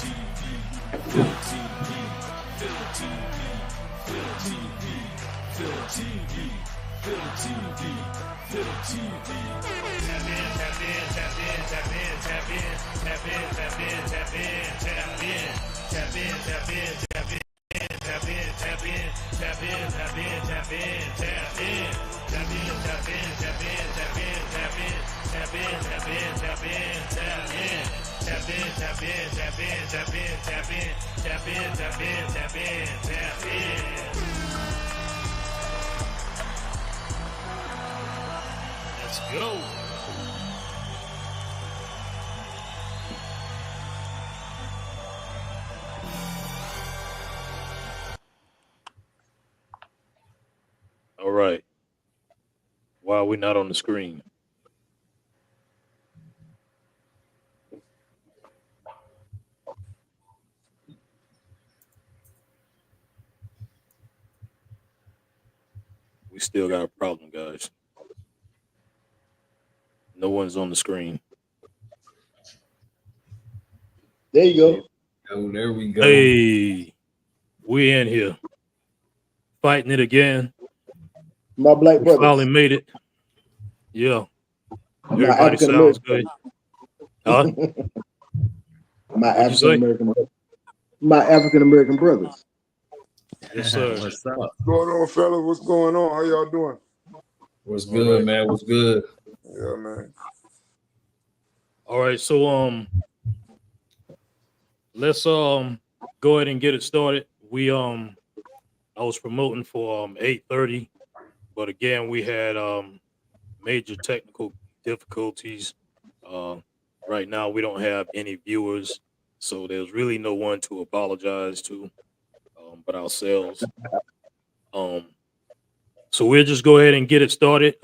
Let's go. All right. Why are we not on the screen? We still got a problem, guys. No one's on the screen. There you go. Oh, there we go. Hey, we in here fighting it again. My black We brothers. finally made it. Yeah. My Everybody African sounds American. good. Huh? My What'd you say? African American. My African American brothers. Yes, sir. What's up? What's going on, fellas? What's going on? How y'all doing? What's All good, right. man? What's good? Yeah, man. All right, so let's go ahead and get it started. I was promoting for 8:30, but again we had major technical difficulties. Right now we don't have any viewers, so there's really no one to apologize to but ourselves. So we'll just go ahead and get it started.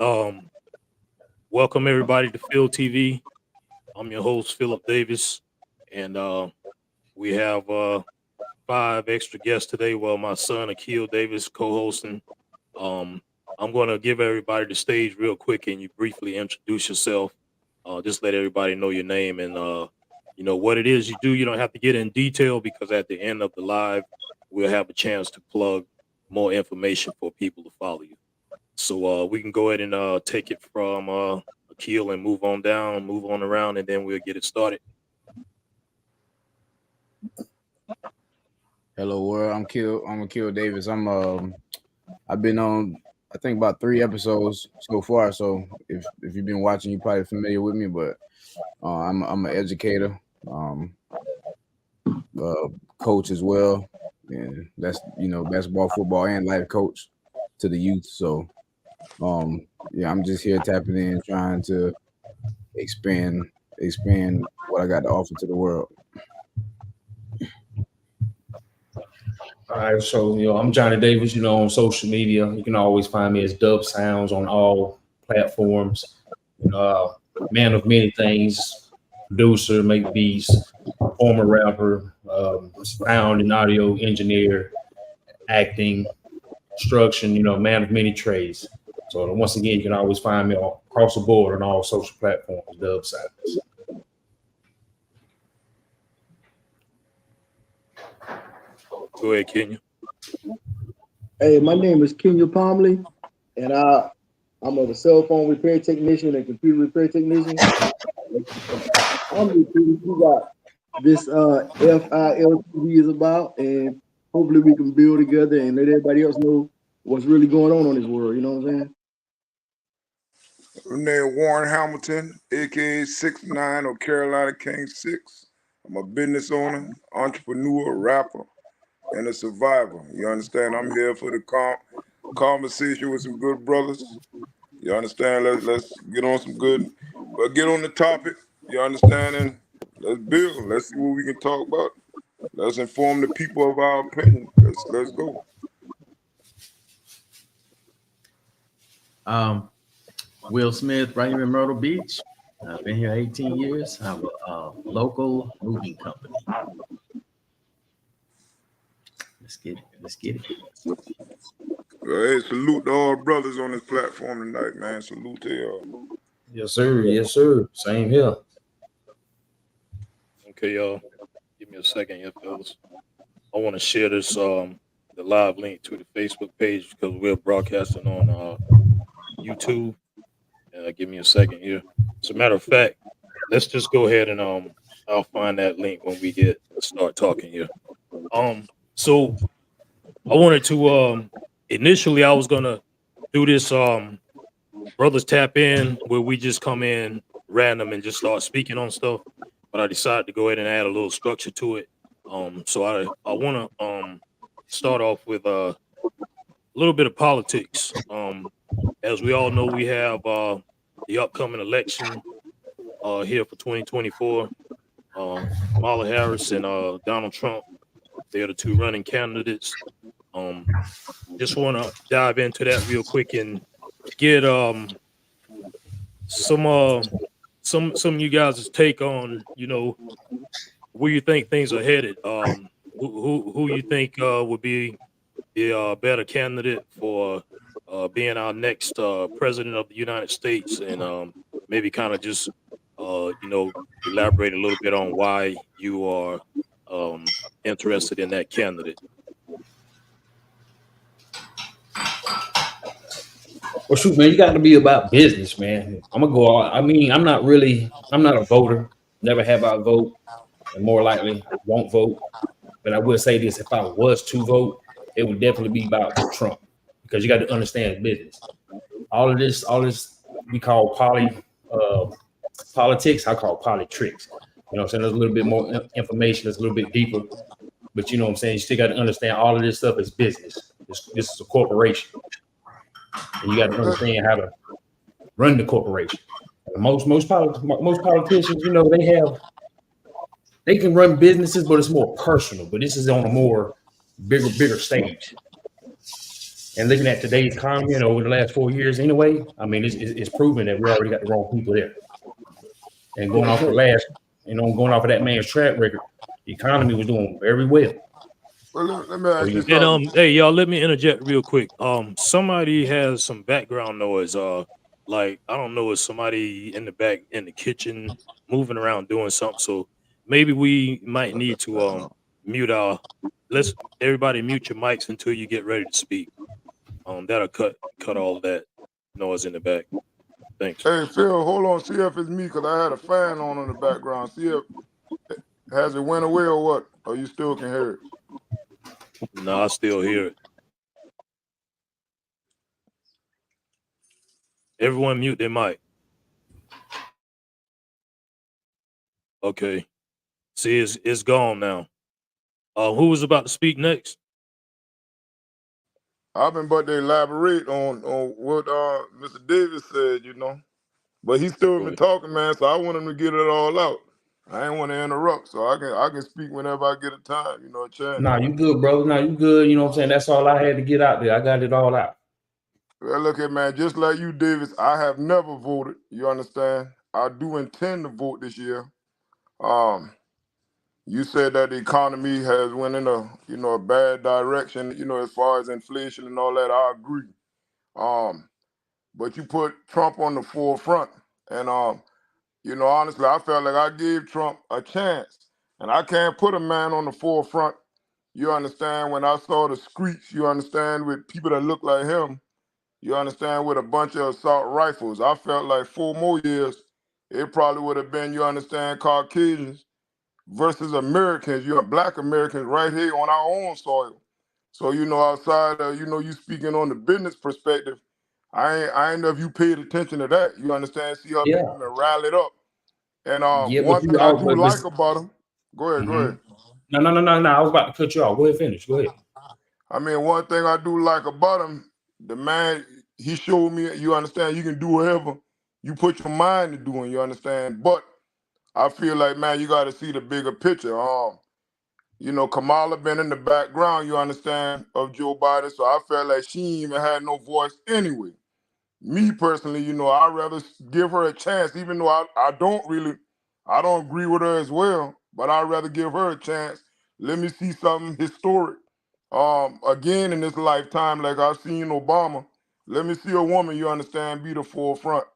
Welcome everybody to Phil TV. I'm your host, Philip Davis, and we have 5 extra guests today. Well, my son Akil Davis co-hosting. I'm going to give everybody the stage real quick, and you briefly introduce yourself. Just let everybody know your name and you know what it is you do. You don't have to get in detail because at the end of the live, we'll have a chance to plug more information for people to follow you. So we can go ahead and take it from Akil and move on down, move on around, and then we'll get it started. Hello world, I'm Akil Davis. I've been on I think about 3 episodes so far. So if you've been watching, you're probably familiar with me. But I'm an educator, coach as well, and that's basketball, football, and life coach to the youth. So yeah, I'm just here tapping in, trying to expand what I got to offer to the world. All right, so I'm Johnny Davis. On social media, you can always find me as Dub Sounds on all platforms. Man of many things, producer, make beats, former rapper, sound and audio engineer, acting, construction. Man of many trades. So once again, you can always find me across the board on all social platforms. Dub Sounds. Go ahead, Kenya. Hey, my name is Kenya Palmley, and I'm a cell phone repair technician and computer repair technician. I'm the who got this FILTV is about, and hopefully we can build together and let everybody else know what's really going on this world. You know what I'm saying? My name is Warren Hamilton, aka 6'9" or Carolina King 6. I'm a business owner, entrepreneur, rapper, and a survivor. You understand? I'm here for the conversation with some good brothers. You understand? Let's get on some good, but get on the topic. You understand? And let's build. Let's see what we can talk about. Let's inform the people of our opinion. Let's go. Will Smith, right here in Myrtle Beach. I've been here 18 years. I have a local moving company. Let's get it. Hey, salute to all brothers on this platform tonight, man. Salute to y'all. Yes, sir. Yes, sir. Same here. Okay, y'all. You Give me a second here, fellas. I want to share this the live link to the Facebook page because we're broadcasting on YouTube. Give me a second here. As a matter of fact, let's just go ahead and I'll find that link when we start talking here. So I wanted to initially I was gonna do this brothers tap in where we just come in random and just start speaking on stuff, but I decided to go ahead and add a little structure to it. So I want to start off with a little bit of politics. As we all know, we have the upcoming election here for 2024. Kamala Harris and Donald Trump, they're the two running candidates. Just want to dive into that real quick and get some of you guys' take on, you know, where you think things are headed. Who you think would be the better candidate for being our next president of the United States, and maybe kind of just you know, elaborate a little bit on why you are interested in that candidate. Well, shoot, man, you got to be about business, man. I'm gonna go. I mean, I'm not a voter. Never have I vote, and more likely won't vote. But I will say this: if I was to vote, it would definitely be about Trump, because you got to understand business. All this we call politics. I call politics. You know what I'm saying? There's a little bit more information. There's a little bit deeper. But you know what I'm saying? You still got to understand all of this stuff is business. This is a corporation. And you got to understand how to run the corporation. Most politicians, you know, they can run businesses, but it's more personal. But this is on a more bigger stage. And looking at today's economy and over the last 4 years, anyway, I mean, it's proven that we already got the wrong people there. And going off of that man's track record, the economy was doing very well. Well, let me ask you And something. hey y'all, let me interject real quick. Somebody has some background noise. Like I don't know, it's somebody in the back in the kitchen moving around doing something. So maybe we might need to mute our. Let's everybody mute your mics until you get ready to speak. That'll cut all that noise in the back. Thanks. Hey, Phil, hold on. See if it's me, because I had a fan on in the background. See if has it went away or what? Or you still can hear it? No, I still hear it. Everyone mute their mic. Okay. See, it's gone now. Who was about to speak next? I've been about to elaborate on what Mr. Davis said, you know. But he still been talking, man, so I want him to get it all out. I ain't want to interrupt, so I can speak whenever I get a time, you know, a chance. Nah, you good, brother. Nah, you good. You know what I'm saying? That's all I had to get out there. I got it all out. Well, look at, man, just like you, Davis, I have never voted. You understand? I do intend to vote this year. You said that the economy has went in a bad direction, you know, as far as inflation and all that. I agree. But you put Trump on the forefront, and you know, honestly, I felt like I gave Trump a chance, and I can't put a man on the forefront. You understand? When I saw the streets, you understand, with people that look like him, you understand, with a bunch of assault rifles, I felt like 4 more years, it probably would have been, you understand, Caucasians versus Americans, Black Americans right here on our own soil. So, you know, outside of, you know, you speaking on the business perspective, I ain't know if you paid attention to that. You understand? See how Yeah. people been rallied up. And Yeah, one but you thing I all, do like about him, go ahead. No. I was about to cut you off. Go ahead, finish. Go ahead. I mean, one thing I do like about him, the man, he showed me, you understand, you can do whatever you put your mind to doing, you understand? But I feel like, man, you got to see the bigger picture. You know, Kamala been in the background, you understand, of Joe Biden, so I felt like she even had no voice anyway. Me personally, you know, I'd rather give her a chance, even though I don't agree with her as well, but I'd rather give her a chance. Let me see something historic. Again in this lifetime, like I've seen Obama. Let me see a woman, you understand, be the forefront.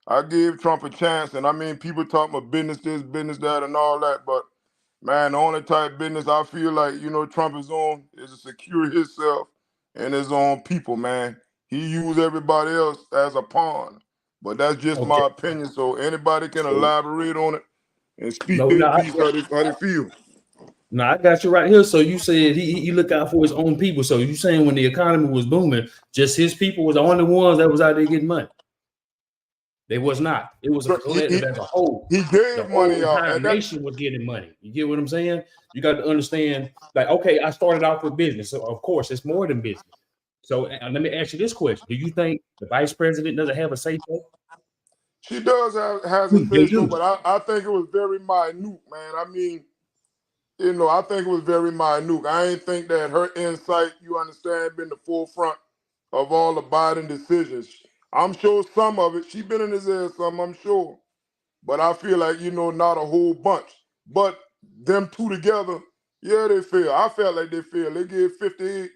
I gave Trump a chance, and I mean, people talking about business this, business that, and all that, but Man, the only type of business I feel like, Trump is on is to secure himself and his own people, man. He use everybody else as a pawn. But that's just Okay. my opinion. So anybody can So, elaborate on it and speak no, their no, piece how they feel. no, I got you right here. So you said he look out for his own people. So you saying when the economy was booming, just his people was the only ones that was out there getting money. They was not. It was a collective as a whole. He The gave whole money out. entire And that, nation was getting money. You get what I'm saying? You got to understand, like, okay, I started off with business. So of course it's more than business. So let me ask you this question. Do you think the vice president doesn't have a say so? she does has a They say so, do. but I think it was very minute, man. I mean, I think it was very minute. I ain't think that her insight, you understand, been the forefront of all the Biden decisions. I'm sure some of it, she been in his ear some, I'm sure. But I feel like, not a whole bunch. But them two together, yeah, they fail. I felt like they failed. They gave $58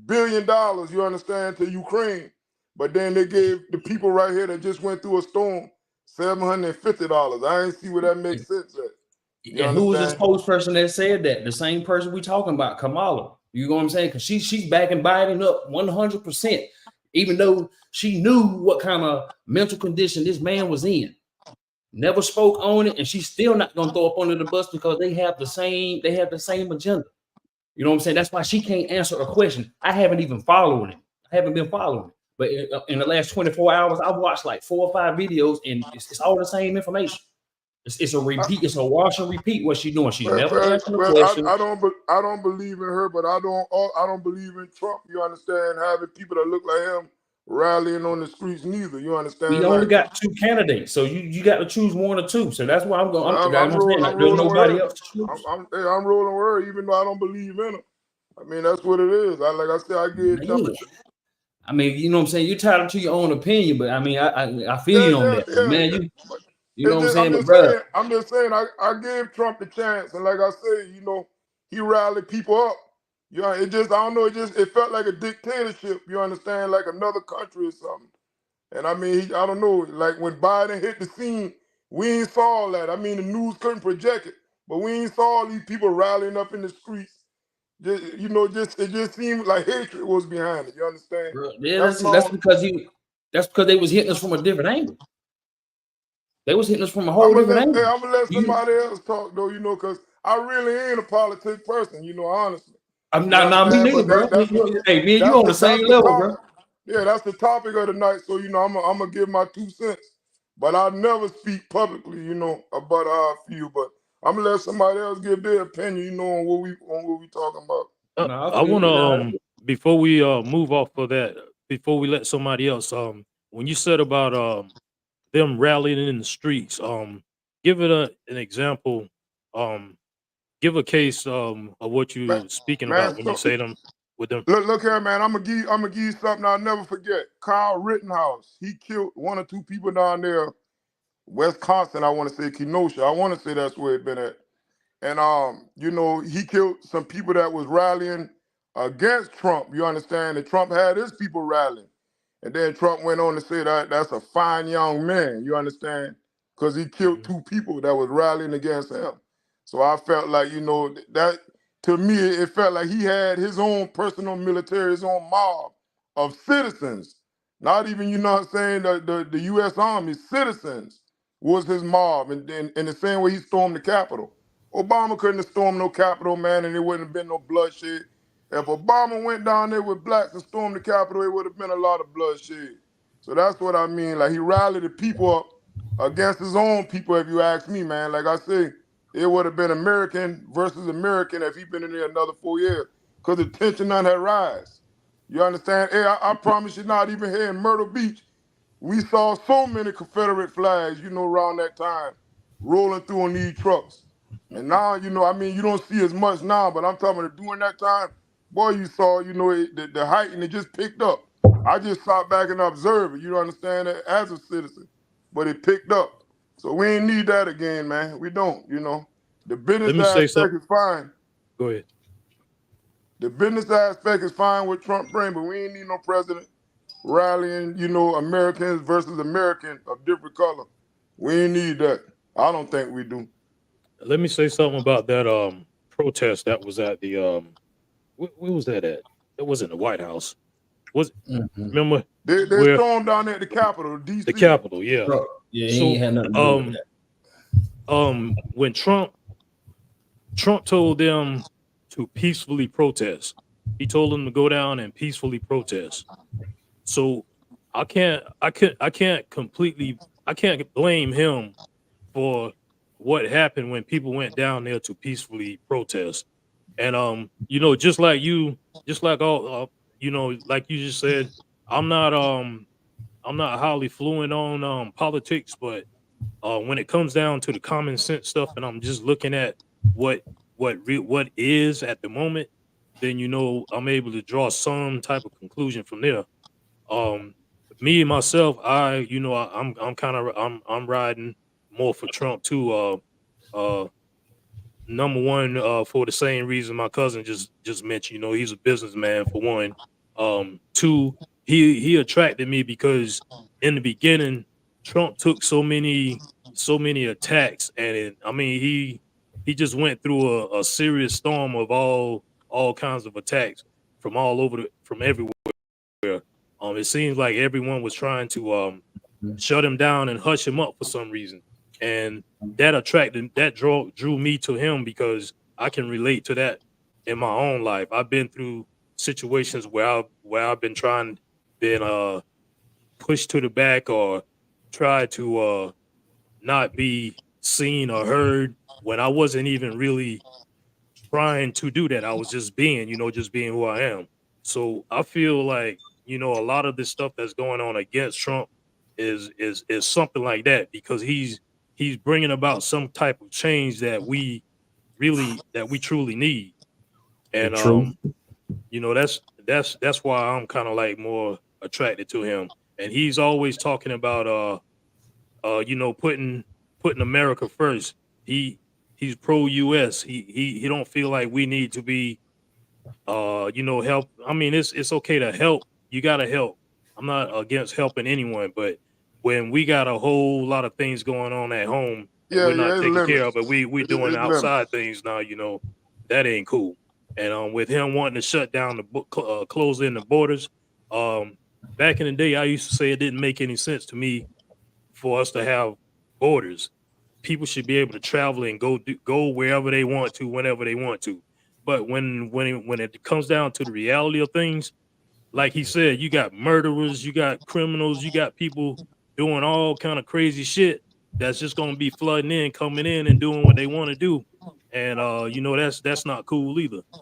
billion, you understand, to Ukraine. But then they gave the people right here that just went through a storm $750. I ain't see where that makes sense at. You And who was this understand? spokesperson that said that? The same person we talking about, Kamala. You know what I'm saying? Because she's backing Biden up 100%, even though she knew what kind of mental condition this man was in. Never spoke on it, and she's still not gonna throw up under the bus because they have the same agenda. You know what I'm saying? That's why she can't answer a question. I haven't even followed it. I haven't been following it. But in the last 24 hours, I've watched like 4 or 5 videos, and it's all the same information. It's a repeat. It's a wash and repeat. What she's doing. She's never answering a question. I don't believe in her, but I don't believe in Trump. You understand? Having people that look like him rallying on the streets, neither. You understand? We only got 2 candidates, so you got to choose 1 or 2. So that's why I'm going. I'm saying like, there's nobody else to choose. I'm rolling with her, even though I don't believe in her. I mean, that's what it is. Like I said, I give Trump. I mean, you know what I'm saying? You're tied to your own opinion, but I mean, I feel you on that, man. You know what I'm saying, but brother. I'm just saying, I gave Trump the chance, and like I said, he rallied people up. I don't know, it felt like a dictatorship. You understand, like another country or something. And I mean, I don't know, like when Biden hit the scene, we ain't saw all that. I mean, the news couldn't project it, but we ain't saw all these people rallying up in the streets. It just seemed like hatred was behind it. You understand? Bro, yeah, that's because they was hitting us from a different angle. They was hitting us from a whole different angle. I'm gonna let somebody else talk though, because I really ain't a politic person, honestly. I'm not me neither, bro. Hey, me and you on the same level, bro. Yeah, that's the topic of the night. So I'm gonna give my 2 cents, but I never speak publicly, about how I feel. But I'm gonna let somebody else give their opinion, on what we talking about. I want to before we move off of that, before we let somebody else, when you said about them rallying in the streets, give it an example, give a case of what you were speaking about when you say them with them. Look here, man. I'm gonna give you something I'll never forget. Kyle Rittenhouse, he killed 1 or 2 people down there, Wisconsin. I want to say Kenosha. I want to say that's where it been at. And he killed some people that was rallying against Trump. You understand? And Trump had his people rallying. And then Trump went on to say that that's a fine young man. You understand? Because he killed 2 people that was rallying against him. So I felt like, that to me, it felt like he had his own personal military, his own mob of citizens. Not even, the U.S. Army, citizens was his mob. And in the same way he stormed the Capitol. Obama couldn't have stormed no Capitol, man, and there wouldn't have been no bloodshed. If Obama went down there with blacks and stormed the Capitol, it would have been a lot of bloodshed. So that's what I mean. Like, he rallied the people up against his own people, if you ask me, man. Like I say, it would have been American versus American if he'd been in there another 4 years, because the tension on that rise. You understand? Hey, I promise you, not even here in Myrtle Beach, we saw so many Confederate flags, around that time, rolling through on these trucks. And now, you don't see as much now, but I'm talking about during that time, boy, you saw, the height, and it just picked up. I just sat back and observed it, you understand, as a citizen, but it picked up. So we ain't need that again, man. We don't, The business aspect is fine. Go ahead. The business aspect is fine with Trump bring, but we ain't need no president rallying, Americans versus American of different color. We ain't need that. I don't think we do. let me say something about that protest that was at the where was that at? That wasn't the White House. Was Mhm. remember They where stormed down there at the Capitol, the DC. Capitol? Yeah. Bro, yeah, he So ain't had nothing to do with that. when Trump told them to peacefully protest, he told them to go down and peacefully protest. So I can't blame him for what happened when people went down there to peacefully protest. And just like all like you just said, I'm not I'm not highly fluent on politics, but when it comes down to the common sense stuff, and I'm just looking at what what is at the moment, then I'm able to draw some type of conclusion from there. Um, Me myself, I'm riding more for Trump too. Uh, Number one, for the same reason my cousin just mentioned. He's a businessman for one. Two, he attracted me because in the beginning, Trump took so many attacks, and I mean he just went through a serious storm of all kinds of attacks from everywhere. It seems like everyone was trying to shut him down and hush him up for some reason, and that drew me to him because I can relate to that in my own life. I've been through situations where I've been pushed to the back or tried to not be seen or heard when I wasn't even really trying to do that. I was just being who I am. So I feel like a lot of this stuff that's going on against Trump is something like that because he's bringing about some type of change that we truly need. The And truth. that's why I'm kind of like more attracted to him. And he's always talking about putting America first. He's pro US. He don't feel like we need to be help. I mean, it's okay to help. You gotta help. I'm not against helping anyone, but when we got a whole lot of things going on at home and Yeah, we're not yeah, it's taking care of limits. it, we're doing It's limits. outside things now. That ain't cool. And with him wanting to shut down close in the borders, um, back in the day, I used to say it didn't make any sense to me for us to have borders. People should be able to travel and go wherever they want to, whenever they want to. But when it comes down to the reality of things, like he said, you got murderers, you got criminals, you got people doing all kind of crazy shit that's just gonna be flooding in, coming in, and doing what they want to do, and that's not cool either. But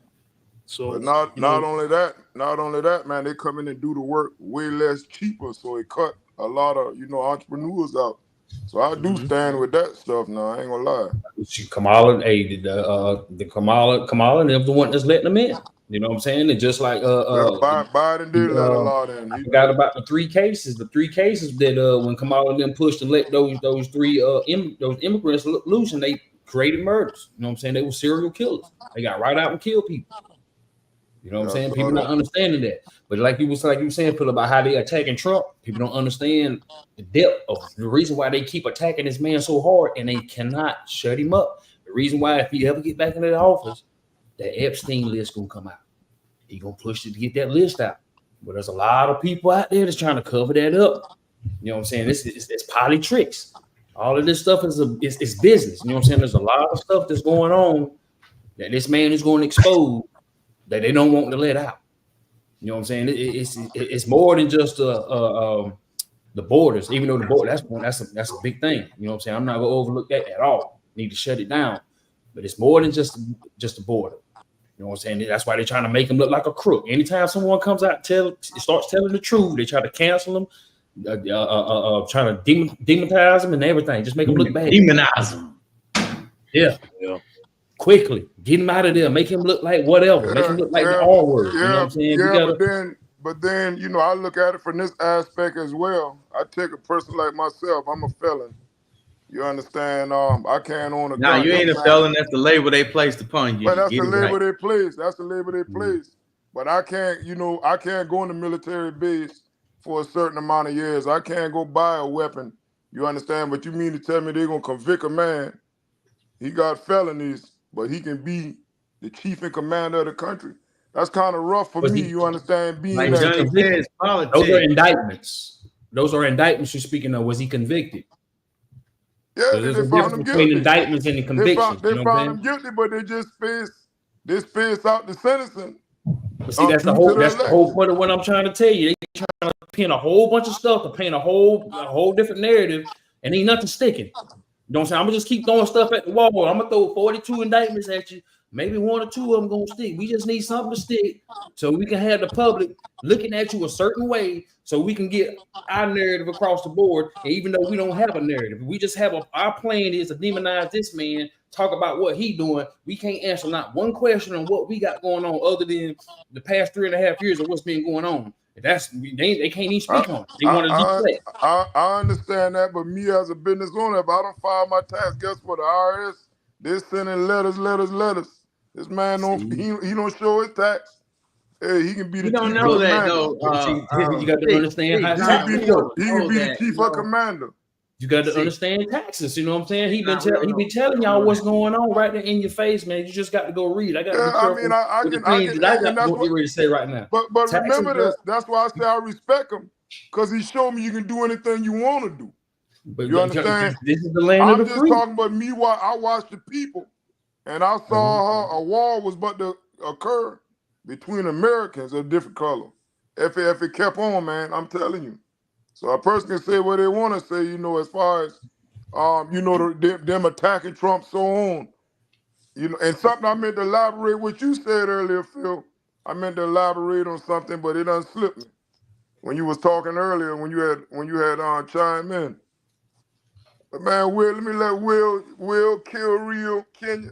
So not only that, man, they come in and do the work way less cheaper, so it cut a lot of entrepreneurs out. So I do mhm. stand with that stuff now. I ain't gonna lie. Kamala, hey, the Kamala, and they're the one that's letting them in. You know what I'm saying? And just like Well, Biden did let a lot in. I He forgot did. about the three cases. The three cases that when Kamala and them pushed to let those three those immigrants loose, and they created murders. You know what I'm saying? They were serial killers. They got right out and killed people. You know what I'm Yeah, I saying? saw People not that. understanding that. But like you were saying, Phil, about how they attacking Trump, people don't understand the depth of the reason why they keep attacking this man so hard and they cannot shut him up. The reason why, if he ever get back into the office, that Epstein list gonna come out. He gonna push it to get that list out. But there's a lot of people out there that's trying to cover that up. You know what I'm saying? It's politics. All of this stuff is it's business. You know what I'm saying? There's a lot of stuff that's going on that this man is going to expose that they don't want to let out. You know what I'm saying? It's more than just the borders. Even though the border that's a big thing. You know what I'm saying? I'm not gonna overlook that at all. Need to shut it down. But it's more than just the border. You know what I'm saying? That's why they're trying to make him look like a crook. Anytime someone comes out starts telling the truth, they try to cancel him, trying to demonize him and everything. Just make him look bad. Demonize him. Yeah. Yeah. Quickly get him out of there. Make him look like whatever. Make him look like the R word. You know what I'm saying? We gotta. But then, I look at it from this aspect as well. I take a person like myself. I'm a felon. You understand? I can't own a Nah, gun. you ain't a felon. That's the label they placed upon you. But that's Get the it label right. they place. That's the label they place. But I can't, I can't go in the military base for a certain amount of years. I can't go buy a weapon. You understand? But you mean to tell me they're gonna convict a man? he got felonies, but he can be the chief and commander of the country. That's kind of rough for Was me. he- You understand? Being Like Was he that Johnny convicted? says, Those are politics. indictments. Those are indictments you're speaking of. Was he convicted? yeah, So there's they a found him difference between guilty. indictments and the They convictions. found You know what I'm him saying? guilty, but they spaced out the sentencing. But see, that's the due whole to the that's the whole election. point of what I'm trying to tell you. They trying to pin a whole bunch of stuff to paint a whole different narrative, and ain't nothing sticking. You know what I'm saying? I'm gonna just keep throwing stuff at the wall. I'm gonna throw 42 indictments at you. Maybe 1 or 2 of them gonna stick. We just need something to stick so we can have the public looking at you a certain way, so we can get our narrative across the board. And even though we don't have a narrative, we just have our plan is to demonize this man, talk about what he doing. We can't answer not one question on what we got going on other than the past 3.5 years of what's been going on. That's they can't even speak on it. They want to deflect. I understand that, but me as a business owner, if I don't file my tax, guess what? The IRS, they're sending letters. This man he don't show his tax. Hey, he can be the You don't chief know of that commander. though. You got to understand how taxes work. He can be the chief of commander. You got to understand taxes. You know what I'm saying? He been telling y'all what's going on right there in your face, man. You just got to go read. I got to be careful. I can what you're ready to say right now. But Taxes remember this. That's why I say I respect him, because he showed me you can do anything you want to do. But You understand? This is the land I'm of the just free. talking about me. I watched the people, and I saw a war was about to occur between Americans of different color. If it kept on, man, I'm telling you. So a person can say what they want to say, as far as them attacking Trump, so on. And something I meant to elaborate what you said earlier, Phil. I meant to elaborate on something, but it done slipped me when you was talking earlier. When you had chime in. But man, let me let Will kill real Kenya.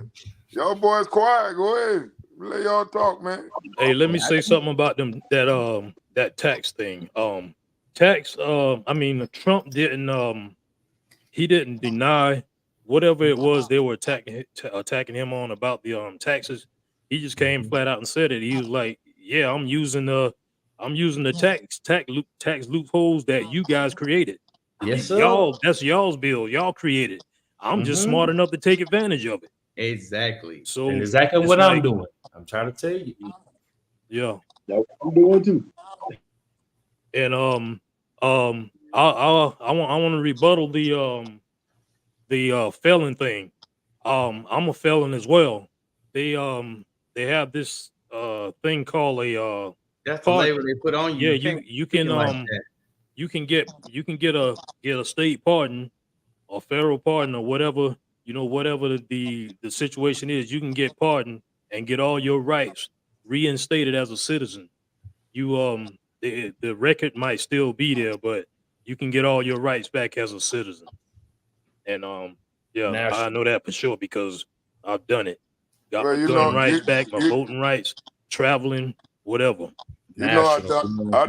Y'all boys quiet. Go ahead. Let y'all talk, man. Hey, let me say something about that tax thing. Trump didn't he didn't deny whatever it was they were attacking him on about the taxes. He just came flat out and said it. He was like, "Yeah, I'm using the tax loopholes that you guys created. Yes, sir. Y'all, that's y'all's bill. Y'all created. I'm just smart enough to take advantage of it." Exactly. So And exactly it's what I'm like, doing. I'm trying to tell you. yeah. That's what I'm doing too. And I want to rebuttal the felon thing. I'm a felon as well. They have this thing called a That's the pardon. label they put on you. Yeah, You can't you speak can like that. you can get a state pardon or federal pardon or whatever, whatever the situation is. You can get pardoned and get all your rights reinstated as a citizen. You the record might still be there, but you can get all your rights back as a citizen. And yeah, Now, I know that for sure because I've done it. Got Well, my gun rights back, my voting rights, traveling, whatever. national. I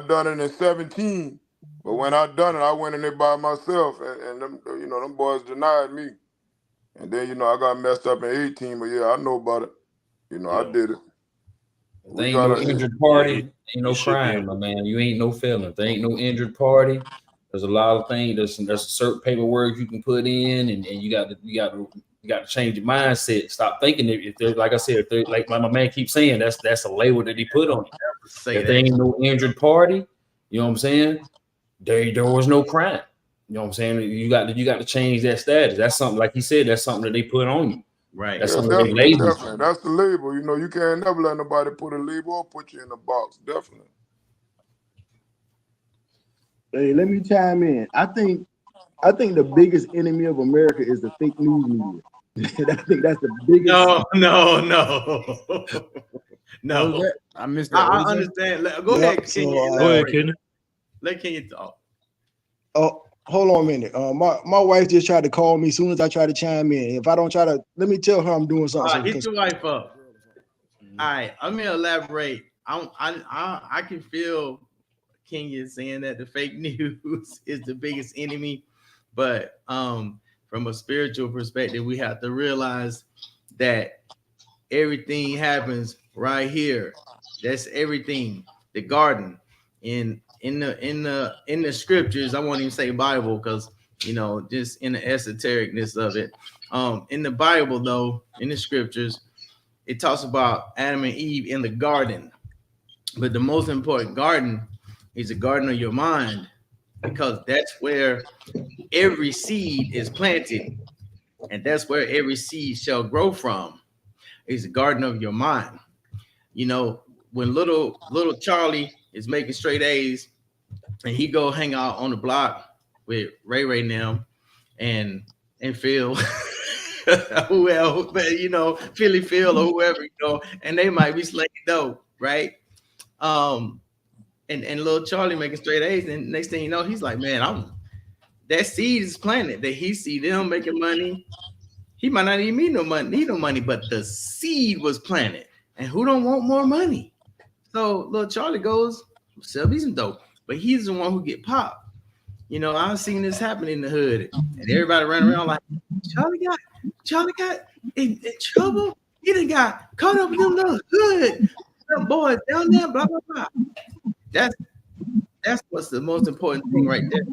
done it in 17. But when I done it, I went in there by myself, and them, them boys denied me. And then, I got messed up in 18. But yeah, I know about it. I did it. There ain't no injured party, ain't no crime, my man. You ain't no felon. There ain't no injured party. There's a lot of things. There's certain paperwork you can put in, and you got to change your mindset. Stop thinking if they're, like I said, if they're, like my man keeps saying, that's a label that he put on it. If there ain't no injured party, you know what I'm saying? There was no crime. You know what I'm saying? You got to change that status. That's something, like he said, that's something that they put on you. Right. That's something Definitely. they label. That's the label. You can't never let nobody put a label or put you in a box. Definitely. Hey, let me chime in. I think the biggest enemy of America is the fake news media. I think that's the biggest. No. I missed that. I understand. Go ahead, Kenya. Go ahead, Kenny. Let Kenya talk. Oh, hold on a minute. My wife just tried to call me as soon as I try to chime in. If I don't try to, let me tell her I'm doing something. All right, hit your wife up. All right, I'm gonna elaborate. I can feel Kenya saying that the fake news is the biggest enemy, but from a spiritual perspective, we have to realize that everything happens right here. That's everything. The garden in the scriptures. I won't even say Bible because just in the esotericness of it. In the Bible, though, in the scriptures, it talks about Adam and Eve in the garden. But the most important garden is the garden of your mind, because that's where every seed is planted, and that's where every seed shall grow from. Is the garden of your mind. You know, when little Charlie is making straight A's, and he go hang out on the block with Ray now and Phil, whoever, you know, Philly Phil or whoever, you know, and they might be slinging dope, right? And little Charlie making straight A's, and next thing you know, he's like, man, that seed is planted. That he see them making money. He might not even need no money, but the seed was planted. And who don't want more money? So little Charlie goes, sell me some dope. But he's the one who get popped. You know, I've seen this happen in the hood. And everybody ran around like, Charlie got in trouble. He done got caught up in them little hood. Them boys down there, blah, blah, blah. That's what's the most important thing right there.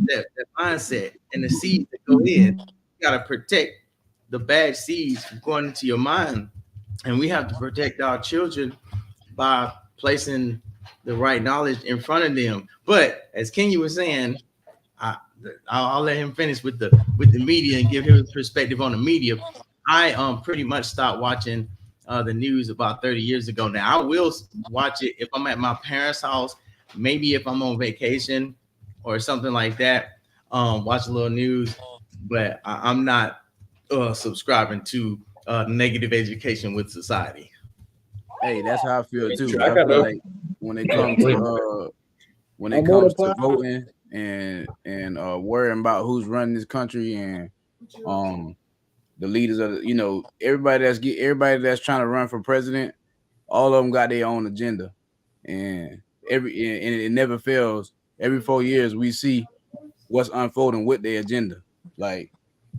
That mindset and the seeds that go in. You got to protect the bad seeds from going into your mind. And we have to protect our children by placing the right knowledge in front of them. But as Kenya was saying, I'll let him finish with the media and give him his perspective on the media. I pretty much stopped watching the news about 30 years ago. Now I will watch it if I'm at my parents' house, maybe if I'm on vacation or something like that. Watch a little news, but I'm not subscribing to negative education with society. Hey, that's how I feel too. I I got feel a- like when it comes to voting and worrying about who's running this country and the leaders of everybody that's trying to run for president, all of them got their own agenda, and it never fails. Every 4 years we see what's unfolding with their agenda. Like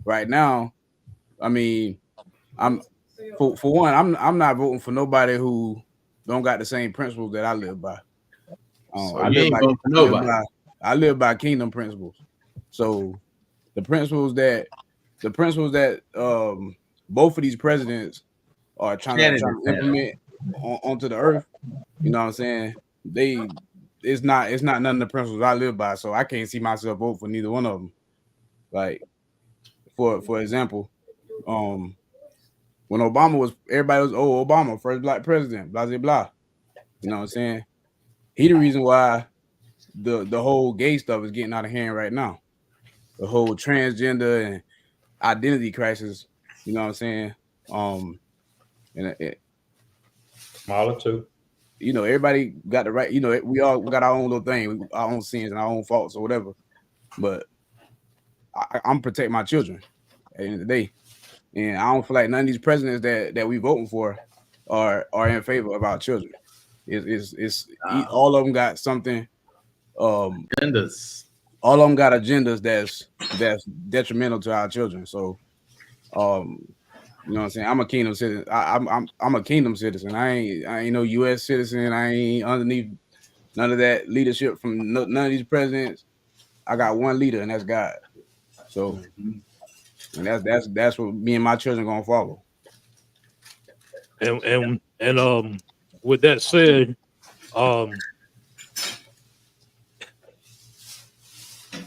right now, I mean, for one, I'm not voting for nobody who don't got the same principles that I live by. I live by kingdom principles. So the principles that both of these presidents are trying to implement onto the earth, you know what I'm saying? It's not none of the principles I live by. So I can't see myself vote for neither one of them. Like for example, when Obama was, everybody was, Obama, first black president, blah, blah, blah. You know what I'm saying? He the reason why the whole gay stuff is getting out of hand right now. The whole transgender and identity crisis, you know what I'm saying? Smaller too. You know, everybody got the right, we all got our own little thing, our own sins and our own faults or whatever. But I'm protecting my children at the end of the day. And I don't feel like none of these presidents that we voting for are in favor of our children. It's all of them got something. Agendas. All of them got agendas that's detrimental to our children. So, you know what I'm saying? I'm a kingdom citizen. I'm a kingdom citizen. I ain't no U.S. citizen. I ain't underneath none of that leadership from none of these presidents. I got one leader, and that's God. So. And that's what me and my children gonna follow. And with that said,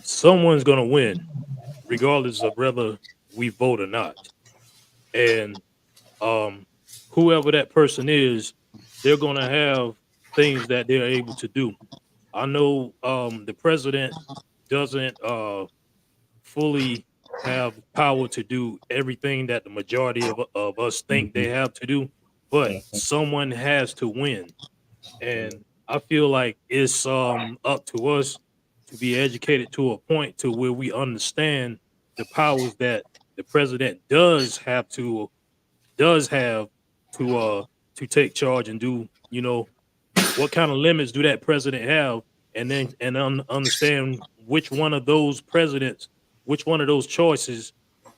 someone's gonna win, regardless of whether we vote or not. And whoever that person is, they're gonna have things that they're able to do. I know the president doesn't fully have power to do everything that the majority of us think they have to do, but someone has to win. And I feel like it's up to us to be educated to a point to where we understand the powers that the president does have to take charge and do, what kind of limits do that president have, and then understand which one of those presidents, which one of those choices,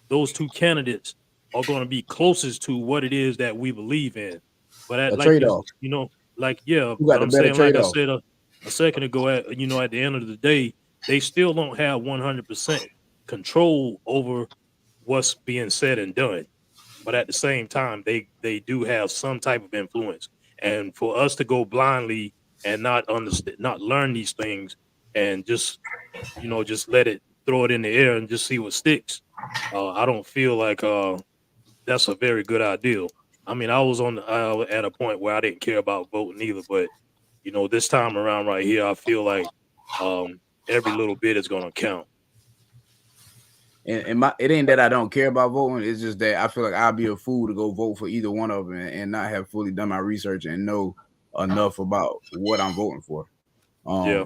those two candidates are going to be closest to what it is that we believe in. But at trade-off. But I'm saying, like I said a second ago, at the end of the day, they still don't have 100% control over what's being said and done. But at the same time, they do have some type of influence. And for us to go blindly and not understand, not learn these things, and just just let it throw it in the air and just see what sticks. I don't feel like that's a very good idea. I mean, I was at a point where I didn't care about voting either, but this time around right here, I feel like every little bit is gonna count. And it ain't that I don't care about voting. It's just that I feel like I'll be a fool to go vote for either one of them and not have fully done my research and know enough about what I'm voting for. Yeah.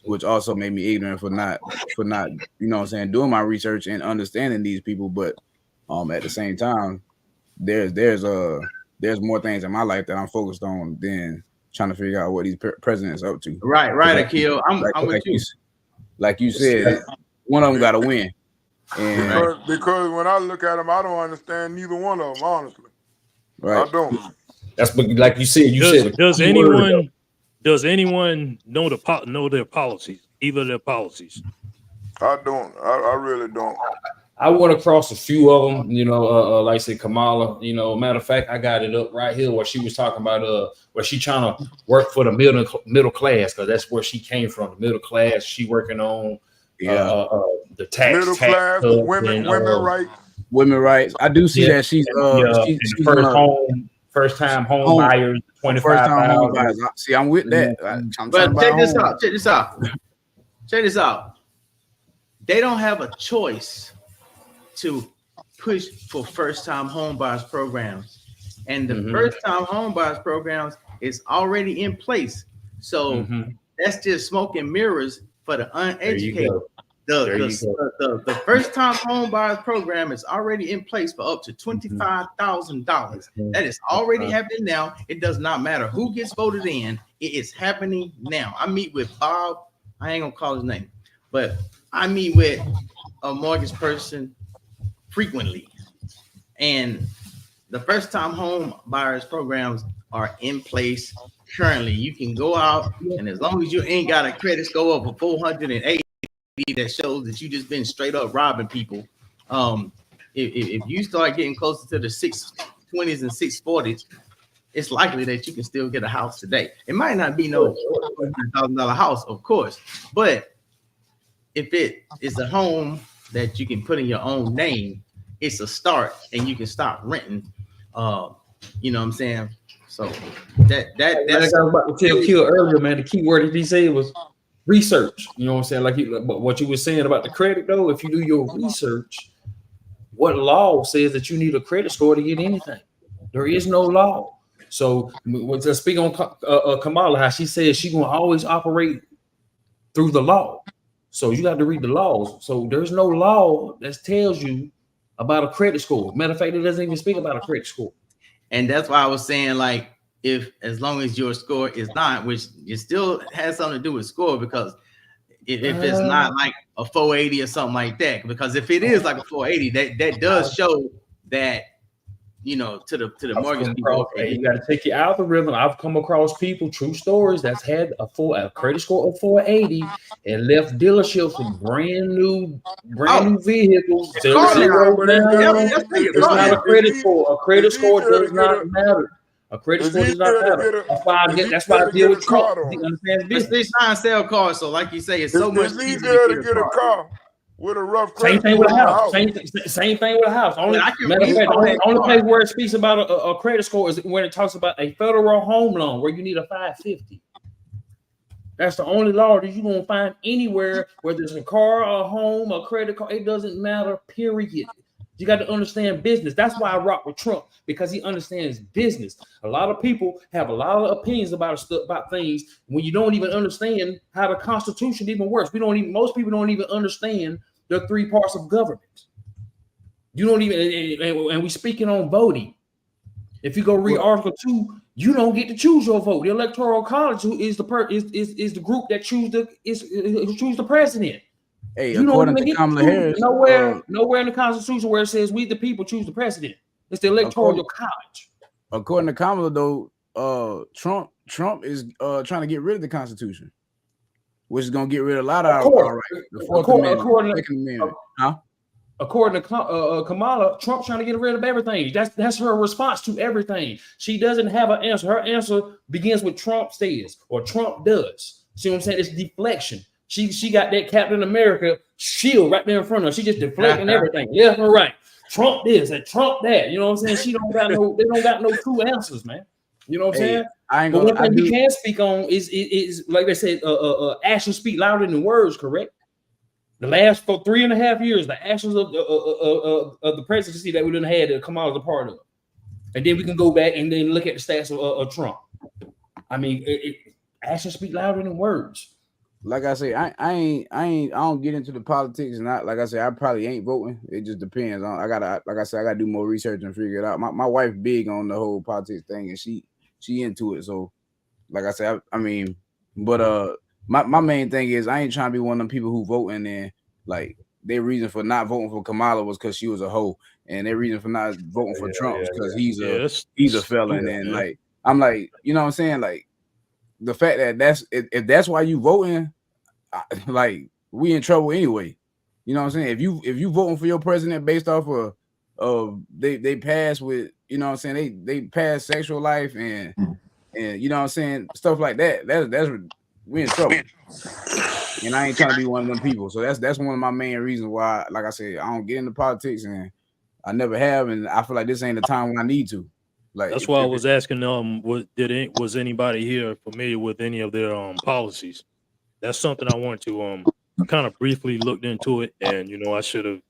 Which also made me ignorant for not doing my research and understanding these people. But at the same time, there's more things in my life that I'm focused on than trying to figure out what these presidents up to. Right, Akil. I'm with you. Like you said, one of them got to win. And because when I look at them, I don't understand neither one of them, honestly. Right. I don't. That's like you said. Does anyone know their policies? Either their policies? I don't. I really don't. I went across a few of them, like I said, Kamala, matter of fact, I got it up right here where she was talking about where she trying to work for the middle class, because that's where she came from, the middle class. She working on the tax, middle class, women rights. I do see that she's first time home buyers, 25,000. See, I'm with that. But check this out. They don't have a choice to push for first-time home buyers programs, and the first-time home buyers programs is already in place. So that's just smoke and mirrors for the uneducated. The first-time home buyers program is already in place for up to $25,000. That is already happening now. It does not matter who gets voted in. It is happening now. I meet with Bob. I ain't gonna call his name, but I meet with a mortgage person frequently, and the first-time home buyers programs are in place currently. You can go out, and as long as you ain't got a credit score of a 480 that shows that you just been straight up robbing people, if you start getting closer to the 620s and 640s, it's likely that you can still get a house today. It might not be no $100,000 house, of course, but if it is a home that you can put in your own name, it's a start, and you can start renting. You know what I'm saying? So that's like I was about to tell Kill earlier, man. The key word that he said was research. You know what I'm saying? But what you were saying about the credit, though, if you do your research, what law says that you need a credit score to get anything? There is no law. So to speak on Kamala, how she says she's gonna always operate through the law. So you got to read the laws. So there's no law that tells you about a credit score. Matter of fact, it doesn't even speak about a credit score. And that's why I was saying, like, as long as your score is not, which it still has something to do with score, because if it's not like a 480 or something like that, because if it is like a 480, that does show that, to the mortgage people. Okay, you got to take your algorithm. I've come across people, true stories, that's had a credit score of 480 and left dealerships with brand new vehicles. It's not a credit score. A credit score does not matter. A credit score does not matter. That's why I deal with Trump. It's not a sale car, so like you say, it's so much easier to get a car. With a rough same thing with a house. Same thing with a house. Only place where it speaks about a credit score is when it talks about a federal home loan where you need a 550. That's the only law that you're gonna find anywhere, whether it's a car, a home, a credit card. It doesn't matter. Period. You got to understand business. That's why I rock with Trump, because he understands business. A lot of people have a lot of opinions about things when you don't even understand how the Constitution even works. Most people don't even understand the three parts of government. You don't even, and we speaking on voting. If you go read Article 2, you don't get to choose your vote. The Electoral College is the group that choose the president. Hey, according to Kamala Harris, nowhere in the Constitution where it says we the people choose the president. It's the Electoral College. According to Kamala, though, Trump is trying to get rid of the Constitution, which is going to get rid of a lot of our rights. The Fourth Amendment, Second Amendment. according to Kamala, Trump trying to get rid of everything. That's her response to everything. She doesn't have an answer. Her answer begins with Trump says or Trump does. See what I'm saying? It's deflection. She got that Captain America shield right there in front of her. She just deflecting everything. Left and right. Trump this and Trump that. You know what I'm saying? They don't got no true answers, man. You know what I'm saying? I ain't But gonna. one thing we can speak on is like they said, actions speak louder than words, correct? The last for 3.5 years, the actions of the presidency that we done had to come out as a part of, and then we can go back and then look at the stats of Trump. I mean, actions speak louder than words. Like I say, I don't get into the politics, and like I say, I probably ain't voting. It just depends on. I gotta do more research and figure it out. My wife big on the whole politics thing, and she into it. So, like I said, I mean, but my main thing is I ain't trying to be one of them people who vote and then like their reason for not voting for Kamala was because she was a hoe, and their reason for not voting for Trump was because he's a felon. And like I'm like, you know what I'm saying? Like the fact that if that's why you voting, like we in trouble anyway. You know what I'm saying? If you voting for your president based off of they pass with, you know what I'm saying, they pass sexual life and you know what I'm saying, stuff like that. That's we in trouble. And I ain't trying to be one of them people. So that's one of my main reasons why, like I said, I don't get into politics and I never have, and I feel like this ain't the time when I need to. Like that's why I was asking was anybody here familiar with any of their policies? That's something I wanted to kind of briefly looked into it, and you know I should have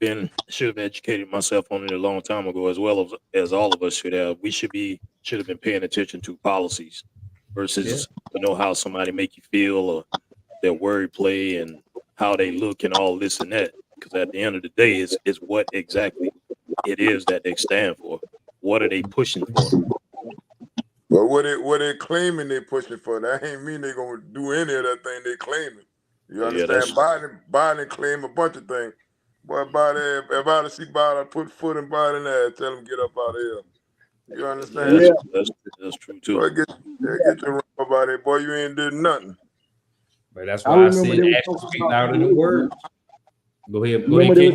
educated myself on it a long time ago, as well as all of us should have. We should have been paying attention to policies versus to know how somebody make you feel or their word play and how they look and all this and that. Because at the end of the day, is what exactly it is that they stand for. What are they pushing for? But what they claiming they pushing for, that ain't mean they gonna do any of that thing they claiming. You understand? Biden claim a bunch of things. Boy, Biden, if I'd see Biden put foot in Biden's ass, tell him get up out of here. You understand? Yeah, that's true too. Boy, get your rump about it, boy. You ain't did nothing. But that's why I said actions speak louder than words. Go ahead. Remember they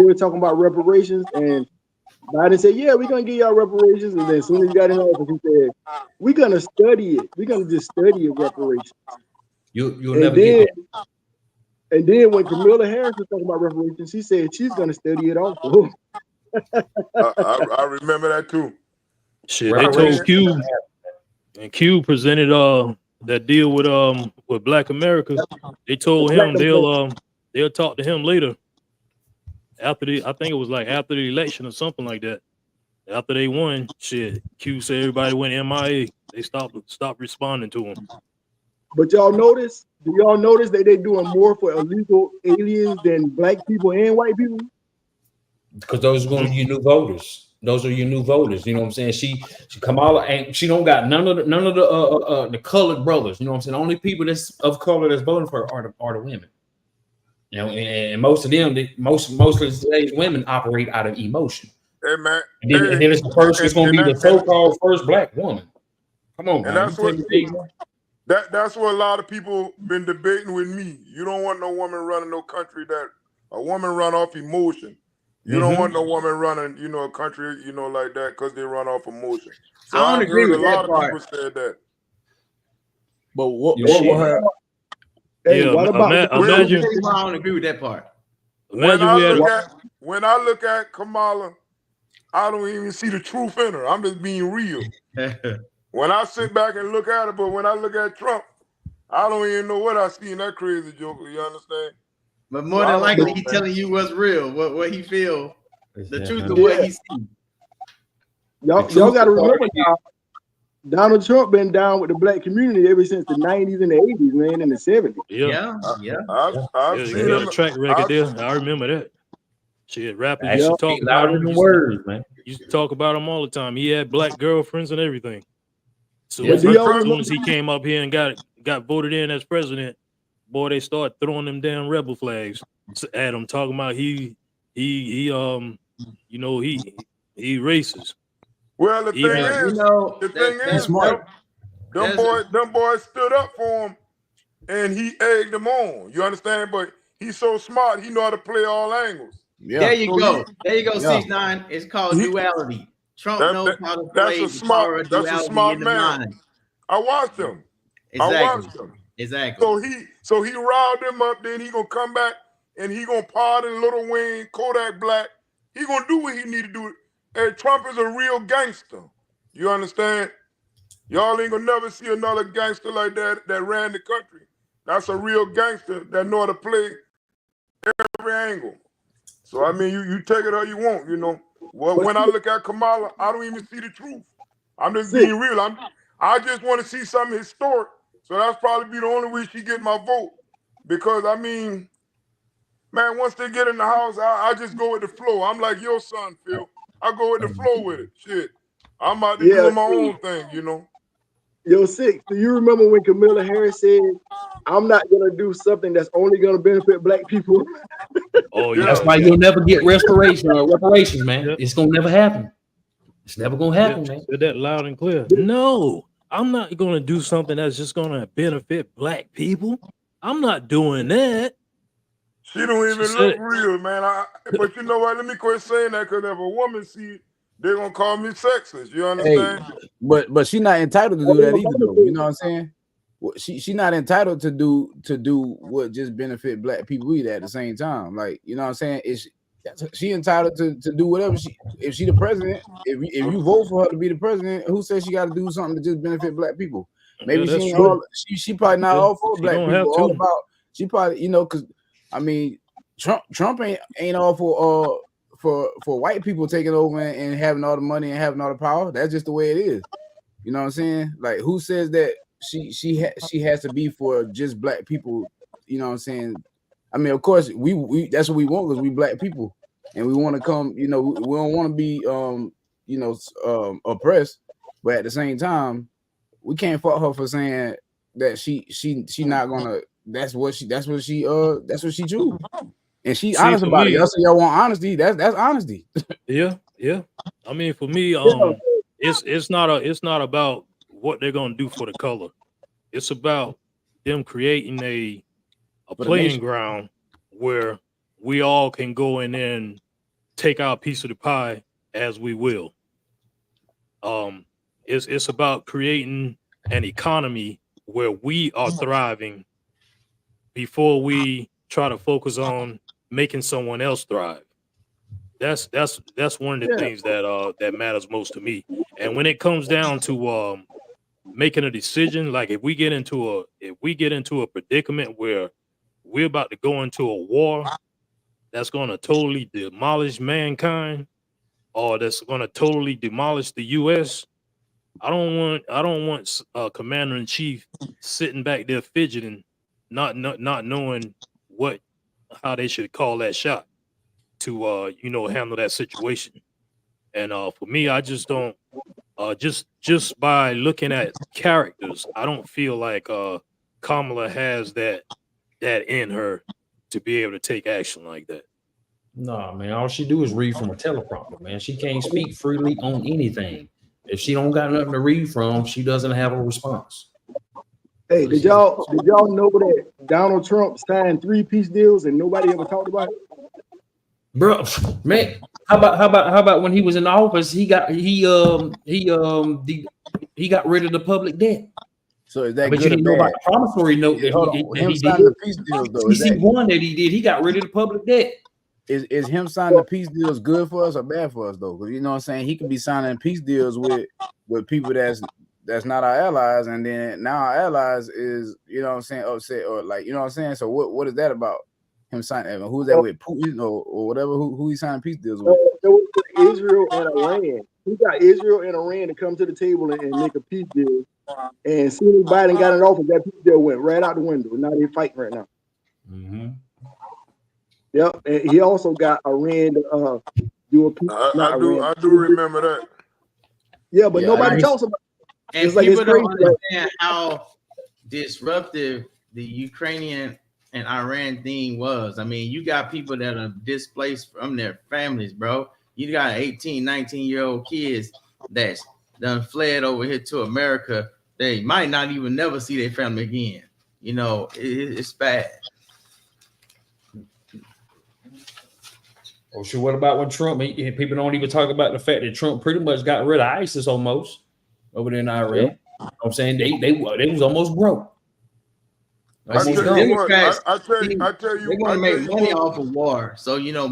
were talking about reparations, and Biden said, "Yeah, we're gonna give y'all reparations." And then as soon as he got in office, he said, "We're gonna study it. We're gonna just study reparations." You'll never get that. And then when Kamala Harris was talking about reparations, she said she's gonna study it also. I remember that too. Shit, they told Q, and Q presented that deal with Black America. They told him they'll talk to him later. After I think it was like after the election or something like that. After they won, shit, Q said everybody went MIA. They stopped responding to him. But y'all notice? Do y'all notice that they're doing more for illegal aliens than black people and white people? Because those are going to be your new voters. Those are your new voters. You know what I'm saying? She Kamala ain't. She don't got none of the colored brothers. You know what I'm saying? The only people that's of color that's voting for her are the women. You know, and most of them, most of today's women operate out of emotion. Hey man, and then it's the first. It's going to be the so-called first black woman. Come on, man. That's what a lot of people been debating with me. You don't want no woman running no country that a woman run off emotion. You don't want no woman running, a country, like that because they run off emotion. So I don't agree with a lot that of part. people said that. But what imagine. I don't agree with that part. When I look at Kamala, I don't even see the truth in her. I'm just being real. When I sit back and look at her, but when I look at Trump, I don't even know what I see in that crazy joker. You understand? But more than likely, he's telling you what's real, what he feel, the truth of what he sees. Y'all got to remember now, Donald Trump been down with the black community ever since the 90s and the 80s, man, and the 70s. I've seen a track record there. I remember that. Shit, rappers used to talk louder than words, man. Used to talk about him all the time. He had black girlfriends and everything. So Yeah. as soon as he came up here and got voted in as president, boy, they started throwing them damn rebel flags at him, talking about he racist. Well, the thing is, them boys stood up for him, and he egged them on. You understand? But He's so smart. He know how to play all angles. Yeah. There you So go. There you go, Yeah. 6ix9ine. It's called He- duality. Trump That- knows that- how to that's play a the smart- power of that's a duality smart in the man. mind. I watched him. I Exactly. watched him. Exactly. So he riled him up. Then he gonna come back and he gonna pardon Little Wayne, Kodak Black. He gonna do what he need to do. Hey, Trump is a real gangster. You understand? Y'all ain't gonna never see another gangster like that ran the country. That's a real gangster that know how to play every angle. So I mean, you take it how you want, you know. Well, when I look at Kamala, I don't even see the truth. I'm just being real. I just want to see something historic. So that's probably be the only way she get my vote. Because I mean, man, once they get in the house, I just go with the flow. I'm like your son, Phil. I go with the flow with it. Shit. I'm out there doing my own thing, you know. Yo, Six, do you remember when Kamala Harris said, I'm not gonna do something that's only gonna benefit black people? Oh Yeah. yeah, That's why you'll never get restoration or reparations, man. Yeah. It's gonna never happen. It's never gonna happen, yeah. man. Said that loud and clear. No, I'm not gonna do something that's just gonna benefit black people. I'm not doing that. She don't She even said look it. real, man. But you know what? Let me quit saying that because if a woman see it, they're gonna call me sexist. You understand? But she's not entitled to do that either, though. You know what I'm saying? Well, she not entitled to do what just benefit black people either at the same time. Like, you know what I'm saying? She entitled to do whatever if she the president, if you vote for her to be the president, who says she got to do something to just benefit black people? Maybe Yeah, she that's ain't true. all she probably not Yeah, all for she black don't people. have All to. about she probably, you know, because I mean Trump ain't all for white people taking over and having all the money and having all the power. That's just the way it is. You know what I'm saying? Like, who says that she has to be for just black people? You know what I'm saying? I mean, of course, we that's what we want because we black people and we want to come. You know, we don't want to be oppressed, but at the same time, we can't fault her for saying that she not gonna. That's what she choose. And she See, honest for about it. me- Y'all say y'all want honesty. That's honesty. Yeah. I mean, for me, it's not about what they're gonna do for the color. It's about them creating a For the playing nation. ground where we all can go in there and take our piece of the pie as we will. It's about creating an economy where we are thriving before we try to focus on making someone else thrive. That's one of the things that matters most to me. And when it comes down to making a decision, like if we get into a predicament where we're about to go into a war that's going to totally demolish mankind or that's going to totally demolish the US, I don't want commander in chief sitting back there fidgeting, not knowing how they should call that shot to handle that situation. And for me, I just don't just by looking at characters, I don't feel like Kamala has that in her to be able to take action like that. No, man. All she do is read from a teleprompter, man. She can't speak freely on anything. If she don't got nothing to read from, she doesn't have a response. Hey, did y'all know that Donald Trump signed 3 peace deals and nobody ever talked about it? Bro, man, how about when he was in office, he got rid of the public debt. So is that But you good or didn't know bad? about the promissory note that Hold on. that Him he signing did. the peace deals though. CC1 that he did, he got rid of the public debt. Is him signing the peace deals good for us or bad for us though? Because you know what I'm saying, he could be signing peace deals with people that's not our allies, and then now our allies is, you know what I'm saying, upset or like, you know what I'm saying. So what is that about? Him signing? Who's that with? Putin or whatever? Who he signing peace deals with? It was Israel and Iran. He got Israel and Iran to come to the table and make a peace deal. And as soon as Biden got in office, that peace deal went right out the window. Now they're fighting right now. Mm-hmm. Yep. And he also got Iran to do a peace. I do remember that. Yeah, but Yeah, nobody talks about it. And It's like people it's don't crazy. understand how disruptive the Ukrainian and Iran thing was. I mean, you got people that are displaced from their families, bro. You got 18, 19-year-old kids that's done fled over here to America. They might not even never see their family again. You know, it's bad. Oh, sure. What about when Trump? People don't even talk about the fact that Trump pretty much got rid of ISIS almost over there in Iraq. Yeah. You know what I'm saying they was almost broke. I See, tell the Almost you gone. what, Democrats, I tell you, they're going to I tell make you money what, off of war. So, you know,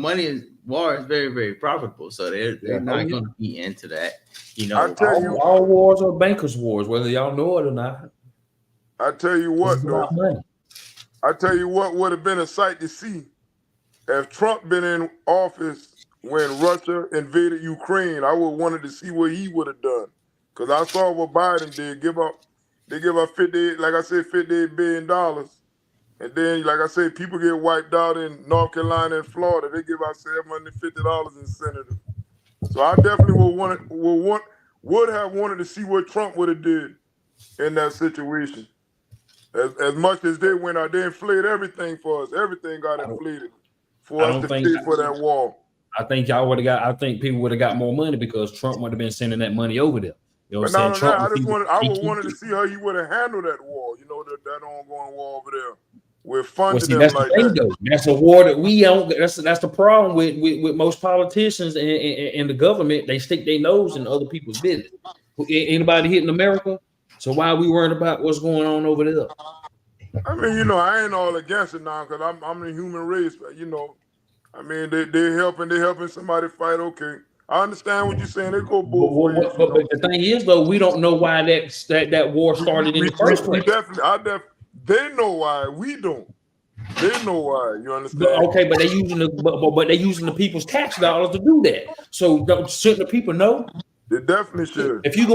war is very, very profitable. So they're Yeah. not going to be into that. You I know, tell you, All wars are bankers' wars, whether y'all know it or not. I tell you what, It's though. about money. I tell you what would have been a sight to see if Trump been in office when Russia invaded Ukraine. I would wanted to see what he would have done, because I saw what Biden did. They give up 58, like I said, $58 billion, and then, like I said, people get wiped out in North Carolina and Florida. They give out $750 in senators. So I definitely would have wanted to see what Trump would have did in that situation. As much as they went out, they inflated everything for us. Everything got inflated for I us don't to think- pay for that wall. I think people would have got more money because Trump would have been sending that money over there. You know But what I'm not saying? only that, I would he- wanted to see how he would have handled that wall. You know, that ongoing wall over there. We're Well, funding see, them that's like the thing, that. though. That's a war that we don't. That's the problem with most politicians and the government. They stick their nose in other people's business. Anybody hitting America? So why are we worried about what's going on over there? I mean, you know, I ain't all against it now because I'm the human race. But, you know, I mean, they're helping somebody fight. Okay, I understand what you're saying. They go both ways. But the thing is, though, we don't know why that war started in the first place. They know why. We don't. They know why. You understand? Okay, but they using the people's tax dollars to do that. So shouldn't the people know? They definitely should. If you're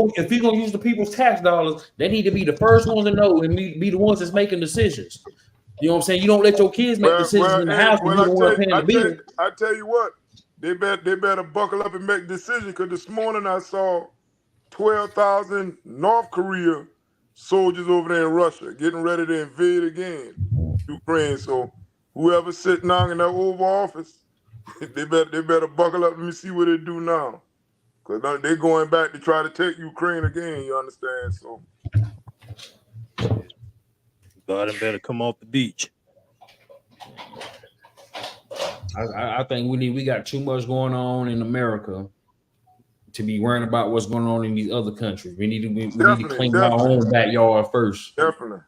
gonna use the people's tax dollars, they need to be the first ones to know and be the ones that's making decisions. You know what I'm saying? You don't let your kids make decisions in the house when you don't want to pay the bill. I tell you what, they better buckle up and make decisions, because this morning I saw 12,000 North Korea soldiers over there in Russia getting ready to invade again Ukraine. So whoever's sitting down in that Oval Office, they better buckle up. Let me see what they do now, because they're going back to try to take Ukraine again. You understand? So Biden better come off the beach. I think we got too much going on in America to be worrying about what's going on in these other countries. We need to clean our own backyard first. definitely.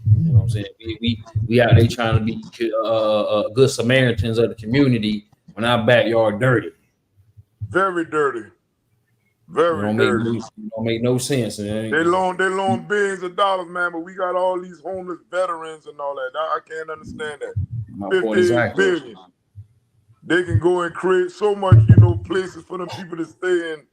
You know what I'm saying? We out there trying to be good Samaritans of the community when our backyard dirty. Very dirty. Very dirty. Don't make no sense. They loan billions of dollars, man, but we got all these homeless veterans and all that. I can't understand that. My point 15 exactly. billion. They can go and create so much, places for them people to stay in,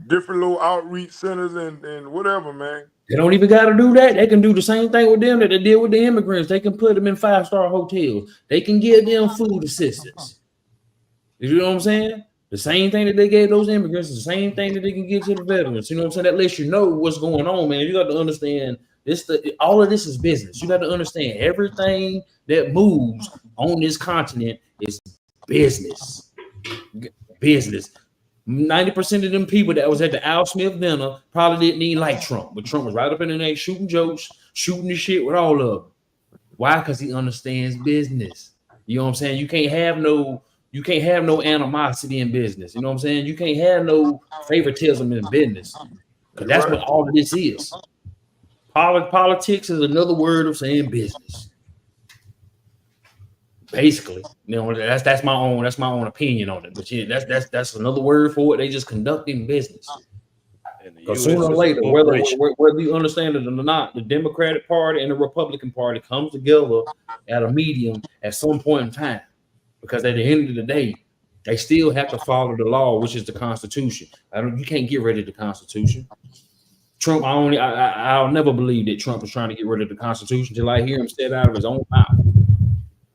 different little outreach centers and whatever, man. They don't even got to do that. They can do the same thing with them that they did with the immigrants. They can put them in 5-star hotels. They can give them food assistance. You know what I'm saying? The same thing that they gave those immigrants, the same thing that they can give to the veterans. You know what I'm saying? That lets you know what's going on, man. You got to understand this. All of this is business. You got to understand everything that moves on this continent is business. Business. 90% of them people that was at the Al Smith dinner probably didn't even like Trump, but Trump was right up in there shooting jokes, shooting the shit with all of them. Why? Because he understands business. You know what I'm saying? You can't have no animosity in business. You know what I'm saying? You can't have no favoritism in business. Because that's what all of this is. Politics is another word of saying business. Basically, that's my own opinion on it. But yeah, that's another word for it. They just conducting business. Because sooner or later, whether you understand it or not, the Democratic Party and the Republican Party comes together at a medium at some point in time. Because at the end of the day, they still have to follow the law, which is the Constitution. You can't get rid of the Constitution. Trump, I'll never believe that Trump is trying to get rid of the Constitution until I hear him say it out of his own mouth.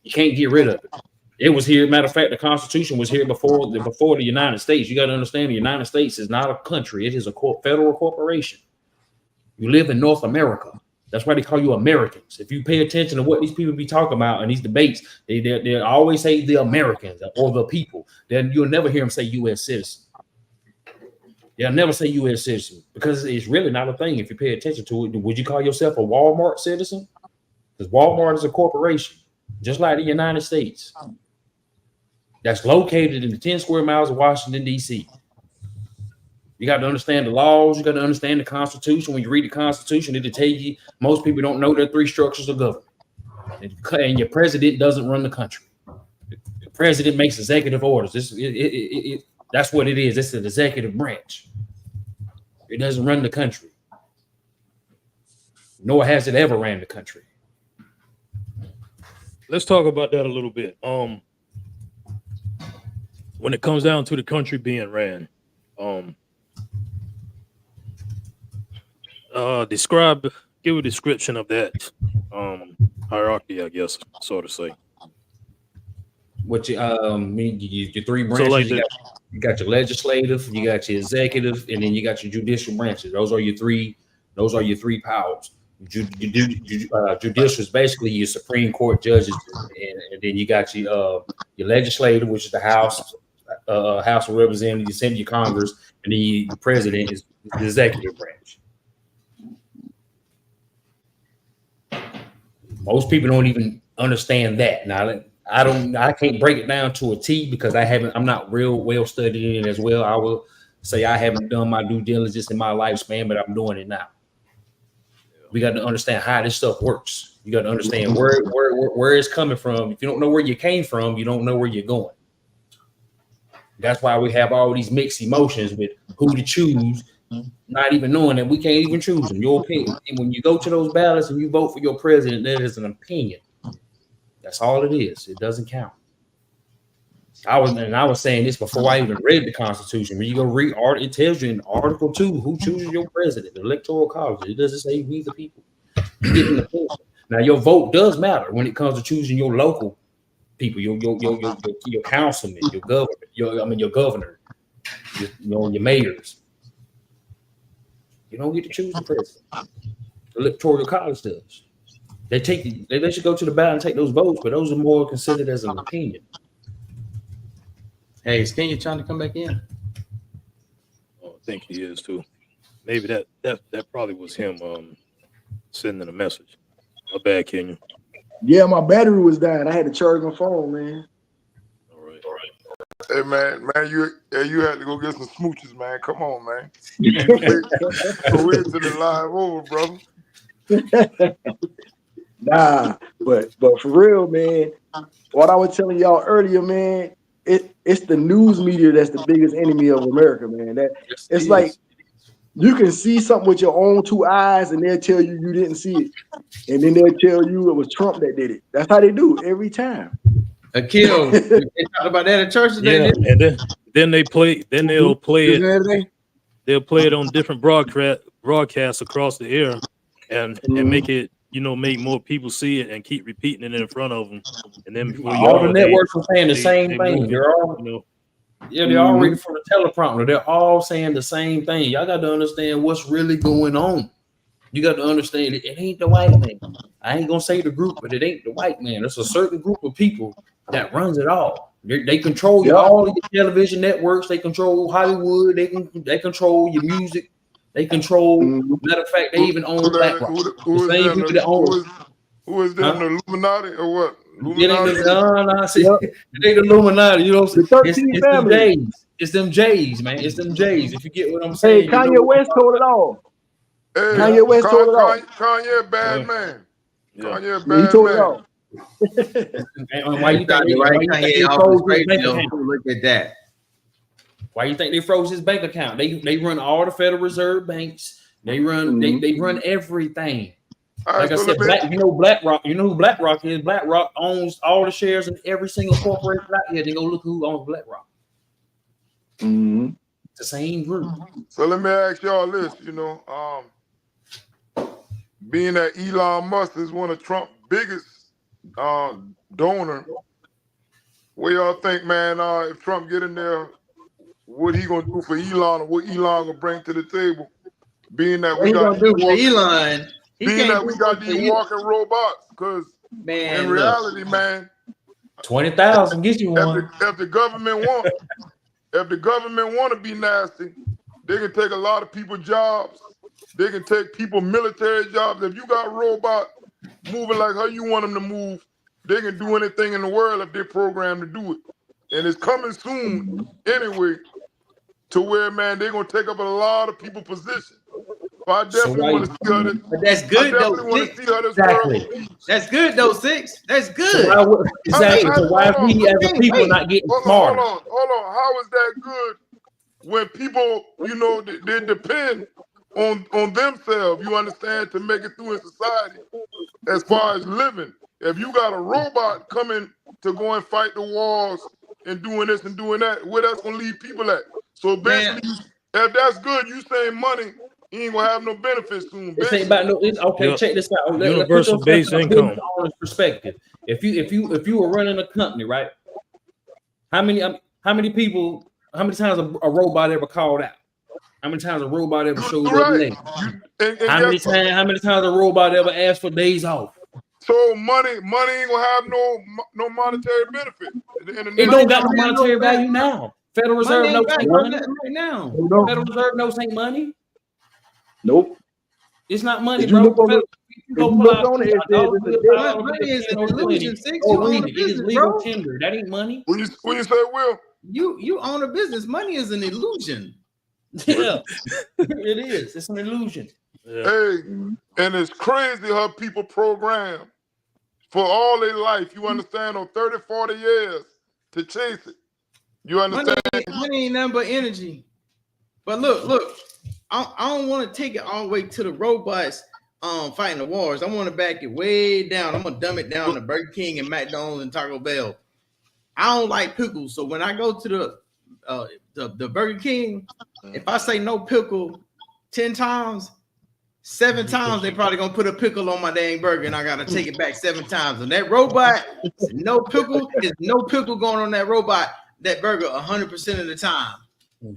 You can't get rid of it. It was here. Matter of fact, the Constitution was here before the United States. You got to understand, the United States is not a country. It is a federal corporation. You live in North America. That's why they call you Americans. If you pay attention to what these people be talking about in these debates, they always say the Americans or the people. Then you'll never hear them say U.S. citizen. They'll never say U.S. citizen because it's really not a thing if you pay attention to it. Would you call yourself a Walmart citizen? Because Walmart is a corporation, just like the United States. that's located in the 10 square miles of Washington, D.C. You got to understand the laws. You got to understand the Constitution. When you read the Constitution, it'll tell you most people don't know there are 3 structures of government. And your president doesn't run the country. The president makes executive orders. That's what it is. It's an executive branch. It doesn't run the country. Nor has it ever ran the country. Let's talk about that a little bit. When it comes down to the country being ran, give a description of that hierarchy, I guess, sort of say. What your 3 branches? So like you got your legislative, you got your executive, and then you got your judicial branches. Those are your 3 powers. Judicial is basically your Supreme Court judges, and then you got your legislative, which is the House of Representatives, your Senate, your Congress, and then the president is the executive branch. Most people don't even understand that. Now, I can't break it down to a T because I'm not real well studied in it as well. I will say I haven't done my due diligence in my lifespan, but I'm doing it now. We got to understand how this stuff works. You got to understand where it's coming from. If you don't know where you came from, you don't know where you're going. That's why we have all these mixed emotions with who to choose, not even knowing that we can't even choose them. Your opinion. And when you go to those ballots and you vote for your president, that is an opinion. That's all it is. It doesn't count. I was saying this before I even read the Constitution. When you go read it tells you in Article 2 who chooses your president, the Electoral College. It doesn't say we the people. Now your vote does matter when it comes to choosing your local people, your councilman, your governor, your governor, your mayors. You don't get to choose the president. The Electoral College does. They should go to the ballot and take those votes, but those are more considered as an opinion. Hey, is Kenya trying to come back in? I think he is too. Maybe that probably was him sending a message. My bad, Kenya. Yeah, my battery was dying. I had to charge my phone, man. All right. Hey man, you had to go get some smooches, man. Come on, man. Wait till the live over, brother. Nah, but for real, man. What I was telling y'all earlier, man, it's the news media that's the biggest enemy of America, man. It's like you can see something with your own 2 eyes, and they'll tell you didn't see it, and then they'll tell you it was Trump that did it. That's how they do every time. Akil, they talked about that at church today. Yeah, and then they'll play it. They'll play it on different broadcasts across the air, and make it, make more people see it and keep repeating it in front of them. And then before all the networks are saying the same thing. They're all they're all reading from the teleprompter. They're all saying the same thing. Y'all got to understand what's really going on. You got to understand it ain't the white man. I ain't gonna say the group, but it ain't the white man. There's a certain group of people that runs it all. They control all of your television networks. They control Hollywood. They control your music. They control. Matter of fact, they even own BlackRock. Who is that? The Illuminati or what? It ain't the Illuminati. It's them J's, man. It's them J's. If you get what I'm saying. Hey, Kanye West told it all. Hey, Kanye West told it all. Kanye bad man. Kanye bad told it all. Why you think they froze his bank account? Look at that. Why you think they froze his bank account? They run all the Federal Reserve banks. They run they run everything. Like I said, BlackRock. You know who BlackRock is? BlackRock owns all the shares in every single corporation out here. Then go look who owns BlackRock. It's the same group. So let me ask y'all this. Being that Elon Musk is one of Trump's biggest donor, what y'all think, man? If Trump get in there, what he gonna do for Elon, or what Elon gonna bring to the table? Being that we got Elon. Being that we got these walking robots, because in reality, man, 20,000 get you one. If the government want to be nasty, they can take a lot of people's jobs. They can take people military jobs. If you got robots moving like how you want them to move, they can do anything in the world if they're programmed to do it. and it's coming soon anyway, to where, man, they're gonna take up a lot of people's position. But I definitely want to see her. But that's I good though. definitely want to Six. see her this Exactly. world peace. That's good though, Six. That's So good. why would, exactly. So why is we as a people not getting smarter? Hold on. How is that good when people, you know, they depend on themselves, you understand, to make it through in society as far as living? If you got a robot coming to go and fight the wars and doing this and doing that, where that's gonna leave people at? So basically, if that's good, you saying money, you ain't gonna have no benefits soon. This ain't about no. Okay, Yep. check this out. Universal Put yourself base in a income. business owner's perspective. If you were running a company, right? How many people? How many times a robot ever called out? How many times a robot ever showed up late? How many times a robot ever asked for days off? So money ain't gonna have no monetary benefit. It don't got no monetary value now. Federal Reserve notes ain't money right now. Federal Reserve notes ain't money. Nope. It's not money, If you bro. look on it, Money is an illusion. Six. You own a It is business, legal bro. tender. That ain't money. When you say, Will, You own a business. Money is an illusion. Yeah, it is. It's an illusion. Yeah. hey, and it's crazy how people program for all their life, you understand, on 30, 40 years to chase it. You understand? Money ain't nothing but energy. But look, I don't want to take it all the way to the robots fighting the wars. I want to back it way down. I'm gonna dumb it down to Burger King and McDonald's and Taco Bell. I don't like pickles, so when I go to the Burger King, if I say no pickle 10 times, 7 times they probably gonna put a pickle on my dang burger, and I gotta take it back 7 times. And that robot, no pickle, is no pickle going on that robot, that burger 100% of the time.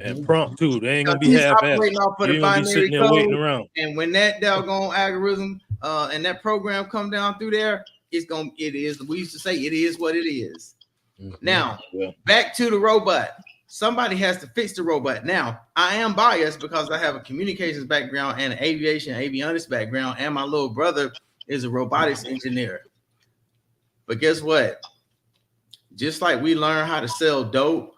And prompt too. They ain't gonna be He's half-assed. operating off of You the ain't gonna be binary sitting there waiting code. around. And when that doggone algorithm and that program come down through there, it is. We used to say it is what it is. Now, Yeah. back to the robot. Somebody has to fix the robot. Now, I am biased because I have a communications background and an avionics background, and my little brother is a robotics engineer. But guess what? Just like we learn how to sell dope,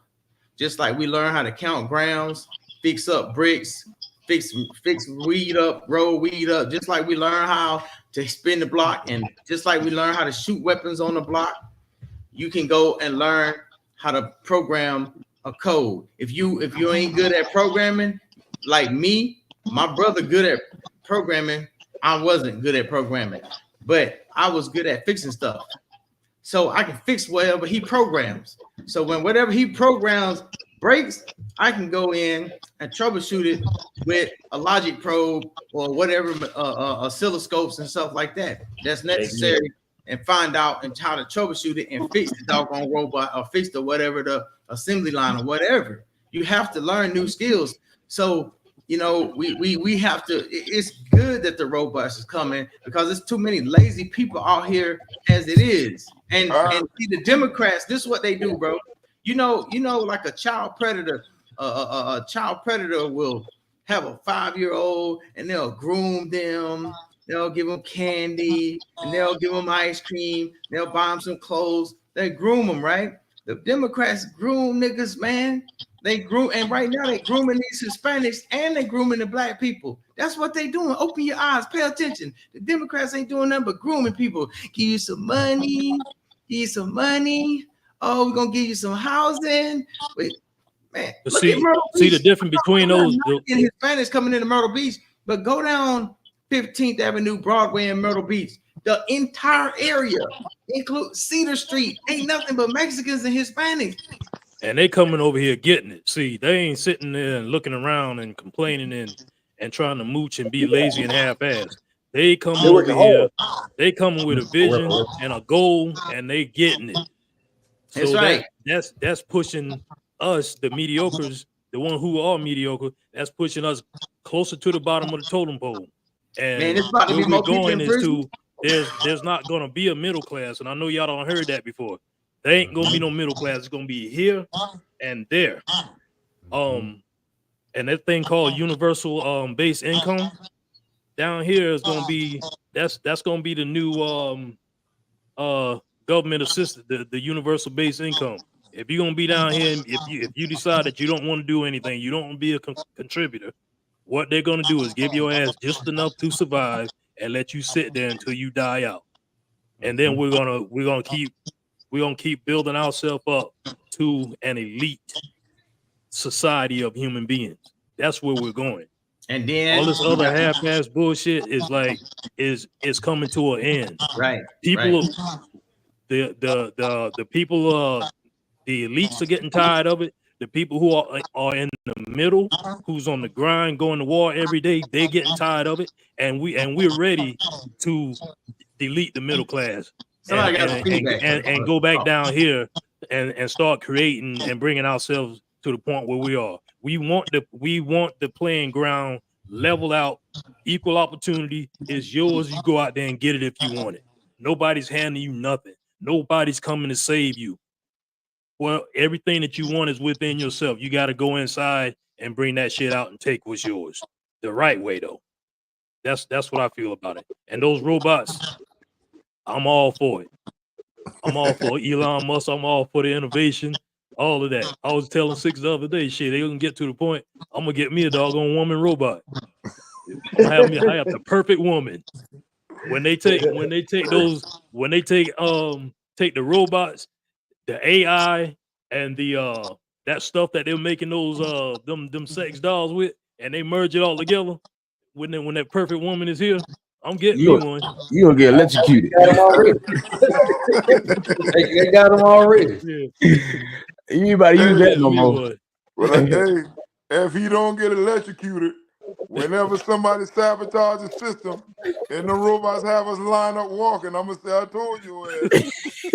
just like we learn how to count grams, fix up bricks, fix weed up, roll weed up, just like we learn how to spin the block, and just like we learn how to shoot weapons on the block, you can go and learn how to program a code. If you ain't good at programming, like me, my brother good at programming. I wasn't good at programming, but I was good at fixing stuff. So I can fix whatever he programs. So when whatever he programs breaks, I can go in and troubleshoot it with a logic probe or whatever oscilloscopes and stuff like that that's necessary, and find out and how to troubleshoot it and fix the doggone robot or fix the whatever, the assembly line or whatever. You have to learn new skills. So we have to. It's good that the robots is coming because there's too many lazy people out here as it is. And see, the Democrats, this is what they do, bro. You know, like a child predator. A child predator will have a 5-year-old and they'll groom them. They'll give them candy and they'll give them ice cream. They'll buy them some clothes. They groom them, right? The Democrats groom niggas, man. They groom, and right now they grooming these Hispanics and they grooming the black people. That's what they doing. Open your eyes, pay attention. The Democrats ain't doing nothing but grooming people. Give you some money, give you some money. Oh, we're gonna give you some housing. Wait, man. But see the difference between those. Hispanics coming into Myrtle Beach, but go down 15th Avenue, Broadway, and Myrtle Beach. The entire area, include Cedar Street, ain't nothing but Mexicans and Hispanics. And they coming over here getting it. See, they ain't sitting there and looking around and complaining and trying to mooch and be lazy and half-assed. They come over here. They coming with a vision and a goal, and they getting it. So that's right. That's pushing us, the mediocres, the one who are mediocre. That's pushing us closer to the bottom of the totem pole. And man, it's about to be where more we're going people in is to there's not going to be a middle class, and I know y'all don't heard that before. There ain't gonna be no middle class. It's gonna be here and there. And that thing called universal base income down here is gonna be that's gonna be the new government assisted, the universal base income. If you're gonna be down here, and if you decide that you don't want to do anything, you don't want to be a contributor, what they're gonna do is give your ass just enough to survive and let you sit there until you die out. And then we're gonna keep building ourselves up to an elite society of human beings. That's where we're going. And then All this other half-ass bullshit is coming to an end. right. People, the people, the elites are getting tired of it. The people who are in the middle, who's on the grind, going to war every day, they're getting tired of it, and we're ready to delete the middle class and go back down here and start creating and bringing ourselves to the point where we are. We want the playing ground level out, equal opportunity is yours. You go out there and get it if you want it. Nobody's handing you nothing. Nobody's coming to save you. Well, everything that you want is within yourself. You got to go inside and bring that shit out and take what's yours. The right way, though. That's what I feel about it. And those robots, I'm all for it. I'm all for Elon Musk. I'm all for the innovation, all of that. I was telling Six the other day, shit, they gonna get to the point. I'm gonna get me a doggone woman robot. I have the perfect woman. When they take the robots, the AI and the that stuff that they're making those them sex dolls with, and they merge it all together. When that perfect woman is here, I'm getting me one. You gonna get electrocuted. They got them already. Yeah. You about to use that no more. Well, hey, if he don't get electrocuted, whenever somebody sabotages the system and the robots have us line up walking, I'm gonna say, I told you ass.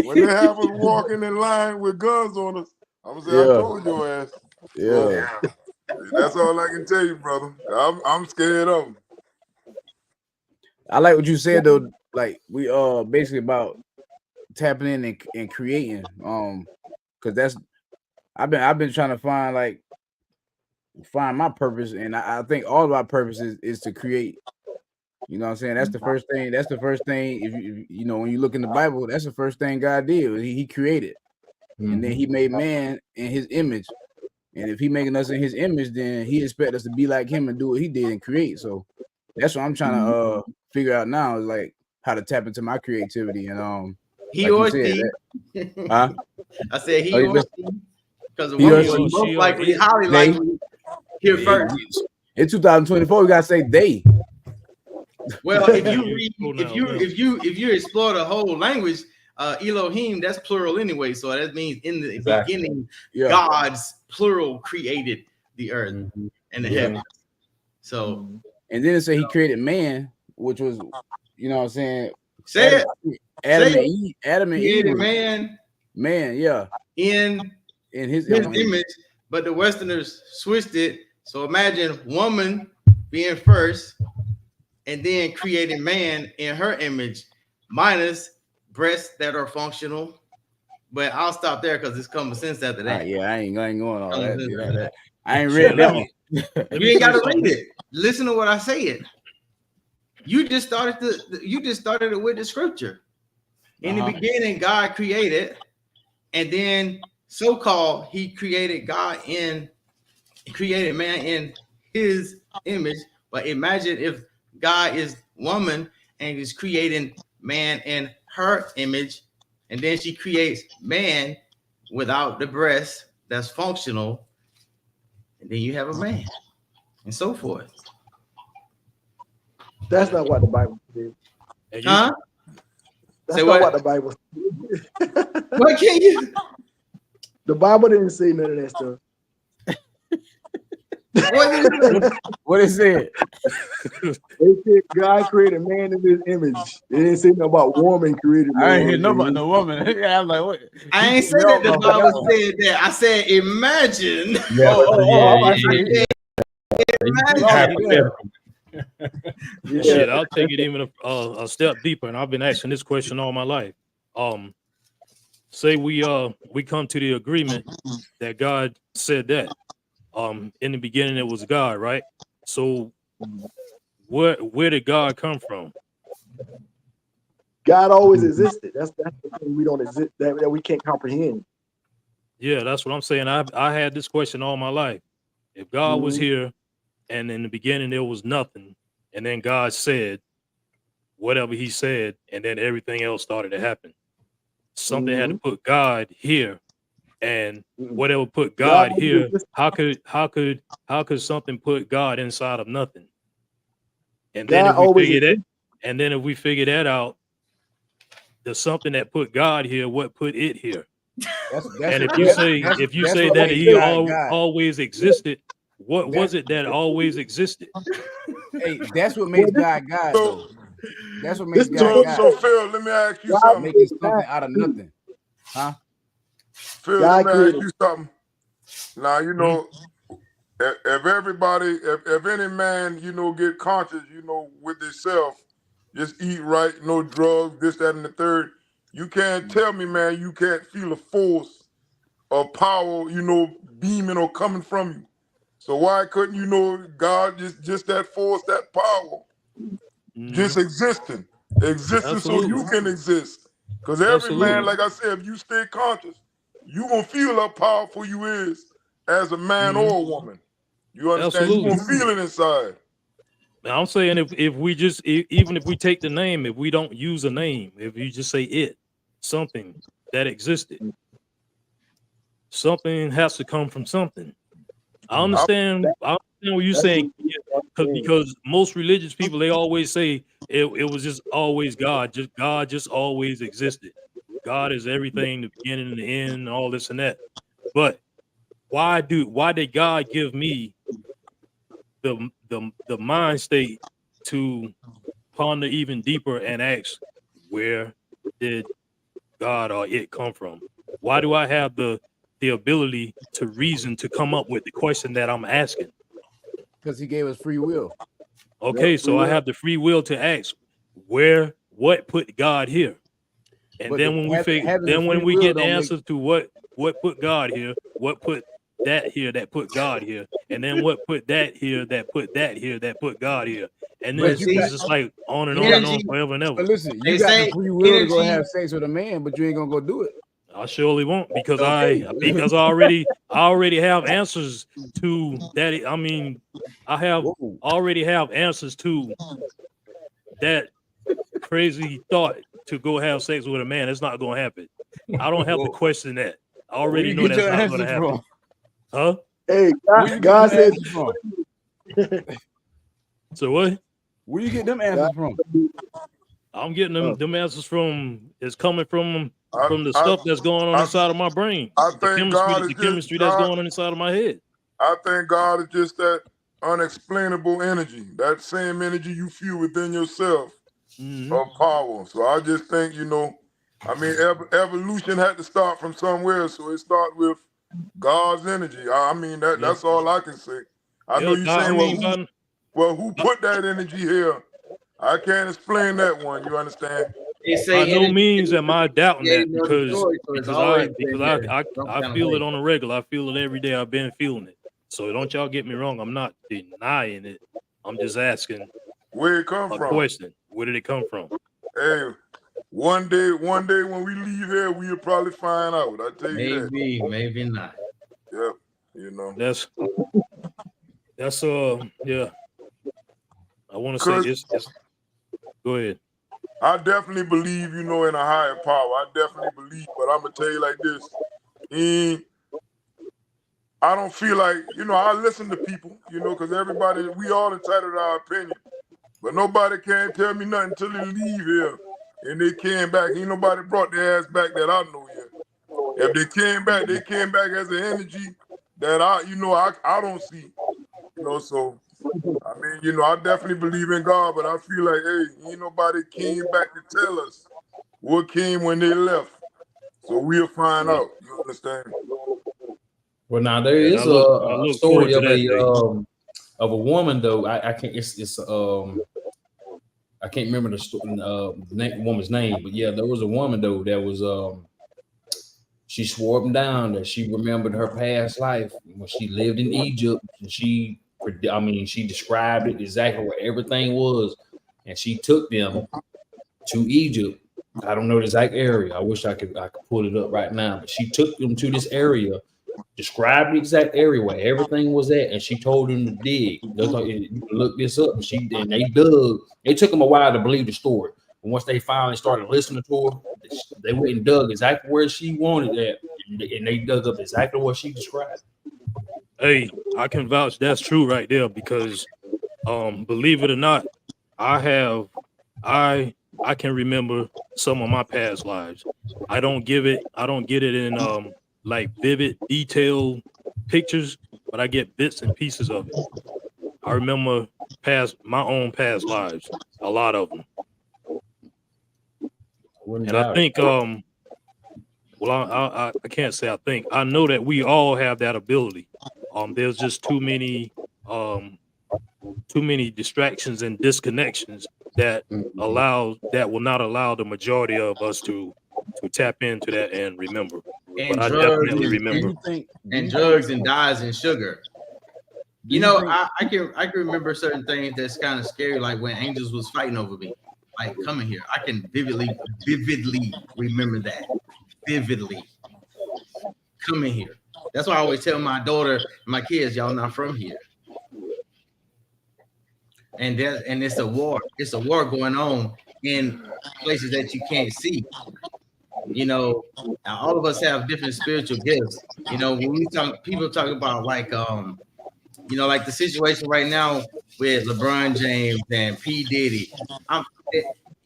When they have us walking in line with guns on us, I'm gonna say, I told your ass. Yeah. That's all I can tell you, brother. I'm scared of them. I like what you said though. Like we basically about tapping in and creating. Because that's I've been trying to find my purpose, and I think all of our purpose is to create. You know what I'm saying? That's the first thing. That's the first thing. If you know, when you look in the Bible, that's the first thing God did. He created, and then He made man in His image. And if He making us in His image, then He expect us to be like Him and do what He did and create. So that's what I'm trying to figure out now, is like how to tap into my creativity. And he like or said, she. huh? I said he Oh, or she, because the He or woman was she, most likely, highly they. likely here first. In 2024, we gotta say they. Well, if you read, if you explore the whole language, Elohim, that's plural anyway. So that means in the beginning, God's plural created the earth and the heavens. So, and then it said He created man, which was, you know what I'm saying? Say Adam and Eve. Adam and Eve. Man, yeah. In his image, but the Westerners switched it. So imagine woman being first, and then creating man in her image, minus breasts that are functional. But I'll stop there because it's common sense after that. I ain't going all that. I ain't read that one. You ain't got to read it. Listen to what I said. You just started it with the scripture. In the beginning, God created, and then so-called He created man in His image. But imagine if God is woman and is creating man in her image, and then she creates man without the breast that's functional, and then you have a man, and so forth. That's not what the Bible says. Huh? That's not what the Bible says. What can you? The Bible didn't say none of that stuff. What is it? They said God created man in His image. They didn't say nothing about woman created. I ain't hear no about no woman. I'm like, what? I ain't said that the Bible said that. I said imagine. Shit, I'll take it even a step deeper, and I've been asking this question all my life. Say we come to the agreement that God said that. In the beginning it was God, right? So where did God come from? God always existed. That's the thing we don't exist, that we can't comprehend. Yeah, that's what I'm saying. I had this question all my life. If God was Mhm. here and in the beginning there was nothing, and then God said whatever he said, and then everything else started to happen. Something had to put God here, and Mhm. whatever put God God here, how could something put God inside of nothing? And then God if we always figure that, existed. and then if we figure that out, there's something that put God here, what put it here? That's And what if you that's say what that makes he God God. always existed, what That's was it that always existed? hey, that's what Well, makes God God So, though. That's what this makes is the God thing. God. Phil, let me ask you God something. Making created something time. out of nothing. Huh? Phil, let God me ask created. you something. Now, you Hmm? know, if everybody, if any man, you know, get conscious, you know, with himself, just eat right, no drugs, this, that, and the third, you can't tell me, man, you can't feel a force of power, you know, beaming or coming from you. So why couldn't you know God just that force, that power, just Mhm. existing so you Absolutely. can exist? Because every man, Absolutely. like I said, if you stay conscious, you gonna feel how powerful you is as a man Hmm. or a woman. You understand? You Absolutely. gonna feel it inside. Now, I'm saying if we just even if we take the name, if we don't use a name, if you just say it, something that existed, something has to come from something. I I, understand. I understand what you're That's saying, what because most religious people, they always say it was just always God. Just God just always existed. God is everything, the beginning and the end, and all this and that. But why did God give me the mind state to ponder even deeper and ask, where did God or it come from? Why do I have the ability to reason to come up with the question that I'm asking? Because he gave us free will. Okay, free so I will. have the free will to ask what put God here? And But then having the then when free we will get the don't make answer to what put God here, what put that here that put God here, and then what put that here that put that here that put God here. And then But but you got see, it's just like on and on and on energy, forever and ever. but listen, you they got the say free will to go energy. have sex with a man, but you ain't gonna go do it. I surely won't because Okay. I already have answers to that. I mean, I have Whoa. already have answers to that crazy thought to go have sex with a man. It's not going to happen. I don't have to Whoa. question that. I Where already you know get that's your not going to answers happen. from? Huh? Hey, Where you get God them says. answers from? So what? Where you get them God, answers from? I'm getting oh, them answers from it's coming I, from the I, stuff that's going on I, inside of my brain. I think God is The just chemistry that's God. going on inside of my head. I think God is just that unexplainable energy, that same energy you feel within yourself Hmm. of power. So I just think, you know, I mean, evolution had to start from somewhere, so it started with God's energy. I mean, Yeah. that's all I can say. I know Yeah. you I saying, mean, God, who put that energy here? I can't explain that one. You understand? They by say no energy means is am I doubting that creating of joy, so it's always because been there some I kind of feel it way. on a regular. I feel it every day. I've been feeling it. So don't y'all get me wrong. I'm not denying it. I'm just asking Where it come a from? question. Where did it come from? Hey, one day when we leave here, we'll probably find out. I tell you that. Maybe, maybe not. Yep. You know. That's yeah. I want to say Cause it's go ahead. I definitely believe, you know, in a higher power. I definitely believe, but I'm gonna tell you like this. eh, I don't feel like, you know, I listen to people, you know, because everybody, we all entitled to our opinion. But nobody can tell me nothing until they leave here. And they came back. Ain't nobody brought their ass back that I know yet. If they came back as an energy that I don't see. You know, so I mean, you know, I definitely believe in God, but I feel like, hey, ain't nobody came back to tell us what came when they left. So we'll find Yeah. out. You understand? Well, now there And is I a look forward story to that day. of a woman though. I can't. It's I can't remember the woman's name, but yeah, there was a woman though that was she swore up and down that she remembered her past life when she lived in Egypt, and she described it exactly where everything was, and she took them to Egypt I don't know the exact area. I wish I could pull it up right now. But she took them to this area, described the exact area where everything was at, and she told them to dig. They thought, you can look this up. And they dug. It took them a while to believe the story. And once they finally started listening to her, they went and dug exactly where she wanted that, and they dug up exactly what she described. Hey, I can vouch that's true right there because believe it or not, I can remember some of my past lives. I don't get it in like vivid, detailed pictures, but I get bits and pieces of it. I remember my own past lives, a lot of them. And I think I can't say I think. I know that we all have that ability. There's just too many distractions and disconnections that will not allow the majority of us to tap into that and remember. And but I drugs definitely remember. and drugs and dyes and sugar. You know, I can remember certain things that's kind of scary, like when Angels was fighting over me, like coming here. I can vividly remember that. Vividly coming here. That's why I always tell my daughter and my kids, y'all not from here. And it's a war. It's a war going on in places that you can't see. You know, all of us have different spiritual gifts. You know, when people talk about like you know, like the situation right now with LeBron James and P. Diddy.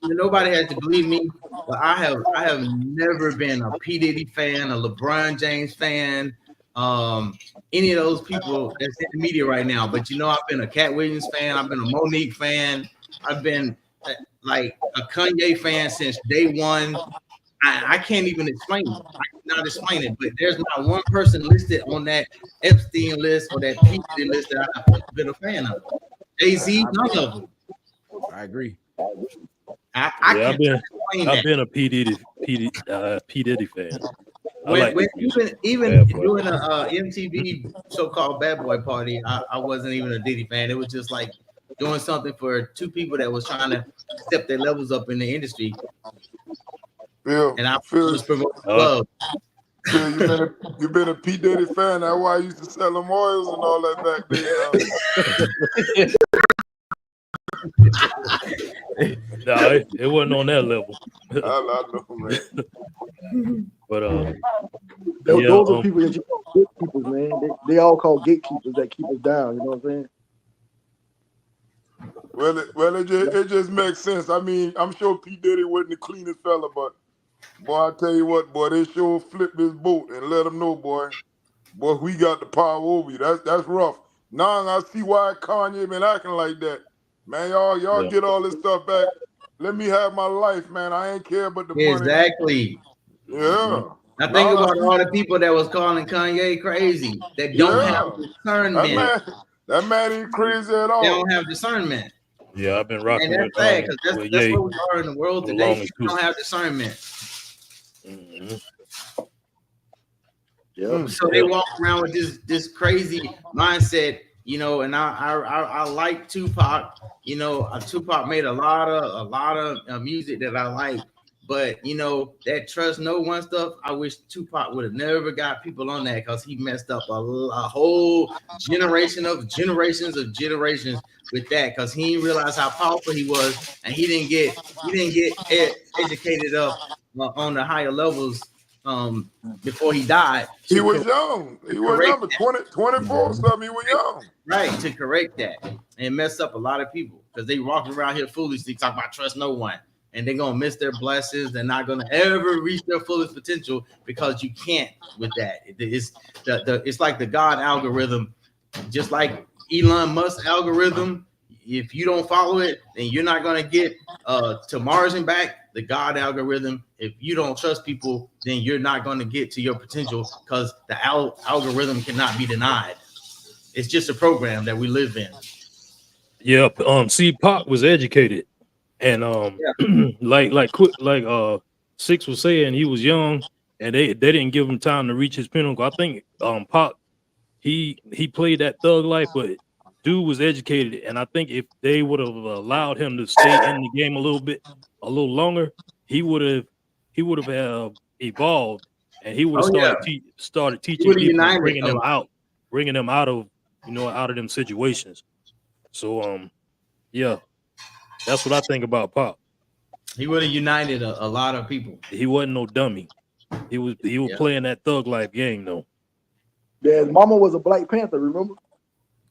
Nobody has to believe me, but I have never been a P. Diddy fan, a LeBron James fan, any of those people that's in the media right now. But you know, I've been a Cat Williams fan, I've been a Monique fan, I've been like a Kanye fan since day one. I can't even explain it. I cannot explain it, but there's not one person listed on that Epstein list or that P. Diddy list that I've been a fan of. Jay-Z, none of them. I agree. I've been a P. Diddy fan. Even doing a MTV so-called Bad Boy party, I wasn't even a Diddy fan. It was just like doing something for two people that was trying to step their levels up in the industry. And I was promoting love. Phil, you've been a P. Diddy fan. That's why I used to sell them oils and all that back then. No, it wasn't on that level. I know, man. But those are people that you call gatekeepers, man. They all call gatekeepers that keep us down. You know what I'm saying? Well, it just makes sense. I mean, I'm sure P. Diddy wasn't the cleanest fella, but boy, I tell you what, boy, they sure flipped his boat and let him know, boy, we got the power over you. That's rough. Now I see why Kanye been acting like that. Man, y'all get all this stuff back. Let me have my life, man. I ain't care about the money. Exactly. Yeah. I think about all the people that was calling Kanye crazy that don't have discernment. That man ain't crazy at all. They don't have discernment. Yeah, I've been rocking and with sad because that's what we are in the world today. People don't have discernment. Mm-hmm. Yeah. So they walk around with this crazy mindset, you know. And I like Tupac. You know, Tupac made a lot of music that I like. But you know, that trust no one stuff, I wish Tupac would have never got people on that because he messed up a whole generations of generations with that because he didn't realize how powerful he was, and he didn't get educated up on the higher levels before he died. He was young. He was young, 24 something. He was young. Right, to correct that and mess up a lot of people because they walking around here foolishly talking about trust no one. And they're gonna miss their blessings. They're not gonna ever reach their fullest potential because you can't with that. It's like the God algorithm, just like Elon Musk algorithm. If you don't follow it, then you're not gonna get to Mars and back. The God algorithm. If you don't trust people, then you're not gonna get to your potential because the algorithm cannot be denied. It's just a program that we live in. Yeah. See, Pac was educated. And like Six was saying, he was young, and they didn't give him time to reach his pinnacle. I think Pac he played that thug life, but dude was educated, and I think if they would have allowed him to stay in the game a little longer, he would have evolved, and he would have started teaching would've people, united bringing a them lot. out of out of them situations. So yeah, that's what I think about Pop. He would have united a lot of people. He wasn't no dummy. He was playing that thug life game though. Yeah, his mama was a Black Panther, remember?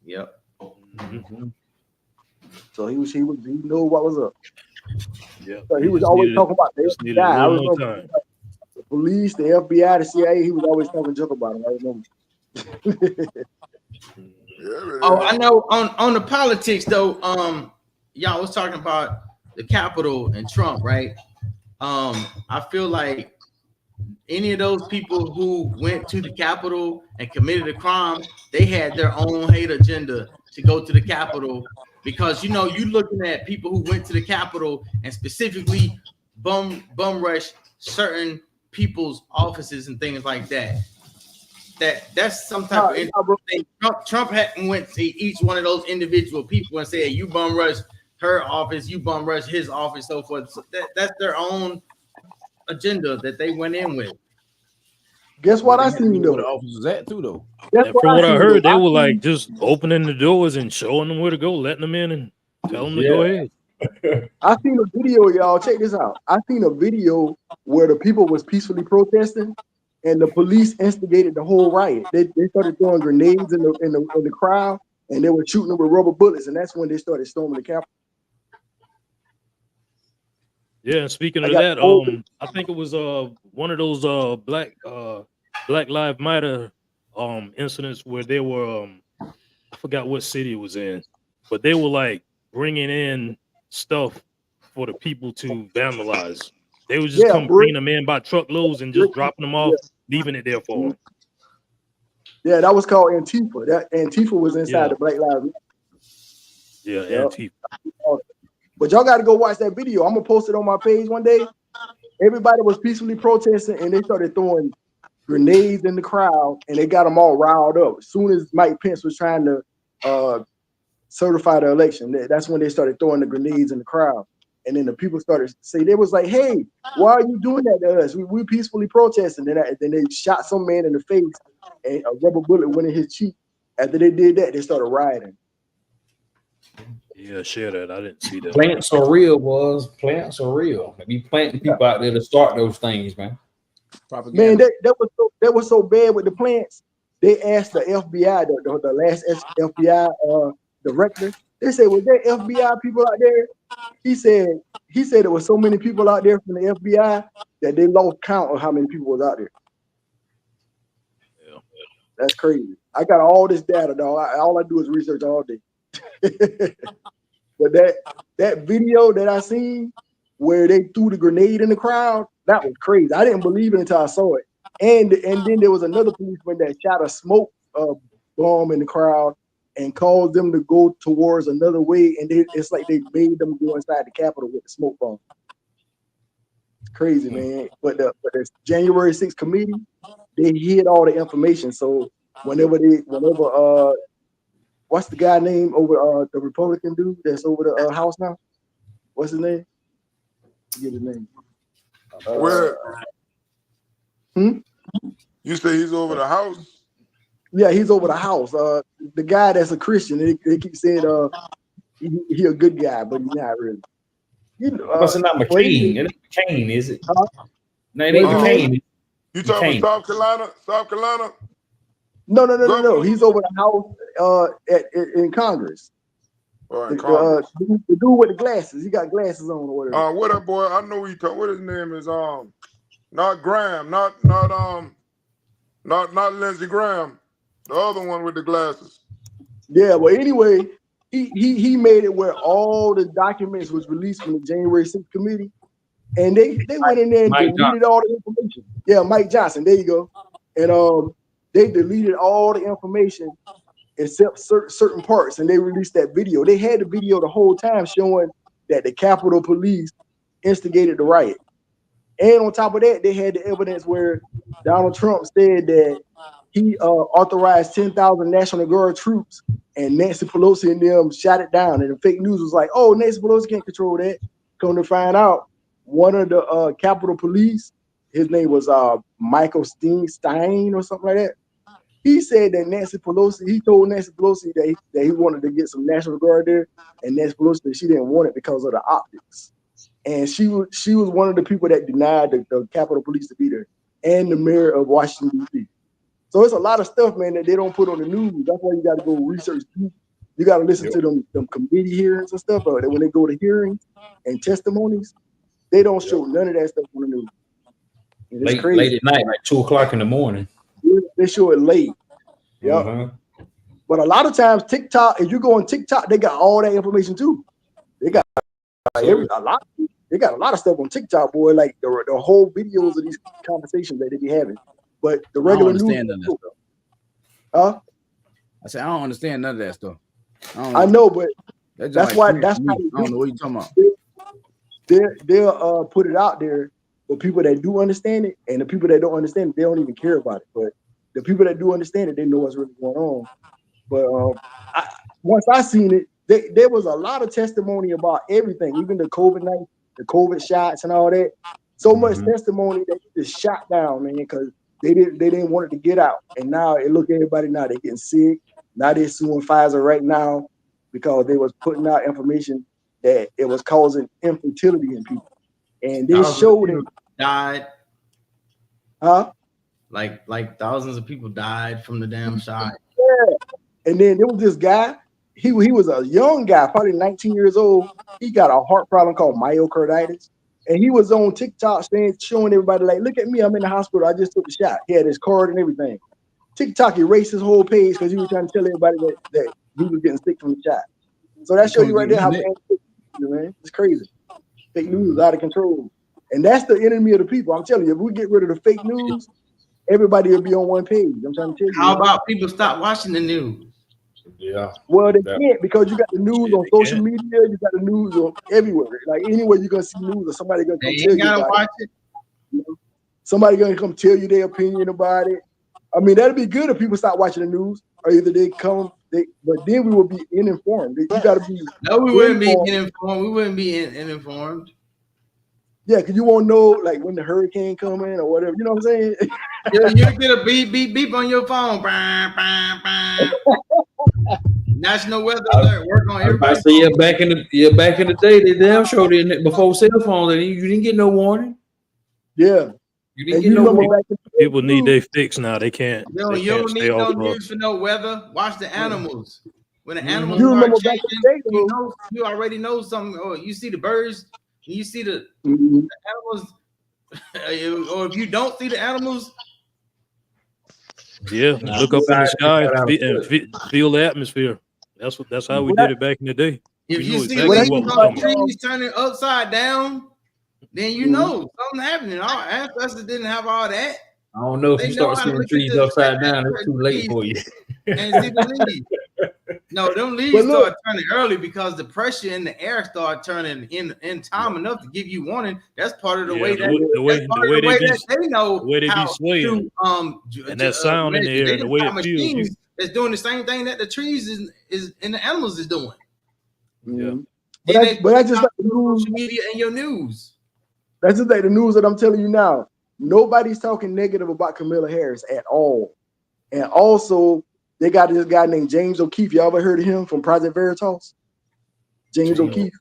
Yep. Mm-hmm. So he knew what was up. Yeah. So he was always talking about the FBI. I remember the police, the FBI, the CIA. He was always talking junk about him. I remember. Oh, I know. On the politics though, y'all was talking about the Capitol and Trump, right? I feel like any of those people who went to the Capitol and committed a crime, they had their own hate agenda to go to the Capitol, because you looking at people who went to the Capitol and specifically bum rush certain people's offices and things like that. That's some type of thing. Trump went to each one of those individual people and said, "You bum rush her office, you bum rush his office," so forth. So that's their own agenda that they went in with. Guess what I seen though? Where the office was at too though. From what I heard, they were like just opening the doors and showing them where to go, letting them in and telling them to go ahead. I seen a video, y'all. Check this out. I seen a video where the people was peacefully protesting, and the police instigated the whole riot. They started throwing grenades in the crowd, and they were shooting them with rubber bullets, and that's when they started storming the Capitol. Yeah, and speaking of that, I think it was one of those Black Lives Matter incidents where they were I forgot what city it was in, but they were like bringing in stuff for the people to vandalize. They would just bringing them in by truckloads and just dropping them off, leaving it there for them. Yeah, that was called Antifa. That Antifa was inside the Black Lives Matter. Yeah, Antifa. But y'all got to go watch that video. I'm gonna post it on my page one day. Everybody was peacefully protesting, and they started throwing grenades in the crowd, and they got them all riled up. As soon as Mike Pence was trying to certify the election, that's when they started throwing the grenades in the crowd. And then the people started to say, they was like, "Hey, why are you doing that to us? We peacefully protesting." And then they shot some man in the face, and a rubber bullet went in his cheek. After they did that, they started rioting. Yeah, share that. I didn't see that. Plants are real, boys. Plants are real. They be planting people out there to start those things, man. Man, that was so bad with the plants. They asked the FBI, the last FBI director. They said, "Was there FBI people out there?" He said there was so many people out there from the FBI that they lost count of how many people was out there. Yeah. That's crazy. I got all this data, dog. All I do is research all day. But that video that I seen where they threw the grenade in the crowd, that was crazy. I didn't believe it until I saw it. And then there was another policeman that shot a smoke bomb in the crowd and caused them to go towards another way. And it's like they made them go inside the Capitol with the smoke bomb. It's crazy, man. But the January 6th committee, they hid all the information. So whenever what's the guy name over the Republican dude that's over the House now? What's his name? Get his name. Where? You say he's over the House? Yeah, he's over the House. The guy that's a Christian, they keep saying he a good guy, but he's not really. It's not McCain. It ain't McCain, is it? No, it ain't McCain. You talking about South Carolina? No. He's over the House in Congress. Congress. The dude with the glasses. He got glasses on or whatever. What up, boy? I know he talking. What his name is? Not Graham. Not Lindsey Graham. The other one with the glasses. Yeah. Well, anyway, he made it where all the documents was released from the January 6th committee, and they went in there and deleted all the information. Yeah, Mike Johnson. There you go. And they deleted all the information except certain parts, and they released that video. They had the video the whole time showing that the Capitol Police instigated the riot. And on top of that, they had the evidence where Donald Trump said that he authorized 10,000 National Guard troops, and Nancy Pelosi and them shot it down. And the fake news was like, "Oh, Nancy Pelosi can't control that." Come to find out, one of the Capitol Police, his name was Michael Stein or something like that. He said that Nancy Pelosi, he told Nancy Pelosi that he wanted to get some National Guard there, and Nancy Pelosi said she didn't want it because of the optics. And she was one of the people that denied the Capitol Police to be there, and the mayor of Washington, D.C. So it's a lot of stuff, man, that they don't put on the news. That's why you got to go research. You got to listen to them committee hearings and stuff. That when they go to hearings and testimonies, they don't show none of that stuff on the news. And it's crazy. Late at night, like 2 o'clock in the morning. They show it late. Yeah. Uh-huh. But a lot of times TikTok, if you go on TikTok, they got all that information too. They got they got a lot of stuff on TikTok, boy. Like the whole videos of these conversations that they be having. But the regular news, I said I don't understand none of that stuff. I know, but that's why I don't know what you're talking about. They'll put it out there for people that do understand it, and the people that don't understand it, they don't even care about it. But the people that do understand it, they know what's really going on. But once I seen it, there was a lot of testimony about everything, even the COVID shots and all that. So much testimony that it just shot down, man, because they didn't want it to get out. And now it look at everybody now, they're getting sick. Now they're suing Pfizer right now because they was putting out information that it was causing infertility in people. And they showed it. Died. Huh? Like thousands of people died from the damn shot. Yeah. And then there was this guy, he was a young guy, probably 19 years old. He got a heart problem called myocarditis. And he was on TikTok showing everybody, like, look at me, I'm in the hospital. I just took the shot. He had his card and everything. TikTok erased his whole page because he was trying to tell everybody that he was getting sick from the shot. So that shows you right there how bad it is, man. It's crazy. Fake news is out of control. And that's the enemy of the people. I'm telling you, if we get rid of the fake news, everybody will be on one page. I'm trying to tell you. How about people stop watching the news? Yeah. Well, they can't because you got the news on social media. You got the news on everywhere. Like anywhere you're gonna see news, or somebody gonna come tell you about watch it. You know? Somebody gonna come tell you their opinion about it. I mean, that'd be good if people stop watching the news, or either but then we would be uninformed. You gotta be. No, we wouldn't be uninformed. We wouldn't be uninformed. Yeah, because you won't know like when the hurricane coming or whatever. You know what I'm saying? You get a beep on your phone. National weather alert. Work on everybody. So back in the day, they damn sure didn't before cell phones. You didn't get no warning. Yeah. You didn't get no warning. People need their fix now. They can't. You don't need no news for no weather. Watch the animals. When the animals start changing, you already know something. Or you see the birds. You see the animals, or if you don't see the animals, look up in the sky and feel the atmosphere. That's how we did it back in the day. If you see trees turning upside down, then you know something happening. Our ancestors didn't have all that. I don't know if you start seeing trees upside down, it's too late for you. And see the leaves. No, them leaves start turning early because the pressure in the air start turning in time enough to give you warning. That's part of the way that they know how to swaying. And that sound in the air, and the way it feels. It's doing the same thing that the trees is and the animals is doing. Yeah, but that's just like the social media and your news. That's just like the news that I'm telling you now. Nobody's talking negative about Kamala Harris at all, and also. They got this guy named James O'Keefe. Y'all ever heard of him from Project Veritas? James O'Keefe.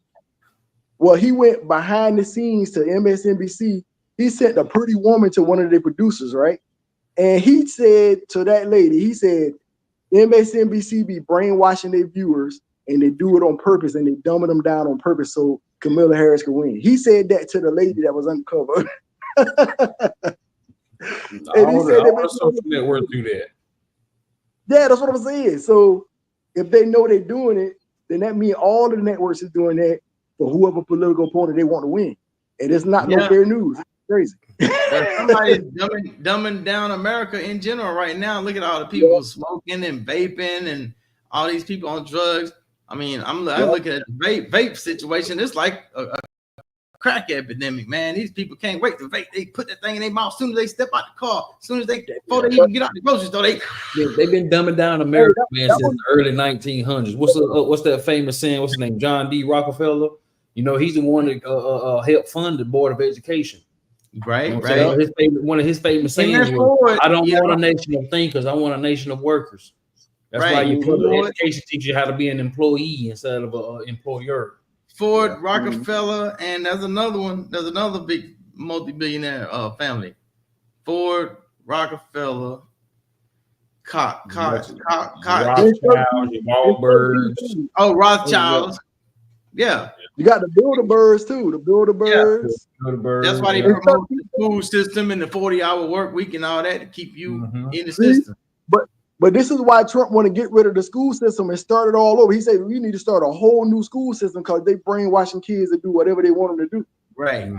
Well, he went behind the scenes to MSNBC. He sent a pretty woman to one of their producers, right? And he said to that lady, he said, MSNBC be brainwashing their viewers and they do it on purpose and they dumbing them down on purpose so Kamala Harris could win. He said that to the lady that was uncovered. Social network do that. Yeah, that's what I'm saying. So if they know they're doing it, then that means all the networks is doing that for whoever political opponent they want to win. And it's not no fair news. It's crazy. Somebody's dumbing down America in general right now. Look at all the people smoking and vaping and all these people on drugs. I mean, I'm looking at the vape situation. It's like a crack epidemic, man. These people can't wait to vape. They put that thing in their mouth as soon as they step out the car. As soon as before they even get out the grocery store, they've been dumbing down America, man, since the early 1900s. What's that famous saying? What's his name? John D. Rockefeller. You know, he's the one that helped fund the Board of Education. Right, You know right. one of his favorite sayings was, "I don't want a nation of thinkers. I want a nation of workers." That's why you put education teach you how to be an employee instead of an employer. Ford, Rockefeller, and there's another one. There's another big multi-billionaire family. Ford, Rockefeller, Rothschilds, Wahlbergs. Oh, Rothschilds. Yeah. You got the Bilderbergs too. The Bilderbergs. That's why they promote the school system and the 40-hour work week and all that to keep you in the system. But this is why Trump want to get rid of the school system and start it all over. He said we need to start a whole new school system because they brainwashing kids to do whatever they want them to do. Right.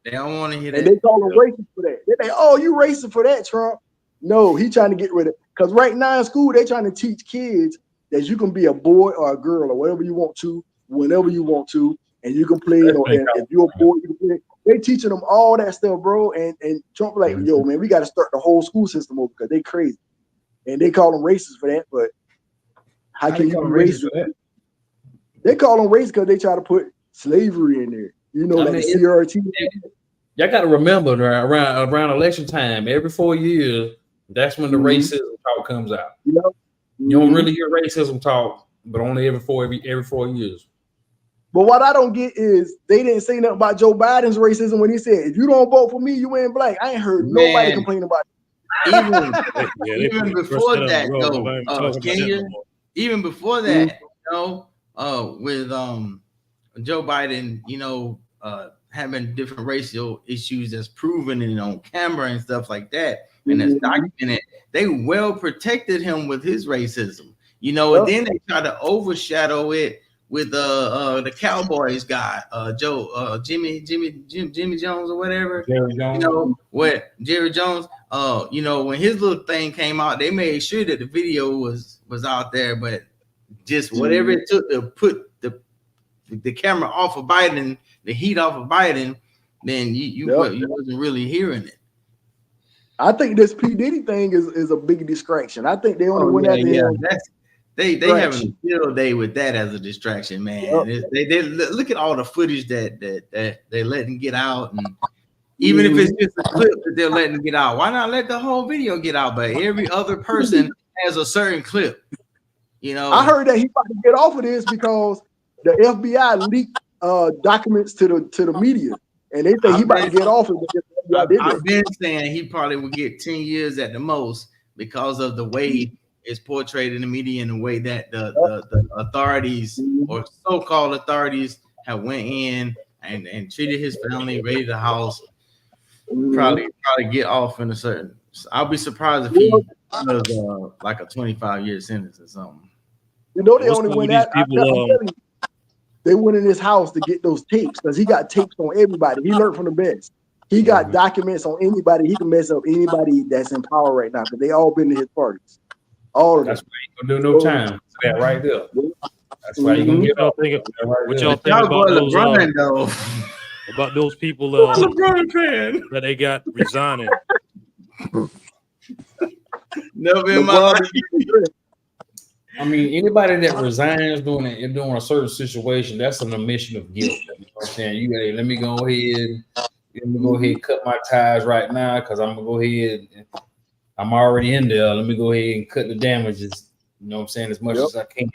They don't want to hear that. And they call them racist for that. They say, "Oh, you racist for that, Trump." No, he trying to get rid of it. Because right now in school, they trying to teach kids that you can be a boy or a girl or whatever you want to, whenever you want to, and you can play. And if you're a boy, you can play. They teaching them all that stuff, bro. And Trump like, yo, man, we got to start the whole school system over because they crazy. And they call them racist for that, but how can you be racist for that? They call them racist because they try to put slavery in there. You know, like the CRT. Y'all got to remember around election time, every 4 years, that's when the racism talk comes out. You don't really hear racism talk, but only every four years. But what I don't get is they didn't say nothing about Joe Biden's racism when he said, "If you don't vote for me, you ain't black." I ain't heard nobody complain about it. Even before that, though, Kenya. Even before that, with Joe Biden, having different racial issues that's proven and on camera and stuff like that, and that's documented, they well protected him with his racism, and then they try to overshadow it with the Cowboys guy, Jimmy Jones or whatever. Jerry Jones. Jerry Jones, when his little thing came out, they made sure that the video was out there, but just whatever it took to put the camera off of Biden, the heat off of Biden, then you wasn't really hearing it. I think this P. Diddy thing is a big distraction. I think they only went out there. They having a field day with that as a distraction, man. They look at all the footage that they're letting get out, and even if it's just a clip that they're letting get out, why not let the whole video get out? But every other person has a certain clip. I heard that he about to get off of this because the FBI leaked documents to the media, and they think he about to get off of it. I've been saying he probably would get 10 years at the most because of the way it's portrayed in the media and the way that the authorities or so-called authorities have went in and treated his family, raided the house. Probably get off in a certain. I'll be surprised if he does like a 25-year sentence or something. They only went out. They went in his house to get those tapes because he got tapes on everybody. He learned from the best. He got documents on anybody. He can mess up anybody that's in power right now because they all been to his parties. All of them. That's why you gonna do no time. That right there. That's why you gonna get off. What y'all think about those people that they got resigning? Never in my life. I mean, anybody that resigns during a certain situation, that's an admission of guilt. You know what I'm saying? Let me go ahead and cut my ties right now because I'm gonna go ahead and I'm already in there. Let me go ahead and cut the damages, you know what I'm saying, as much as I can.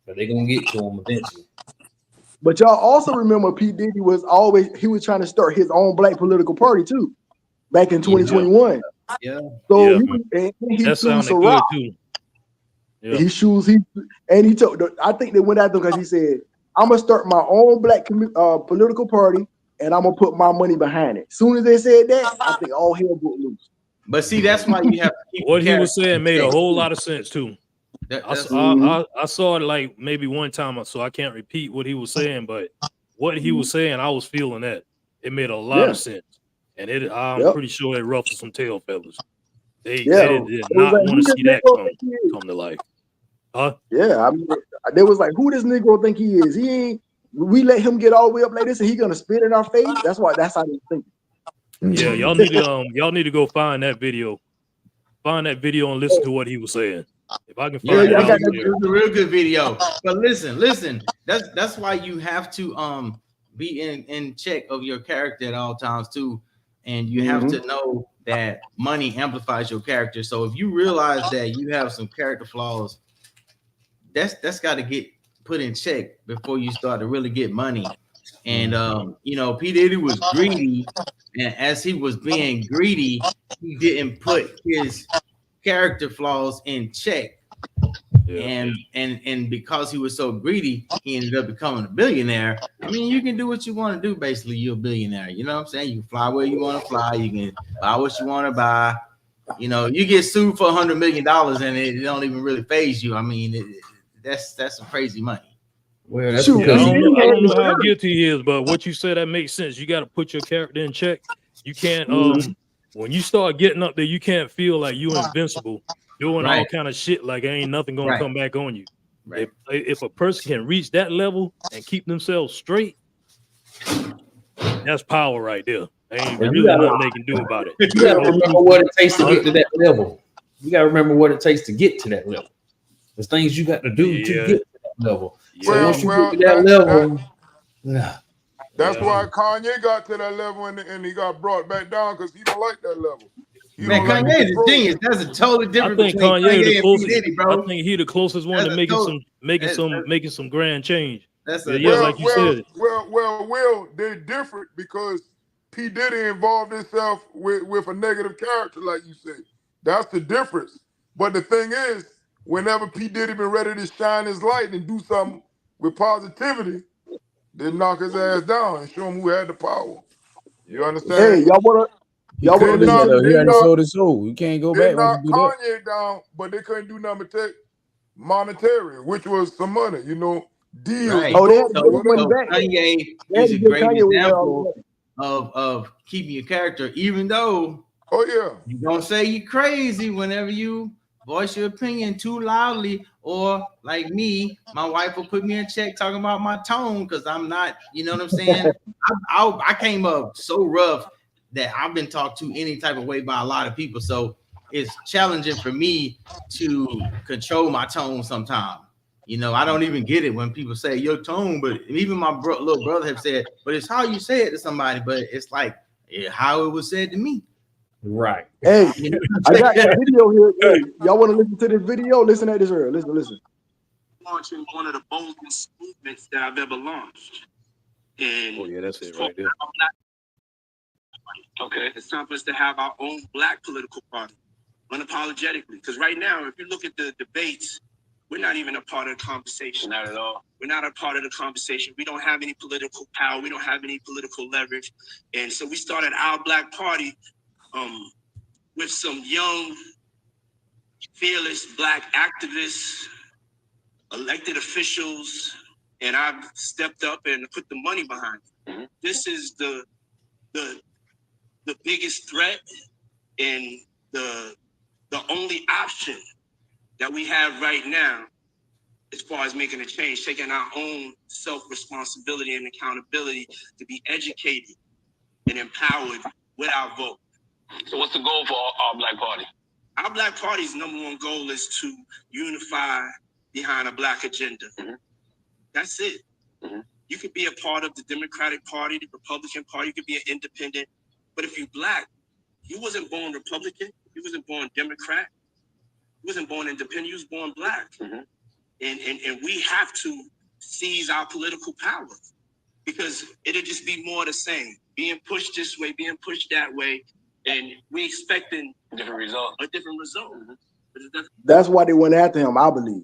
But they're gonna get to him eventually. But y'all also remember P. Diddy was trying to start his own black political party too, back in 2021. Yeah. So he chose Ciroc. Too. Yeah. I think they went after him because he said, "I'm gonna start my own black political party, and I'm gonna put my money behind it." As soon as they said that, I think all hell broke loose. But see, that's why you have to keep what he was saying made a whole lot of sense too. I saw it like maybe one time, so I can't repeat what he was saying, but what he was saying, I was feeling that it made a lot of sense, and I'm pretty sure it ruffled some tail feathers. They did not want to see that come to life. Yeah, I mean, they was like, "Who this Negro think he is? He ain't. We let him get all the way up like this, and he gonna spit in our face." That's how they think. Yeah, y'all need to go find that video. Find that video and listen to what he was saying. If I can find it, it's a real good video. But listen. That's why you have to be in check of your character at all times too. And you have to know that money amplifies your character. So if you realize that you have some character flaws, that's got to get put in check before you start to really get money. And you know, P. Diddy was greedy, and as he was being greedy, he didn't put his character flaws in check. Yeah. And because he was so greedy, he ended up becoming a billionaire. I mean, you can do what you want to do. Basically, you're a billionaire. You know what I'm saying? You can fly where you want to fly. You can buy what you want to buy. You know, you get sued for $100 million and it don't even really phase you. I mean, that's some crazy money. Well, that's Shoot, Yeah, I because don't know how guilty he is, but what you said that makes sense. You got to put your character in check. You can't when you start getting up there, you can't feel like you invincible, doing all Right. kind of shit like ain't nothing gonna Right. come back on you. Right. If a person can reach that level and keep themselves straight, that's power right there. Ain't Well, really you gotta- nothing they can do about it. you got to remember what it takes to get to that level. You got to remember what it takes to get to that level. There's things you got to do to Yeah. get to that level. So Yeah. once you Well, get to that level, That's Yeah. why Kanye got to that level and he got brought back down because he don't like that level. He Man, don't like Kanye the is a control. genius. That's a totally I different think between Kanye the and P. closest. Diddy, I bro. think he the closest one That's to a making total- making some grand change. That's Yeah, a yeah, like you said. Will, they're different because P. Diddy involved himself with a negative character, like you said. That's the difference. But the thing is, whenever P. Diddy been ready to shine his light and do something with positivity, they knock his ass down and show him who had the power. You Hey, understand? y'all wanna He wanna couldn't listen knock- to he they already knock- sold his soul. You can't go They back once knocked you do that. Kanye down, but they couldn't do nothing but take monetary, which was some money, deals. Right. Oh, they had to So, give his money so back. Kanye They had is to a give great Kanye away example all of keeping your character, even though Oh yeah. you don't say you crazy whenever you voice your opinion too loudly, or like me, my wife will put me in check talking about my tone because I'm not, you know what I'm saying? I came up so rough that I've been talked to any type of way by a lot of people, so it's challenging for me to control my tone sometimes. You know, I don't even get it when people say your tone, but even my little brother have said, but it's how you say it to somebody, but it's like how it was said to me. right. Hey, You know I got that video here. Hey, y'all want to listen to this video? Listen at this earlier. Listen. Launching one of the boldest movements that I've ever launched. And Oh yeah, that's it right there. okay, it's time for us to have our own Black political party, unapologetically. Because right now, if you look at the debates, we're not even a part of the conversation. Not at all. We're not a part of the conversation. We don't have any political power. We don't have any political leverage. And so we started our Black Party with some young, fearless Black activists, elected officials, and I've stepped up and put the money behind it. Mm-hmm. This is the biggest threat and the only option that we have right now as far as making a change, taking our own self-responsibility and accountability to be educated and empowered with our vote. So what's the goal for our Black Party? Our Black Party's number one goal is to unify behind a Black agenda. Mm-hmm. That's it. Mm-hmm. You could be a part of the Democratic Party, the Republican Party, you could be an independent, but if you're Black, you wasn't born Republican, you wasn't born Democrat, you wasn't born independent, you was born Black. Mm-hmm. And we have to seize our political power because it'll just be more the same, being pushed this way, being pushed that way, and we expecting a different result. Mm-hmm. That's why they went after him, I believe.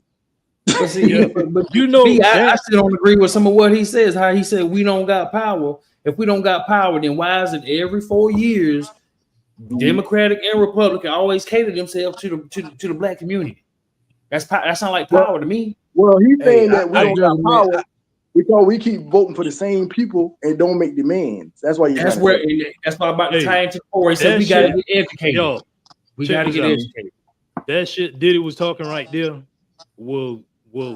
But see, but You know, I still don't agree with some of what he says. How he said we don't got power. If we don't got power, then why is it every 4 years, Democratic and Republican always cater themselves to the Black community? That sounds like power to me. Well, he's saying Hey, that we I don't got just power because we keep voting for the same people and don't make demands. That's why That's why I'm about to tie into the story. So we got to get educated. Yo, we check got to this get out. educated. That shit Diddy was talking right there will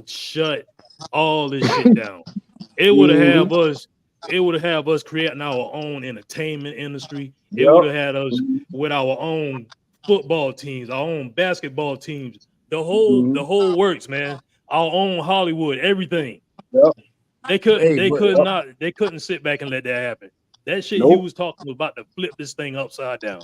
shut all this shit down. It would have have us creating our own entertainment industry. It would have had us with our own football teams, our own basketball teams, the whole works, man. Our own Hollywood, everything. Yep. They couldn't. Hey, They but- could not. They couldn't sit back and let that happen. That shit he Nope. was talking about to flip this thing upside down.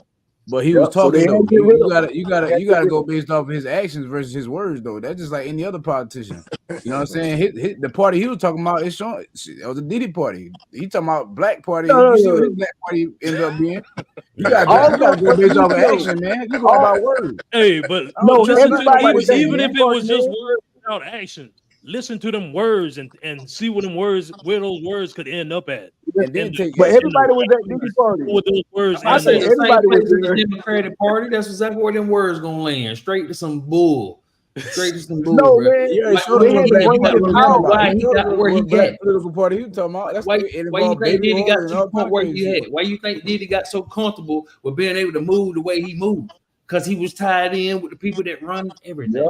But he Yep, was so talking they though. had to get rid of him. You gotta go based off of his actions versus his words though. That's just like any other politician. You know what I'm saying? The party he was talking about is showing it was a Diddy party. He talking about black party. No, You see no, what no. his black party ended up being? You All gotta go but based off of no. action, man. You going by words. Hey, but I don't trust listen to nobody even, saying even that. if it was just words without action, listen to them words and see what them words, where those words could end up at. And then And- take But action. everybody was at Diddy party. What those words I end said up the at. everybody same place was as the there. Democratic Party. That's exactly where them words gonna land. Straight to some bull. Straight to some bull. No, bro. man. You already Like, showed they us had what to black bring party him was out. talking about. Why he showed got us where he what black got. political party he was talking about. That's Why it you involved think Baby Diddy Roy got and to all the point kinds where of he crazy had? shit. Why you think Diddy got so comfortable with being able to move the way he moved? Because he was tied in with the people that run everything.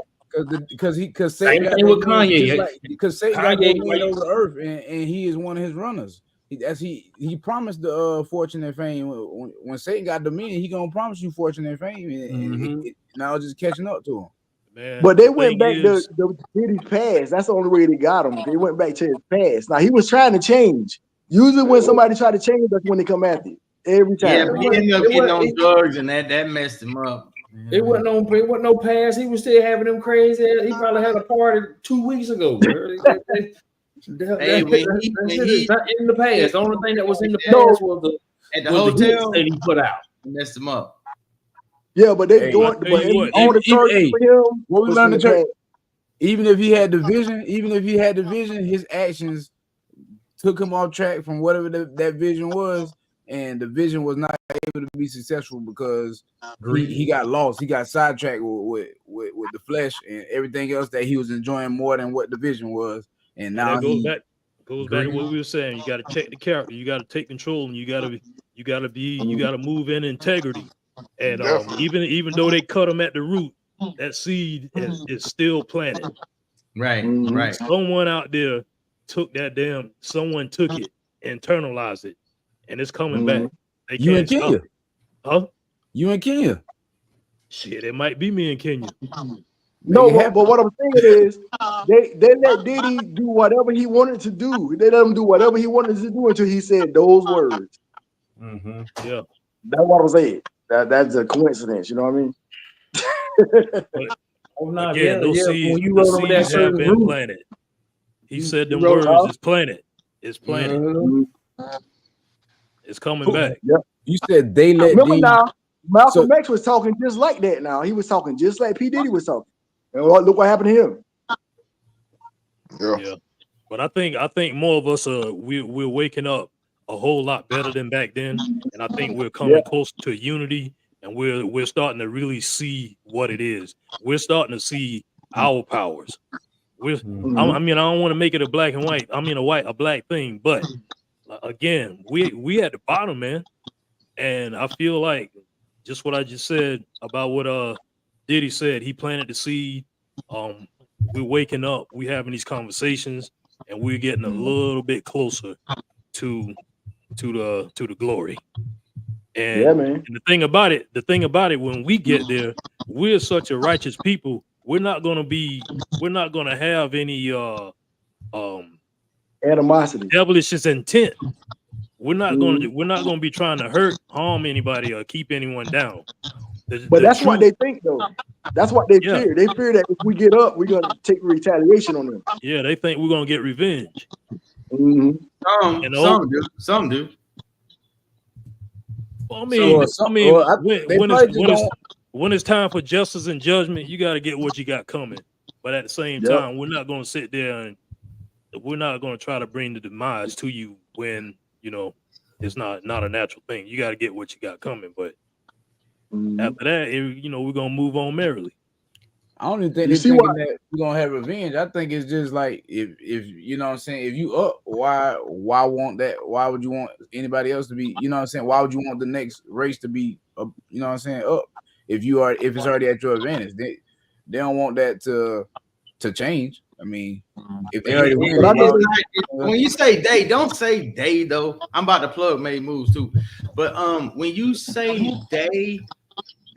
Because Same Satan got thing with dominion, Kanye. just like because Satan got Kanye, dominion over the earth, and he is one of his runners. He promised the fortune and fame. When Satan got dominion, he gonna promise you fortune and fame, and now it's just catching up to him. Man, But they the went back thing to is, Diddy's past. That's the only way they got him. They went back to his past. Now he was trying to change. Usually when somebody try to change, that's when they come after you. Every Yeah, time. but he ended up getting on drugs, and that messed him up. It wasn't no pass. He was still having them crazy. He probably had a party 2 weeks ago. Bro. Hey, when he not in the past. The only thing that was in the No. past was the at the was the hits hotel, that he put out. messed him up. Yeah, but they Hey, going. I tell But you what, all the even- charges hey, for him. what we was learned in from the church, even if he had the vision, his actions took him off track from whatever that vision was, and the vision was not able to be successful because he got lost. He got sidetracked with the flesh and everything else that he was enjoying more than what the vision was. And now that goes he back to what we were saying. You got to check the character. You got to take control, and you got to move in integrity. And Definitely. even though they cut him at the root, that seed is still planted. Right, Mhm. right. Someone out there took someone took it, internalized it, and it's coming back. They you in can't stop Kenya. it. Huh? You in Kenya. Shit, it might be me in Kenya. No, Make it but what I'm saying is they let Diddy do whatever he wanted to do. They let him do whatever he wanted to do until he said those words. Yeah. That's what I'm saying. That's a coincidence. You know what I mean? Again, those seeds, when you the rode over that seeds have certain been route, planted. He said them wrote words off? is planted. It's planted. Mhm. It's coming back. You said they let Remember Diddy. now, Malcolm So- X was talking just like that. Now he was talking just like P Diddy was talking. And look what happened to him. Yeah. But I think more of us we're waking up a whole lot better than back then. And I think we're coming closer to unity, and we're starting to really see what it is. We're starting to see our powers. I mean, I don't want to make it a black and white. I mean a black thing, but again, we at the bottom, man. And I feel like just what I just said about what Diddy said, he planted the seed. We're waking up, we're having these conversations, and we're getting a little bit closer to the glory. And, Yeah, man. and the thing about it, when we get there, we're such a righteous people. We're not gonna have any Animosity. devilish intent. We're not gonna be trying to hurt, harm anybody, or keep anyone down. But that's what they think, though. That's what they fear. They fear that if we get up, we're gonna take retaliation on them. Yeah, they think we're gonna get revenge. Some do. Well, I mean, when it's time for justice and judgment, you got to get what you got coming. But at the same time, we're not going to sit there and we're not going to try to bring the demise to you when it's not a natural thing. You got to get what you got coming. But after that, we're gonna move on merrily. I don't even think they're thinking that we're gonna have revenge. I think it's just like if you know what I'm saying, if you up, why want that? Why would you want anybody else to be, you know what I'm saying? Why would you want the next race to be you know what I'm saying, up if it's already at your advantage? They don't want that to change. I mean, if they already win, when you say they, don't say they though. I'm about to plug Made Moves too. But when you say they,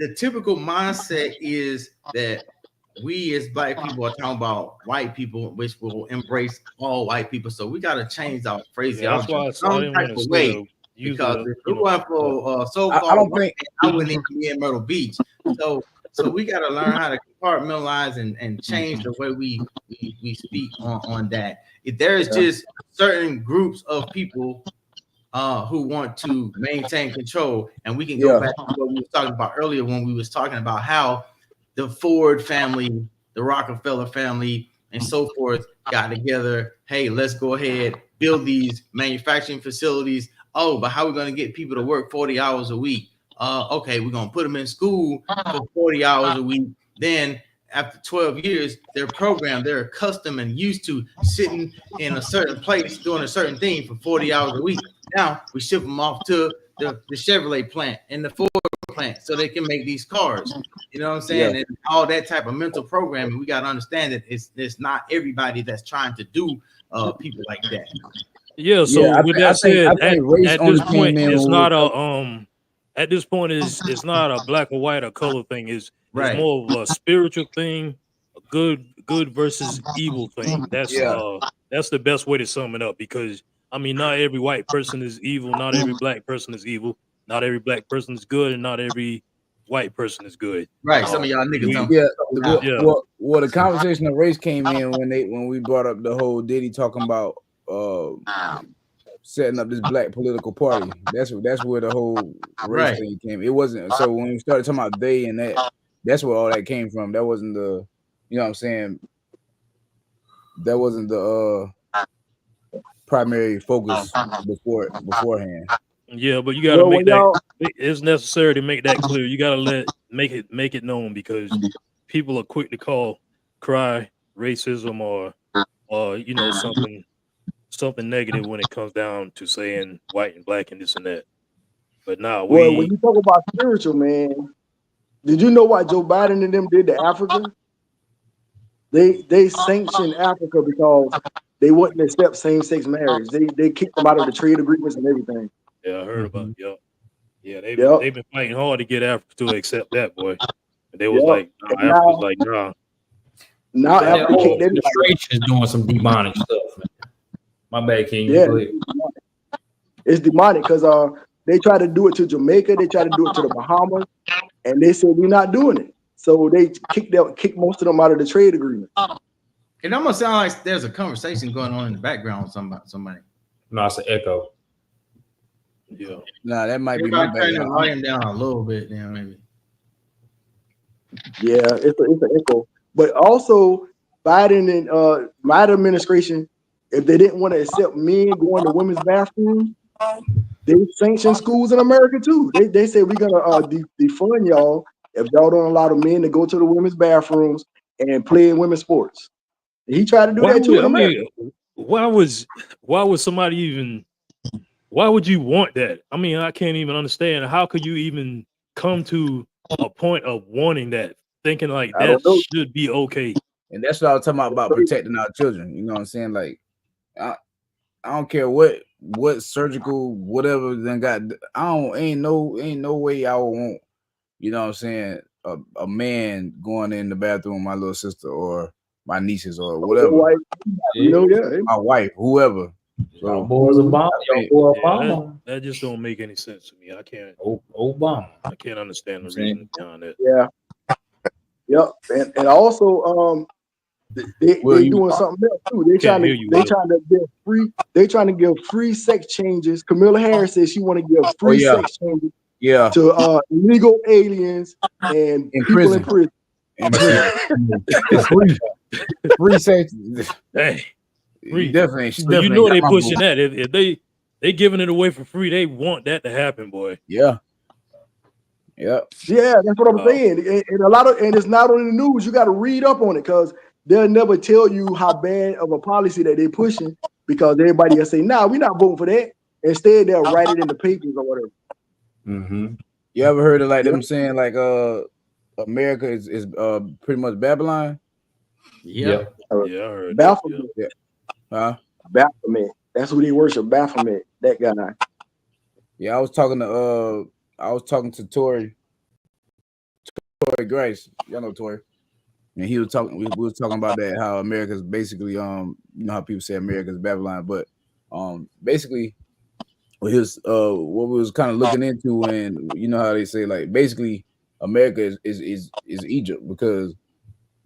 the typical mindset is that we as black people are talking about white people, which will embrace all white people. So we got to change our phraseology that's why some didn't type want to of say way. Because if we're you know, going for I so-called don't white think. man, I wouldn't even be in Myrtle Beach. So we got to learn how to compartmentalize and change the way we speak on that. If there is just certain groups of people who want to maintain control, and we can go back to what we were talking about earlier when we was talking about how the Ford family, the Rockefeller family, and so forth got together. Hey, let's go ahead, build these manufacturing facilities. Oh, but how are we going to get people to work 40 hours a week? Okay, we're going to put them in school for 40 hours a week. Then after 12 years, they're programmed, they're accustomed and used to sitting in a certain place doing a certain thing for 40 hours a week. Now we ship them off to the Chevrolet plant and the Ford plant so they can make these cars. You know what I'm saying? And all that type of mental programming, we got to understand that it's not everybody that's trying to do people like that. Yeah, so with that said, at this point, it's not a black or white or color thing. It's more of a spiritual thing, a good versus evil thing. That's the best way to sum it up, because I mean, not every white person is evil, not every black person is evil, not every black person is good, and not every white person is good. Right. Some of y'all niggas Well, the conversation of race came in when we brought up the whole Diddy talking about setting up this black political party. That's where the whole race thing came. It wasn't so when we started talking about they and that's where all that came from. That wasn't the, you know what I'm saying? That wasn't the primary focus beforehand. Yeah, but you got to make that. It's necessary to make that clear. You got to make it known, because people are quick to cry racism or you know, something negative when it comes down to saying white and black and this and that. But now when you talk about spiritual, man, did you know what Joe Biden and them did to Africa? They sanctioned Africa because they wouldn't accept same-sex marriage. They kicked them out of the trade agreements and everything. Yeah, I heard about it. Yeah, they've been fighting hard to get Africa to accept that, boy. And they was like, Africa was like, nah. Now Africa is doing some demonic stuff, man. My bad, King. Yeah, it's demonic because they try to do it to Jamaica, they try to do it to the Bahamas, and they said we're not doing it. So they kicked most of them out of the trade agreement. It almost sounds like there's a conversation going on in the background with somebody. No, it's an echo. Yeah. Nah, that might be my turn the volume down a little bit, maybe. Yeah, it's an echo. But also, Biden and my administration, if they didn't want to accept men going to women's bathrooms, they sanctioned schools in America too. They said we're gonna defund y'all if y'all don't allow the men to go to the women's bathrooms and play in women's sports. He tried to do that too in America. Why would somebody even? Why would you want that? I mean, I can't even understand. How could you even come to a point of wanting that, thinking like that should be okay? And that's what I was talking about protecting our children. You know what I'm saying? Like, I don't care what surgical whatever then got. Ain't no way I would want, you know what I'm saying, a man going in the bathroom with my little sister or my nieces or whatever. My wife, whoever. So boys Obama. That just don't make any sense to me. I can't. Obama. I can't understand the reason behind that. Yeah. Yep. And also, they doing something else too. They trying to give free sex changes. Kamala Harris says she want to give free sex changes. Yeah. To illegal aliens and people in prison. Free sex. Hey. Definitely. So you know they pushing that. If they giving it away for free, they want that to happen, boy. Yeah. Yeah, that's what I'm saying. And it's not on the news. You got to read up on it because they'll never tell you how bad of a policy that they're pushing because everybody will say, "Nah, we're not voting for that." Instead, they'll write it in the papers or whatever. Mm-hmm. You ever heard of like them saying like America is pretty much Babylon? Yeah, I heard Baphomet. Yeah. Huh? Baphomet. That's who they worship. Baphomet. That guy. Yeah, I was talking to Tory Grace. Y'all know Tory. and he was talking. We was talking about that, how America's basically you know how people say America's Babylon, but basically what we was kind of looking into, and you know how they say like basically America is Egypt, because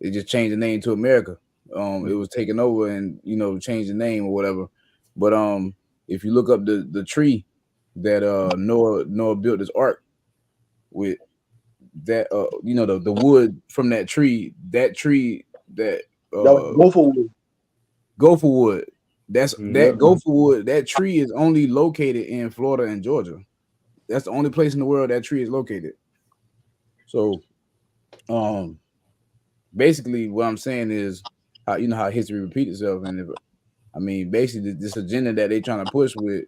they just changed the name to America. It was taken over and, you know, changed the name or whatever. But if you look up the tree that Noah built his ark with, that you know, the wood from that tree that Gopher wood. gopher wood. That gopher wood, that tree is only located in Florida and Georgia. That's the only place in the world that tree is located. So basically what I'm saying is, how, you know, how history repeats itself. And if, I mean, basically this agenda that they trying to push with,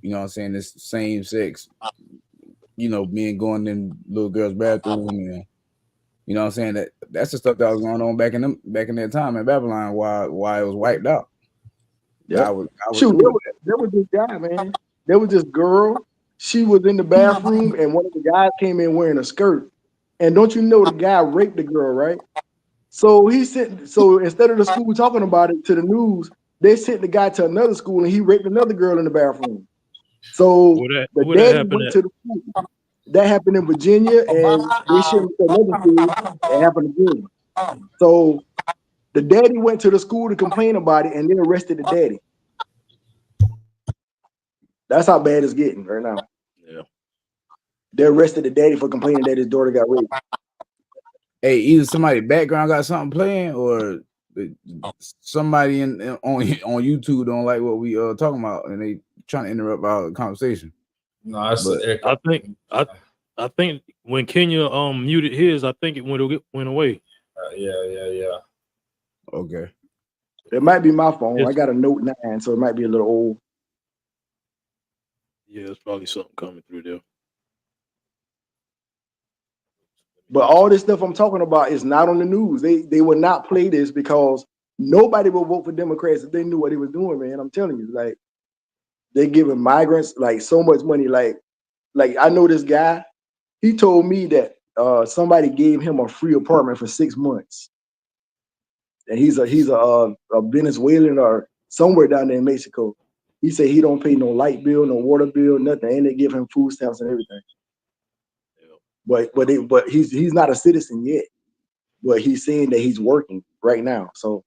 you know what I'm saying, this same sex, you know, men going in little girls' bathroom, and you know what I'm saying, that's the stuff that was going on back in that time in Babylon, why it was wiped out. Yeah. I was Shoot, there was this guy, man. There was this girl. She was in the bathroom, and one of the guys came in wearing a skirt. And don't you know the guy raped the girl, right? So so instead of the school talking about it to the news, they sent the guy to another school, and he raped another girl in the bathroom. So the daddy went to the school. That happened in Virginia, and they shouldn't say another school. It happened again. So the daddy went to the school to complain about it, and then arrested the daddy. That's how bad it's getting right now. Yeah. They arrested the daddy for complaining that his daughter got raped. Hey, either somebody background got something playing, or somebody on YouTube don't like what we talking about, and they trying to interrupt our conversation. No, I think when Kenya muted his, I think it went away. Yeah. Okay. It might be my phone. I got a Note 9, so it might be a little old. Yeah, it's probably something coming through there. But all this stuff I'm talking about is not on the news. They would not play this because nobody will vote for Democrats if they knew what he was doing, man. I'm telling you, like, they're giving migrants like so much money. Like I know this guy. He told me that somebody gave him a free apartment for 6 months, and he's a Venezuelan or somewhere down there in Mexico. He said he don't pay no light bill, no water bill, nothing, and they give him food stamps and everything. But he's not a citizen yet. But he's saying that he's working right now. So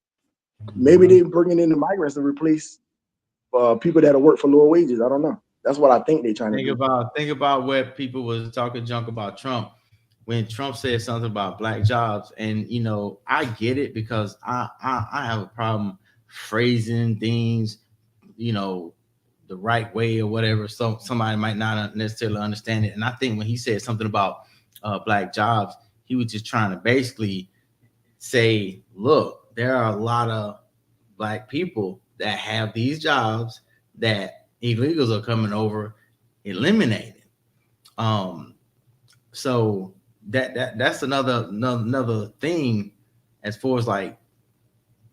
maybe they're bringing in the migrants to replace people that'll work for lower wages. I don't know. That's what I think they're trying to do. Think about what people was talking junk about Trump when Trump said something about black jobs. And you know, I get it because I have a problem phrasing things, you know, the right way or whatever. So somebody might not necessarily understand it. And I think when he said something about black jobs, he was just trying to basically say, look, there are a lot of black people that have these jobs that illegals are coming over eliminating. So that's another thing as far as like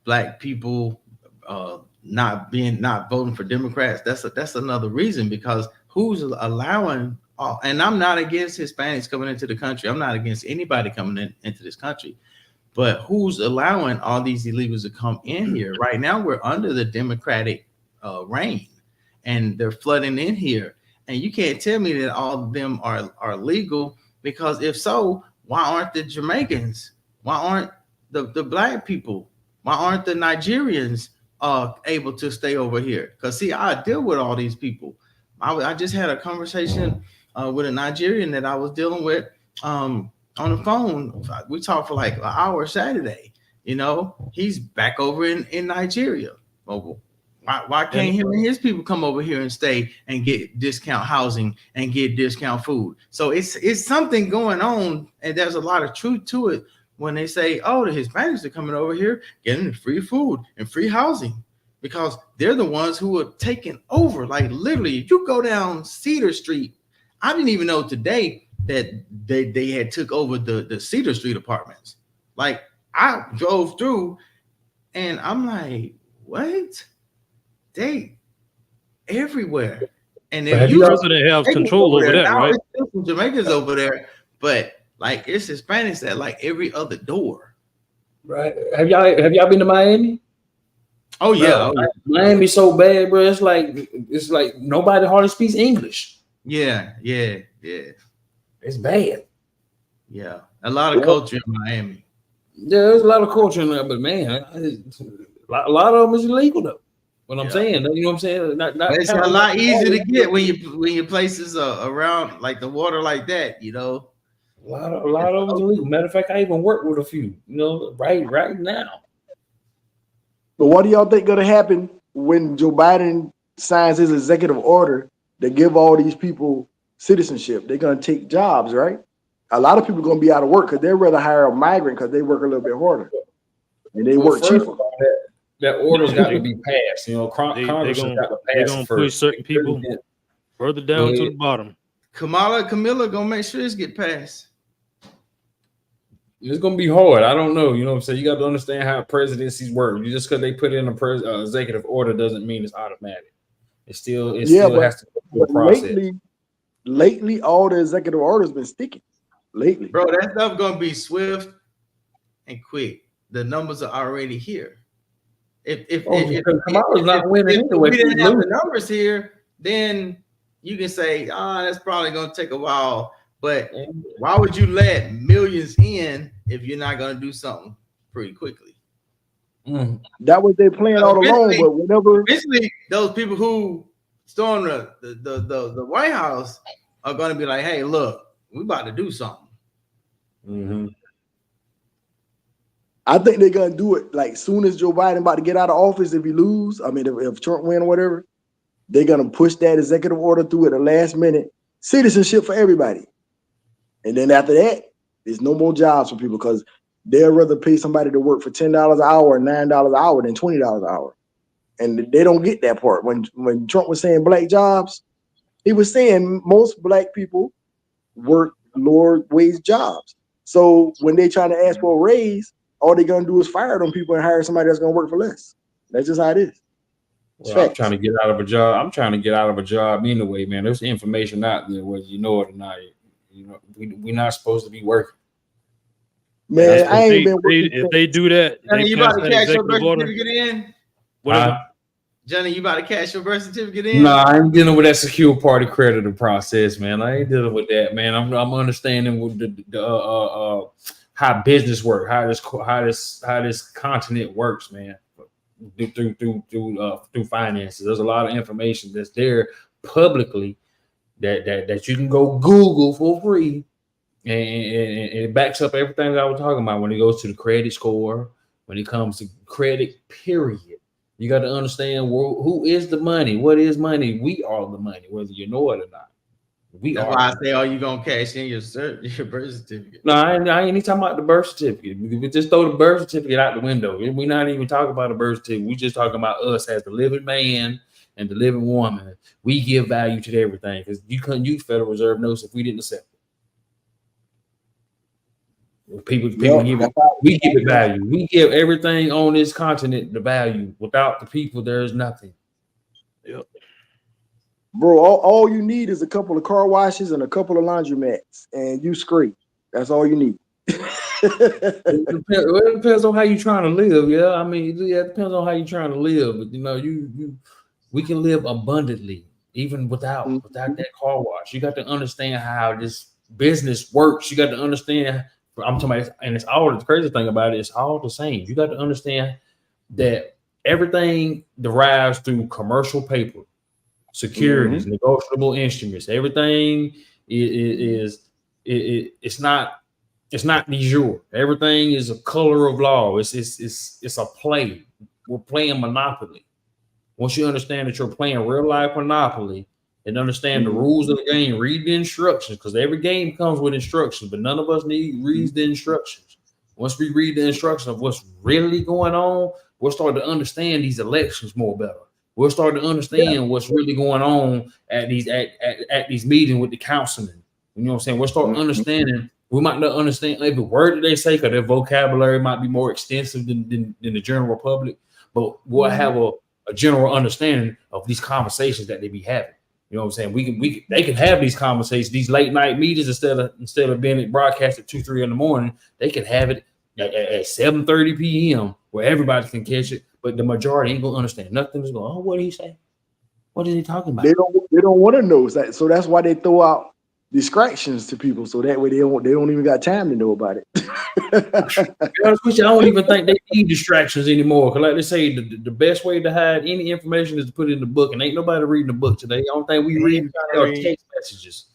black people not voting for Democrats. That's another reason, because who's allowing, and I'm not against Hispanics coming into the country. I'm not against anybody coming into this country. But who's allowing all these illegals to come in here? Right now, we're under the Democratic reign, and they're flooding in here. And you can't tell me that all of them are legal, because if so, why aren't the Jamaicans? Why aren't the black people? Why aren't the Nigerians able to stay over here? Because see, I deal with all these people. I just had a conversation with a Nigerian that I was dealing with on the phone. We talked for like an hour Saturday. You know, he's back over in Nigeria. Why can't him and his people come over here and stay and get discount housing and get discount food? So it's something going on, and there's a lot of truth to it when they say, oh, the Hispanics are coming over here getting free food and free housing, because they're the ones who are taking over. Like literally, if you go down Cedar Street, I didn't even know today that they had took over the Cedar Street apartments. Like I drove through and I'm like, what? They everywhere. And if you president have control over that, now, right? It's Jamaicans over there, but like it's Hispanics at like every other door. Right? Have y'all been to Miami? Oh yeah, Bro, Miami's so bad, bro. It's like nobody hardly speaks English. yeah. It's bad. Yeah, a lot of culture in Miami. Yeah, there's a lot of culture in there, but man, a lot of them is illegal though. What I'm saying, you know what I'm saying? Not It's a lot easier to get when your places are around like the water like that, you know. A lot of them is illegal. Matter of fact, I even work with a few, you know, right now. But what do y'all think gonna happen when Joe Biden signs his executive order to give all these people citizenship? They're gonna take jobs, right? A lot of people are gonna be out of work because they'd rather hire a migrant because they work a little bit harder and they work cheaper. That order's got to be passed. You know, Congress has got to pass. They're gonna push certain people further down to the bottom. Camilla gonna make sure this get passed. It's gonna be hard. I don't know. You know what I'm saying? You got to understand how presidencies work. Just because they put in a executive order doesn't mean it's automatic. It still has to go through a process. Lately, all the executive orders been sticking. Lately, bro, that stuff gonna be swift and quick. The numbers are already here. If we didn't have the numbers here, then you can say, that's probably gonna take a while. But why would you let millions in if you're not gonna do something pretty quickly? That was their plan all along. But whenever eventually those people who storm the White House are gonna be like, hey, look, we about to do something. I think they're gonna do it like soon as Joe Biden about to get out of office. If he lose, I mean, if Trump win or whatever, they're gonna push that executive order through at the last minute. Citizenship for everybody, and then after that, there's no more jobs for people because they'd rather pay somebody to work for $10 an hour or $9 an hour than $20 an hour, and they don't get that part. When Trump was saying black jobs, he was saying most black people work lower wage jobs. So when they try to ask for a raise, all they're gonna do is fire them people and hire somebody that's gonna work for less. That's just how it is. Well, I'm trying to get out of a job. I'm trying to get out of a job anyway, man. There's information out there, whether you know it or not. You know, we're not supposed to be working. Man, I ain't been working. If they do that, Johnny, you about to cash your birth certificate in? Whatever. Johnny, you about to cash your birth certificate in? Nah, I ain't dealing with that secure party creditor process, man. I ain't dealing with that, man. I'm understanding with the how business work, how this continent works, man. Through finances. There's a lot of information that's there publicly that you can go Google for free, and it backs up everything that I was talking about when it goes to the credit score, when it comes to credit, period. You got to understand who is the money, what is money. We are the money, whether you know it or not. That's why I say, are you gonna cash in your birth certificate? No, I ain't talking about the birth certificate. We just throw the birth certificate out the window. We're not even talking about a birth certificate. We just talking about us as the living man and the living woman. We give value to everything because you couldn't use Federal Reserve notes if we didn't accept it. People give it. We give it value. We give everything on this continent the value. Without the people, there is nothing. Yep. Bro, all you need is a couple of car washes and a couple of laundromats, and you straight. That's all you need. It depends on how you're trying to live. Yeah, I mean, it depends on how you're trying to live. But you know, we can live abundantly even without that car wash. You got to understand how this business works. You got to understand. I'm talking about, and it's all the crazy thing about it. It's all the same. You got to understand that everything derives through commercial paper. Securities, negotiable instruments, everything it's not de jure. Everything is a color of law. It's a play. We're playing Monopoly. Once you understand that you're playing real life Monopoly and understand the rules of the game, read the instructions, because every game comes with instructions, but none of us reads the instructions. Once we read the instructions of what's really going on, we'll start to understand these elections more better. We'll start to understand what's really going on at these meetings with the councilmen. You know what I'm saying? We'll start understanding. We might not understand every word that they say because their vocabulary might be more extensive than the general public, but we'll have a general understanding of these conversations that they be having. You know what I'm saying? They can have these conversations, these late night meetings instead of being broadcast at 2-3 in the morning. They can have it at 7:30 p.m. where everybody can catch it, but the majority ain't gonna understand nothing. Is going, oh, what did he say? What is he talking about? They don't want to know. So that's why they throw out distractions to people, so that way they don't even got time to know about it. To be honest with you, I don't even think they need distractions anymore. Cause like they say, the best way to hide any information is to put it in the book, and ain't nobody reading the book today. The only thing we read are text messages.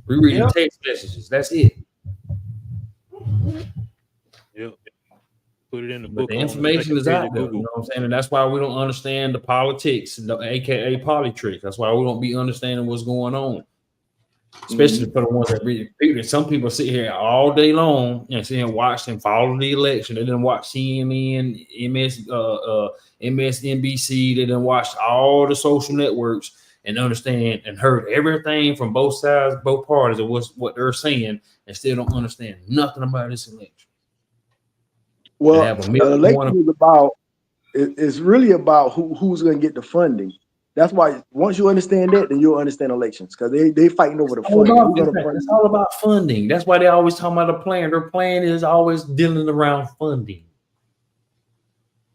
We read the text messages. That's it. Yep. Put it in the But book. the on information is second page out of there. Google. You know what I'm saying? And that's why we don't understand the politics, aka politics. That's why we don't be understanding what's going on. Especially for the ones that read it. Some people sit here all day long and sit and watch and follow the election. They didn't watch CNN, MSNBC. They didn't watch all the social networks and understand and heard everything from both sides, both parties of what they're saying, and still don't understand nothing about this election. Well, the election is about. It's really about who's going to get the funding. That's why once you understand that, then you'll understand elections, because they fighting over the funding. It's all about funding. That's why they always talking about a plan. Their plan is always dealing around funding.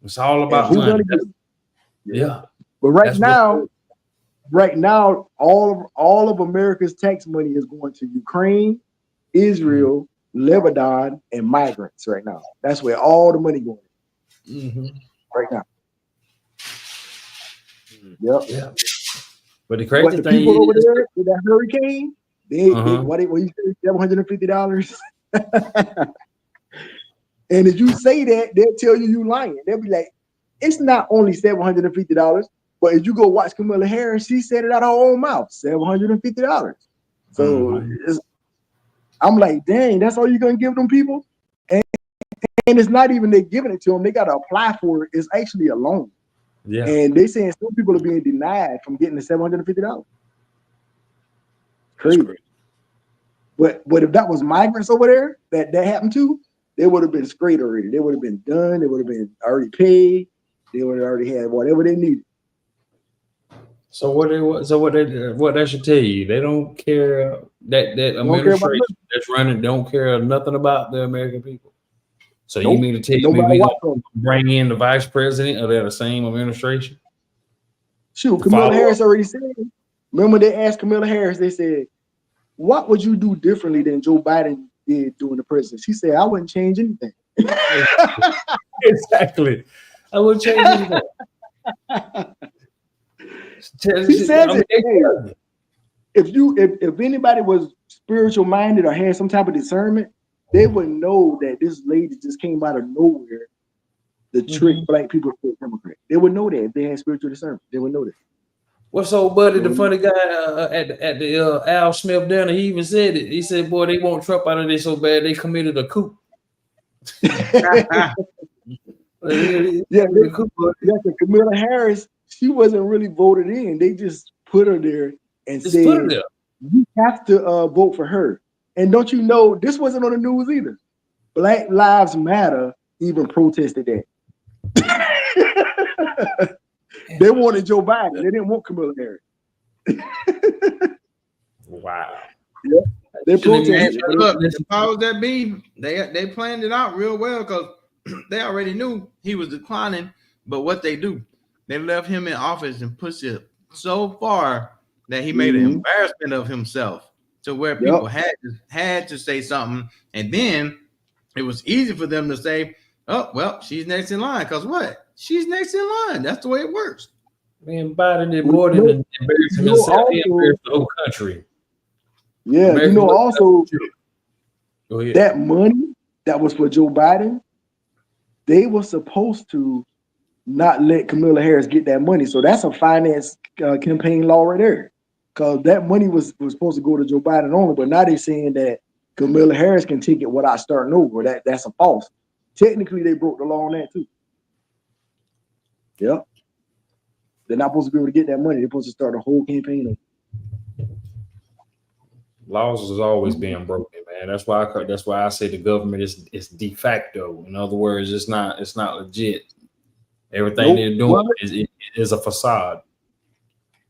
It's all about money. Yeah. But right now, all of America's tax money is going to Ukraine, Israel, Lebanon, and migrants right now. That's where all the money going right now. Yep. Yeah. But the crazy the thing people over is, there with that hurricane, what you say, $750. And if you say that, they'll tell you lying. They'll be like, it's not only $750, but if you go watch Kamala Harris, she said it out of her own mouth, $750. So I'm like, dang, that's all you're gonna give them people? And it's not even they giving it to them, they gotta apply for it. It's actually a loan. Yeah. And they saying some people are being denied from getting the $750. Crazy. But if that was migrants over there that happened to, they would have been straight already. They would have been done. They would have been already paid. They would have already had whatever they needed. So what that should tell you, they don't care that administration that's running don't care nothing about the American people. So you mean to tell me we gonna bring in the vice president of the same administration? Shoot, Kamala Harris already said. Remember they asked Kamala Harris, they said, what would you do differently than Joe Biden did during the presidency? She said, I wouldn't change anything. Exactly. I wouldn't change anything. She said if anybody was spiritual minded or had some type of discernment, they would know that this lady just came out of nowhere to trick black people for Democrat. They would know that if they had spiritual discernment. They would know that. What's old buddy, the funny guy at the Al Smith dinner, he even said it. He said, boy, they want Trump out of this so bad they committed a coup. Kamala Harris, she wasn't really voted in. They just put her there and said, you have to vote for her. And don't you know, this wasn't on the news either. Black Lives Matter even protested that. They wanted Joe Biden. They didn't want Kamala Harris. Wow. Yeah. They protested. Look, the powers that be, they planned it out real well because they already knew he was declining. But what they do, they left him in office and pushed it so far that he made an embarrassment of himself to where people had to say something. And then it was easy for them to say, oh, well, she's next in line. Because what? She's next in line. That's the way it works. Man, Biden did more than embarrassing himself. He embarrassed the whole country. Yeah, also that money that was for Joe Biden, they were supposed to not let Kamala Harris get that money. So that's a finance campaign law right there. Because that money was supposed to go to Joe Biden only, but now they're saying that Kamala Harris can take it without starting over. That's a false. Technically, they broke the law on that too. Yep. They're not supposed to be able to get that money. They're supposed to start a whole campaign over. Laws is always being broken, man. That's why I say the government is de facto. In other words, it's not legit. Everything they're doing is a facade.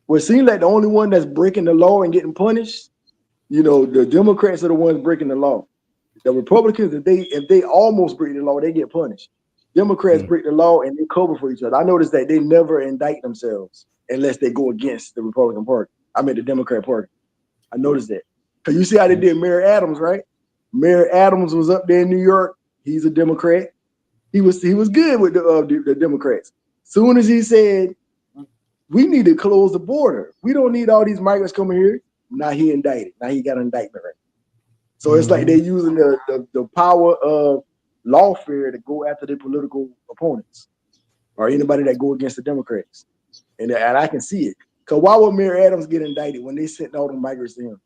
Well, it seems like the only one that's breaking the law and getting punished, the Democrats are the ones breaking the law. The Republicans, if they almost break the law, they get punished. Democrats break the law and they cover for each other. I noticed that they never indict themselves unless they go against the Republican Party. I mean the Democrat Party. I noticed that. Because you see how they did Mayor Adams, right? Mayor Adams was up there in New York. He's a Democrat. He was good with the Democrats. Soon as he said, we need to close the border. We don't need all these migrants coming here. Now he indicted. Now he got an indictment, right? So it's like they're using the power of lawfare to go after their political opponents or anybody that go against the Democrats. And I can see it. Because why would Mayor Adams get indicted when they sent all the migrants to him?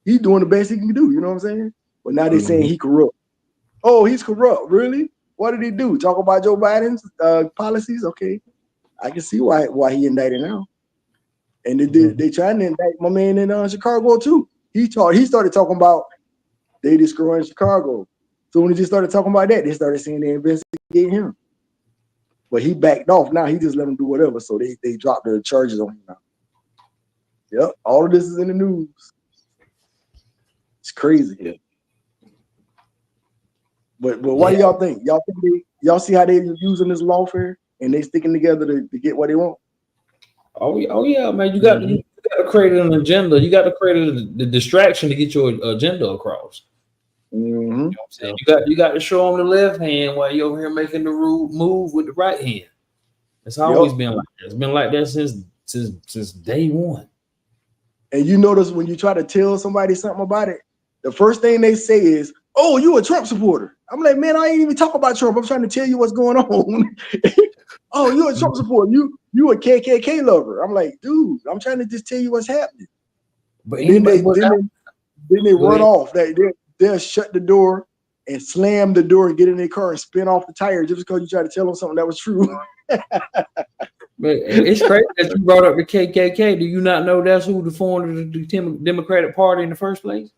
He's doing the best he can do, you know what I'm saying? But now they're saying he corrupt. Oh, he's corrupt, really? What did he do? Talk about Joe Biden's policies? Okay, I can see why he indicted now. And they trying to indict my man in Chicago too. He started talking about they destroying Chicago. So when he just started talking about that, they started saying they investigate him. But he backed off. Now he just let them do whatever. So they dropped the charges on him now. Yep, all of this is in the news. It's crazy. Yeah. But what do y'all think? Y'all see how they using this lawfare and they sticking together to get what they want? Oh yeah, man. You got to create an agenda. You got to create the distraction to get your agenda across. You know what I'm saying? You got to show them the left hand while you're over here making the move with the right hand. It's always been like that. It's been like that since day one. And you notice when you try to tell somebody something about it, the first thing they say is, "Oh, you a Trump supporter." I'm like, man, I ain't even talking about Trump. I'm trying to tell you what's going on. Oh, you a Trump supporter. You a KKK lover. I'm like, dude, I'm trying to just tell you what's happening. But then they run off. They'll shut the door and slam the door and get in their car and spin off the tire just because you try to tell them something that was true. But it's crazy that you brought up the KKK. Do you not know that's who formed the Democratic Party in the first place?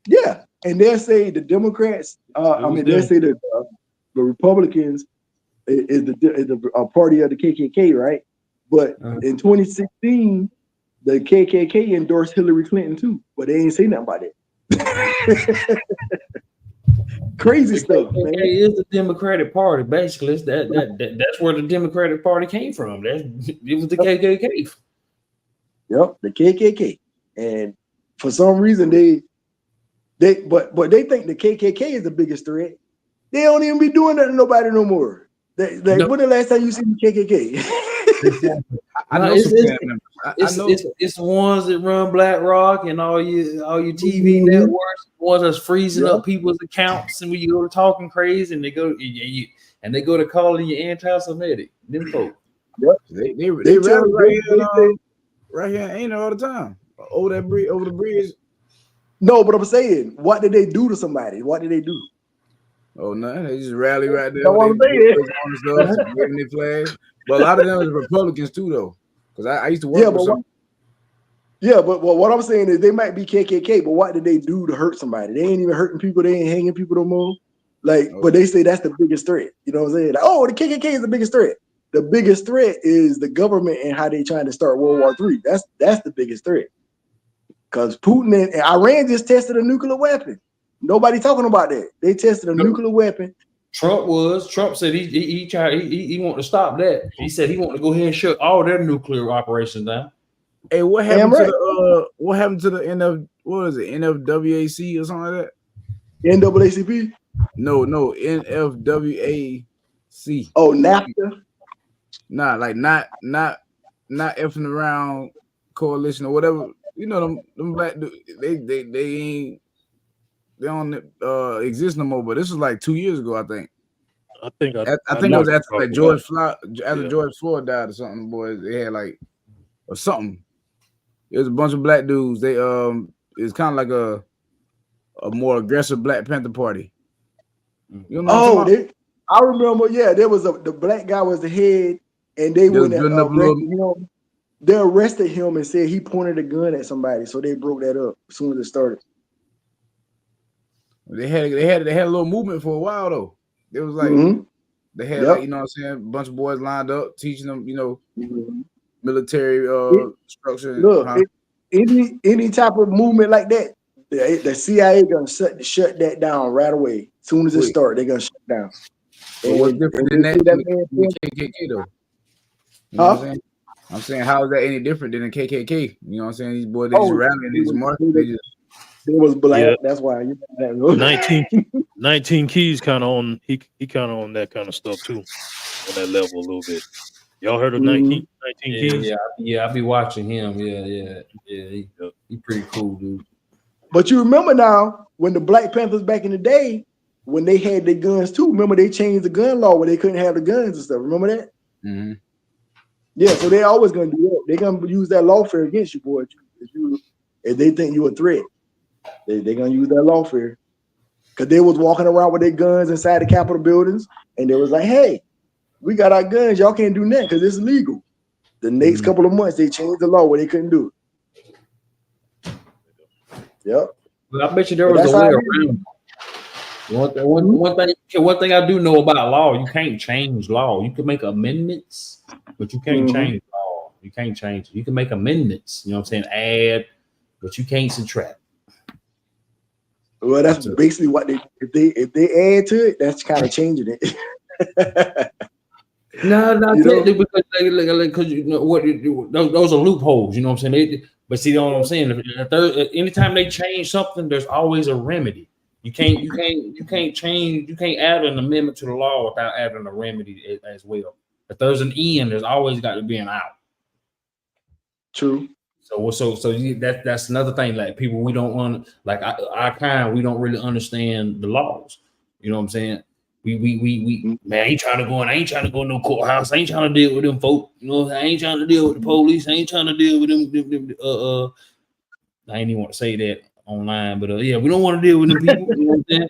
Yeah, and they'll say the Democrats. They'll say the Republicans is the party of the KKK, right? But in 2016, the KKK endorsed Hillary Clinton too, but they ain't say nothing about it. Crazy stuff, man. It is the Democratic Party. Basically, that's where the Democratic Party came from. It was the KKK. Yep, the KKK. And for some reason, they think the KKK is the biggest threat. They don't even be doing that to nobody no more. When the last time you seen the KKK? I know it's the ones that run BlackRock and all your TV networks, the ones that's freezing up people's accounts, and when you go to talking crazy, and they go to calling you anti-Semitic. Them folks. Yep. They right here ain't all the time. Over the bridge. No, but I'm saying, what did they do to somebody? What did they do? Oh no, they just rally right there. That's what I'm saying. Waving their flags. But a lot of them is Republicans too, though. Because I used to work with some. But what I'm saying is they might be KKK, but what did they do to hurt somebody? They ain't even hurting people. They ain't hanging people no more. But they say that's the biggest threat. You know what I'm saying? The KKK is the biggest threat. The biggest threat is the government and how they trying to start World War III. That's the biggest threat. Because Putin and Iran just tested a nuclear weapon. Nobody talking about that. They tested a nuclear weapon. Trump said he wanted to stop that. He said he wanted to go ahead and shut all their nuclear operations down. Hey, what happened to the NFWAC or something like that? NAACP? No, NFWAC. Oh, NAFTA? Nah, like not effing around coalition or whatever. You know them black dudes, they don't exist no more. But this was like 2 years ago, I think. I think it was after like George Floyd died or something. Boys, they had like or something. It was a bunch of black dudes. They it's kind of like a more aggressive Black Panther Party. You know? I remember. Yeah, there was the black guy was the head, and they went and they arrested him and said he pointed a gun at somebody. So they broke that up as soon as it started. They had a little movement for a while though. It was like they had like, you know what I'm saying, a bunch of boys lined up teaching them, military structure. Look, any type of movement like that, The CIA gonna shut that down right away. As soon as it starts, they're gonna shut down. But what's different than that than KKK though? You know what I'm saying? I'm saying, how is that any different than the KKK? You know what I'm saying? These boys, they just rallying, they just marching, they just. It was black. Yeah. That's why. 19 Keys kind of on. He kind of on that kind of stuff too, on that level a little bit. Y'all heard of 19 Keys? Yeah. I be watching him. Yeah. He pretty cool, dude. But you remember now when the Black Panthers back in the day, when they had their guns too. Remember they changed the gun law where they couldn't have the guns and stuff. Remember that? Mm-hmm. Yeah. So they always gonna do that. They're gonna use that lawfare against you, boy. If they think you're a threat, they're gonna use that lawfare. Because they was walking around with their guns inside the Capitol buildings, and they was like, "Hey, we got our guns. Y'all can't do nothing because it's illegal." The next couple of months, they changed the law where they couldn't do it. Yep. Well, I bet you there was a way around. One thing I do know about law, you can't change law. You can make amendments, but you can't change law. You can't change it. You can make amendments, you know what I'm saying, add, but you can't subtract. Well, that's basically what if they add to it, that's kind of changing it. No, because you know what, those are loopholes. You know what I'm saying? But see, you know what I'm saying? Anytime they change something, there's always a remedy. You can't change. You can't add an amendment to the law without adding a remedy as well. If there's an in, there's always got to be an out. True. So that's another thing. Like people, we don't want like our kind. We don't really understand the laws. You know what I'm saying? We man, I ain't trying to go in no courthouse. I ain't trying to deal with them folk. You know, I ain't trying to deal with the police. I ain't trying to deal with them. I ain't even want to say that online, but yeah, we don't want to deal with them people. You know what I'm saying?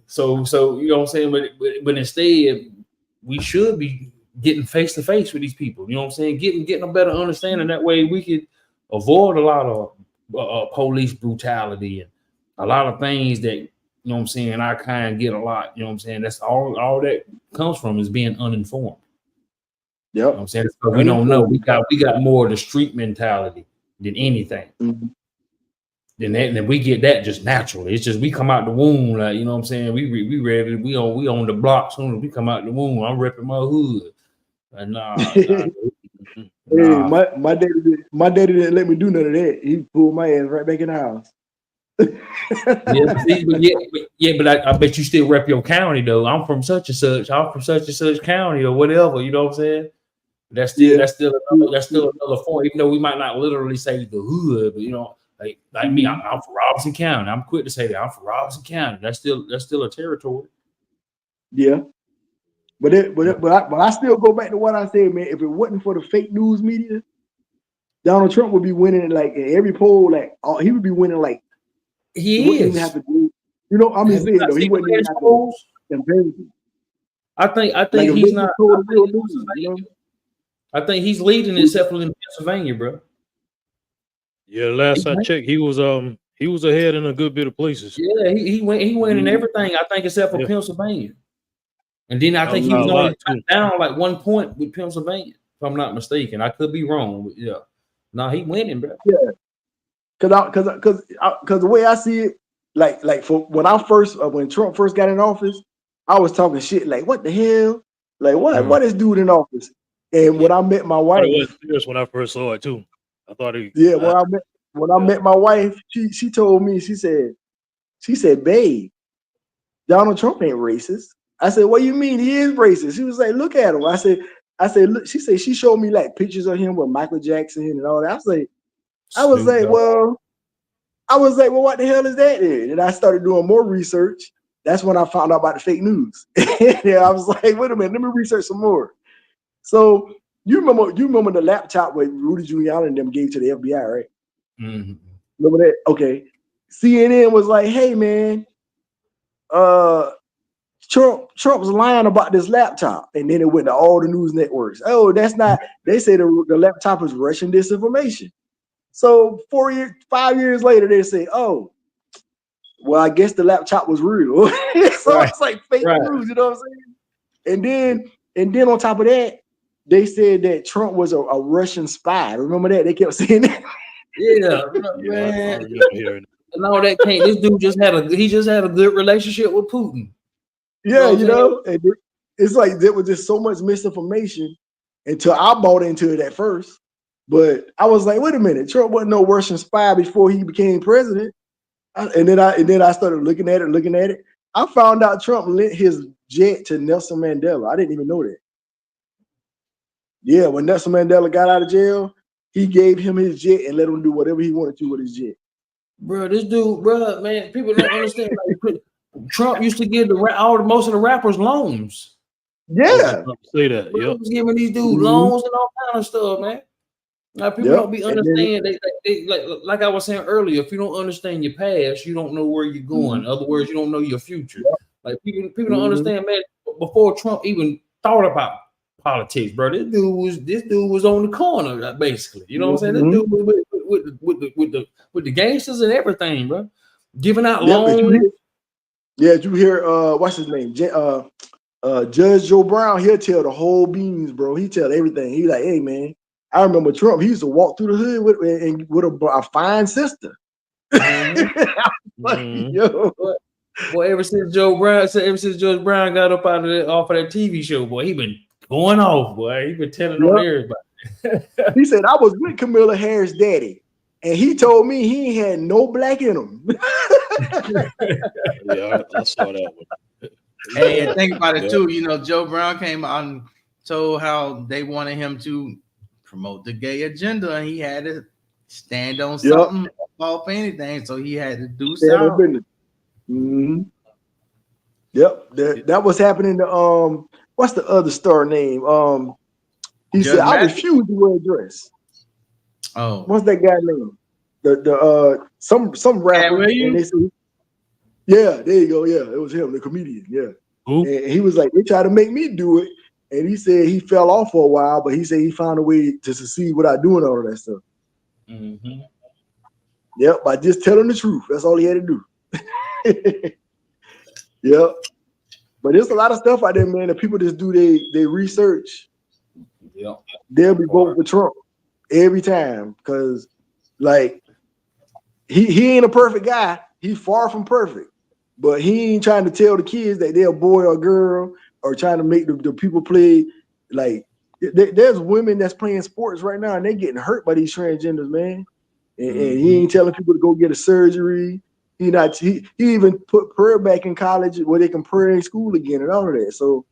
So you know what I'm saying? But instead, we should be getting face to face with these people. You know what I'm saying? Getting a better understanding. That way, we could avoid a lot of police brutality and a lot of things that. You know what I'm saying? Our kind get a lot. You know what I'm saying? That's all that comes from is being uninformed. Yep. You know what I'm saying? So we don't know. We got more of the street mentality than anything. Mm-hmm. Then we get that just naturally. It's just we come out the womb, like, you know what I'm saying? We ready. We on the block soon as we come out the womb. I'm repping my hood. Nah. Hey, my daddy didn't let me do none of that. He pulled my ass right back in the house. But I bet you still rep your county though. I'm from such and such. I'm from such and such county or whatever. You know what I'm saying? That's still another form. Even though we might not literally say the hood, but you know, like me, I'm from Robinson County. I'm quick to say that I'm from Robinson County. That's still a territory. Yeah, but I still go back to what I said, man. If it wasn't for the fake news media, Donald Trump would be winning like in every poll. Like he would be winning like. He wouldn't even have to do, you know. I'm just saying though, he wouldn't even have to compare. I think like he's not. Real news, you know? I think he's leading except for in Pennsylvania, bro. Yeah, last I checked, he was ahead in a good bit of places. Yeah, he went in everything. I think except for Pennsylvania, and then I think he was only down like 1 point with Pennsylvania, if I'm not mistaken. I could be wrong, but yeah, no, he winning, bro. Yeah. Because the way I see it, like for when Trump first got in office, I was talking shit like, what the hell, like what is dude in office? And when I met my wife, it was fierce when I first saw it too. I thought it. Yeah, when I met my wife, she told me, she said, babe, Donald Trump ain't racist. I said, what do you mean he is racist? She was like, look at him. I said, look. She said she showed me like pictures of him with Michael Jackson and all that. I was like, well, what the hell is that then? And I started doing more research. That's when I found out about the fake news. Yeah, I was like, wait a minute, let me research some more. So you remember the laptop where Rudy Giuliani and them gave to the FBI, right? Mm-hmm. Remember that? Okay. CNN was like, hey man, Trump's lying about this laptop, and then it went to all the news networks. Oh, that's not. They say the laptop is Russian disinformation. So 5 years later, they say, "Oh, well, I guess the laptop was real." So it's like fake news, you know what I'm saying? And then on top of that, they said that Trump was a Russian spy. Remember that? They kept saying that. Yeah, man. I remember hearing No, that can't. This dude just had a good relationship with Putin. Yeah, and it's like there was just so much misinformation until I bought into it at first. But I was like, wait a minute, Trump wasn't no worse than spy before he became president. And then I started looking at it. I found out Trump lent his jet to Nelson Mandela. I didn't even know that. Yeah, when Nelson Mandela got out of jail, he gave him his jet and let him do whatever he wanted to with his jet. Bro, this dude, bro, man, people don't understand. Like, Trump used to give most of the rappers loans. Yeah, say that. Bro, Yep. he was giving these dudes loans and all kind of stuff, man. Like people don't be understand. They like I was saying earlier. If you don't understand your past, you don't know where you're going. In other words, you don't know your future. Like people don't understand, man. Before Trump even thought about politics, bro, this dude was on the corner, basically. You know what I'm saying? This dude was with the gangsters and everything, bro, giving out loans. Did you hear what's his name? Judge Joe Brown. He'll tell the whole beans, bro. He tell everything. He like, hey man, I remember Trump. He used to walk through the hood with a fine sister. Yo. Boy, ever since Judge Brown got up off of that TV show, boy, he been going off, boy. He been telling on everybody. He said, I was with Kamala Harris' daddy, and he told me he ain't had no black in him. Yeah, I saw that one. Hey, and think about it too. Joe Brown came out and told how they wanted him to promote the gay agenda, and he had to stand on something off anything, so he had to do something. Yep, that was happening to what's the other star name? He said, I refuse to wear a dress. Oh, what's that guy name? The some rapper. And they said, yeah, there you go. Yeah, it was him, the comedian. Yeah. And he was like, they tried to make me do it. And he said he fell off for a while, but he said he found a way to succeed without doing all of that stuff. Yep, by just telling the truth. That's all he had to do. Yep. But there's a lot of stuff out there, man, that people just do they research. Yeah. They'll be voting for Trump every time because, like, he ain't a perfect guy. He's far from perfect. But he ain't trying to tell the kids that they're a boy or a girl or trying to make the people play. Like, there's women that's playing sports right now and they're getting hurt by these transgenders, man. And he ain't telling people to go get a surgery. He even put prayer back in college where they can pray in school again and all of that. So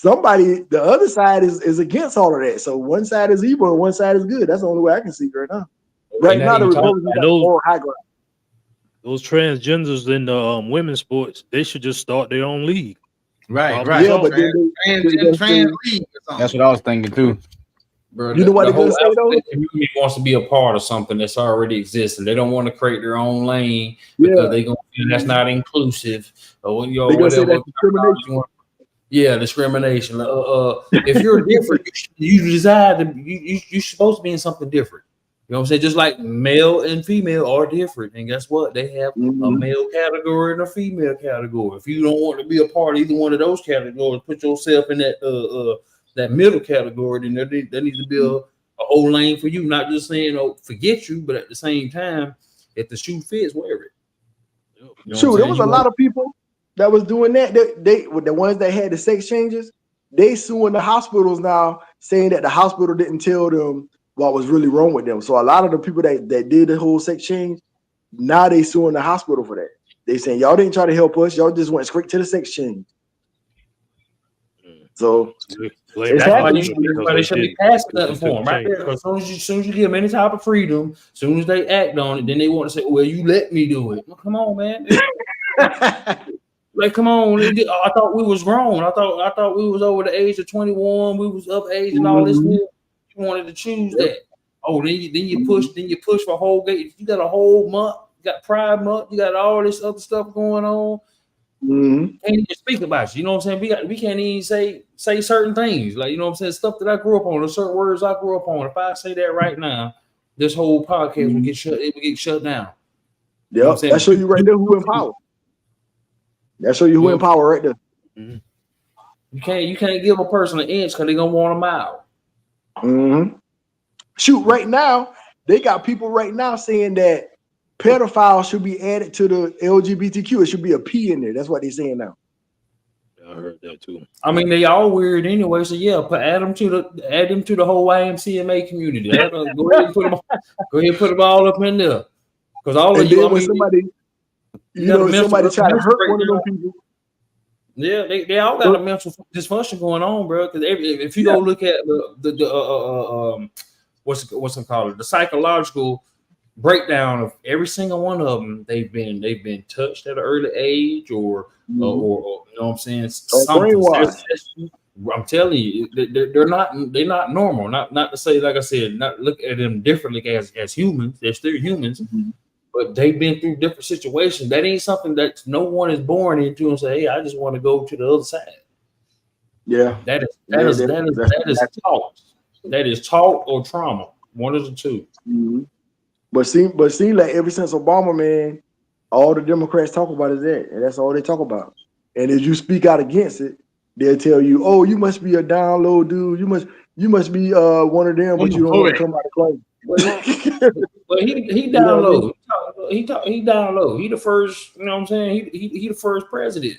the other side is against all of that. So one side is evil and one side is good. That's the only way I can see right now. Right now, the Republicans got more high ground. Those transgenders in the women's sports, they should just start their own league. Right. Yeah, but trans league or something. That's what I was thinking too. Bro, you know what they're gonna say though? The community wants to be a part of something that's already existing. They don't want to create their own lane because they're gonna feel that's not inclusive or they're gonna say that's discrimination. Yeah, discrimination. If you're different, you desire to. You're supposed to be in something different. You know what I'm saying? Just like male and female are different, and guess what? They have a male category and a female category. If you don't want to be a part of either one of those categories, put yourself in that middle category, then there needs to be a whole lane for you. Not just saying, forget you, but at the same time, if the shoe fits, wear it. You know True, there was a lot of people that was doing that. They with the ones that had the sex changes, they suing the hospitals now, saying that the hospital didn't tell them what was really wrong with them. So a lot of the people that did the whole sex change, now they suing the hospital for that. They saying y'all didn't try to help us, y'all just went straight to the sex change. So that's why they should be passing nothing for them right there. Because as soon as you give them any type of freedom, as soon as they act on it, then they want to say, "Well, you let me do it." Well, come on, man. Like, come on. I thought we was grown. I thought we was over the age of 21. We was up age and all this. You wanted to choose that. Oh, then you push for a whole gate. You got a whole month. You got Pride Month. You got all this other stuff going on. Can't even speak about you know what I'm saying? We can't even say certain things, like, you know what I'm saying, stuff that I grew up on, or certain words I grew up on. If I say that right now, this whole podcast would get shut down. Yeah, you know that show you right there who in power. That show you who in power right there. You can't give a person an inch because they're gonna want a mile. Shoot, right now they got people right now saying that pedophile should be added to the LGBTQ. It should be a P in there. That's what they're saying now. I heard that too. I mean, they all weird anyway. So yeah, add them to the whole YMCA community. Go ahead and put them all up in there. Because all and of you, then I when mean, somebody, somebody try to hurt one of them people. Yeah, they all got a mental dysfunction going on, bro. Because if you go look at the what's it called, the psychological breakdown of every single one of them, they've been touched at an early age, or you know what I'm saying, something. I'm telling you, they're not normal. Not to say, like I said, not look at them differently as humans. They're still humans. But they've been through different situations. That ain't something that no one is born into and say, "Hey, I just want to go to the other side." Yeah, that is taught. That is taught or trauma. One of the two. But seem like ever since Obama, man, all the Democrats talk about is that, and that's all they talk about. And if you speak out against it, they'll tell you, "Oh, you must be a down low dude. You must be one of them, but you don't want to come out of claim." Well, he down low. He down low. He the first. You know what I'm saying? He the first president.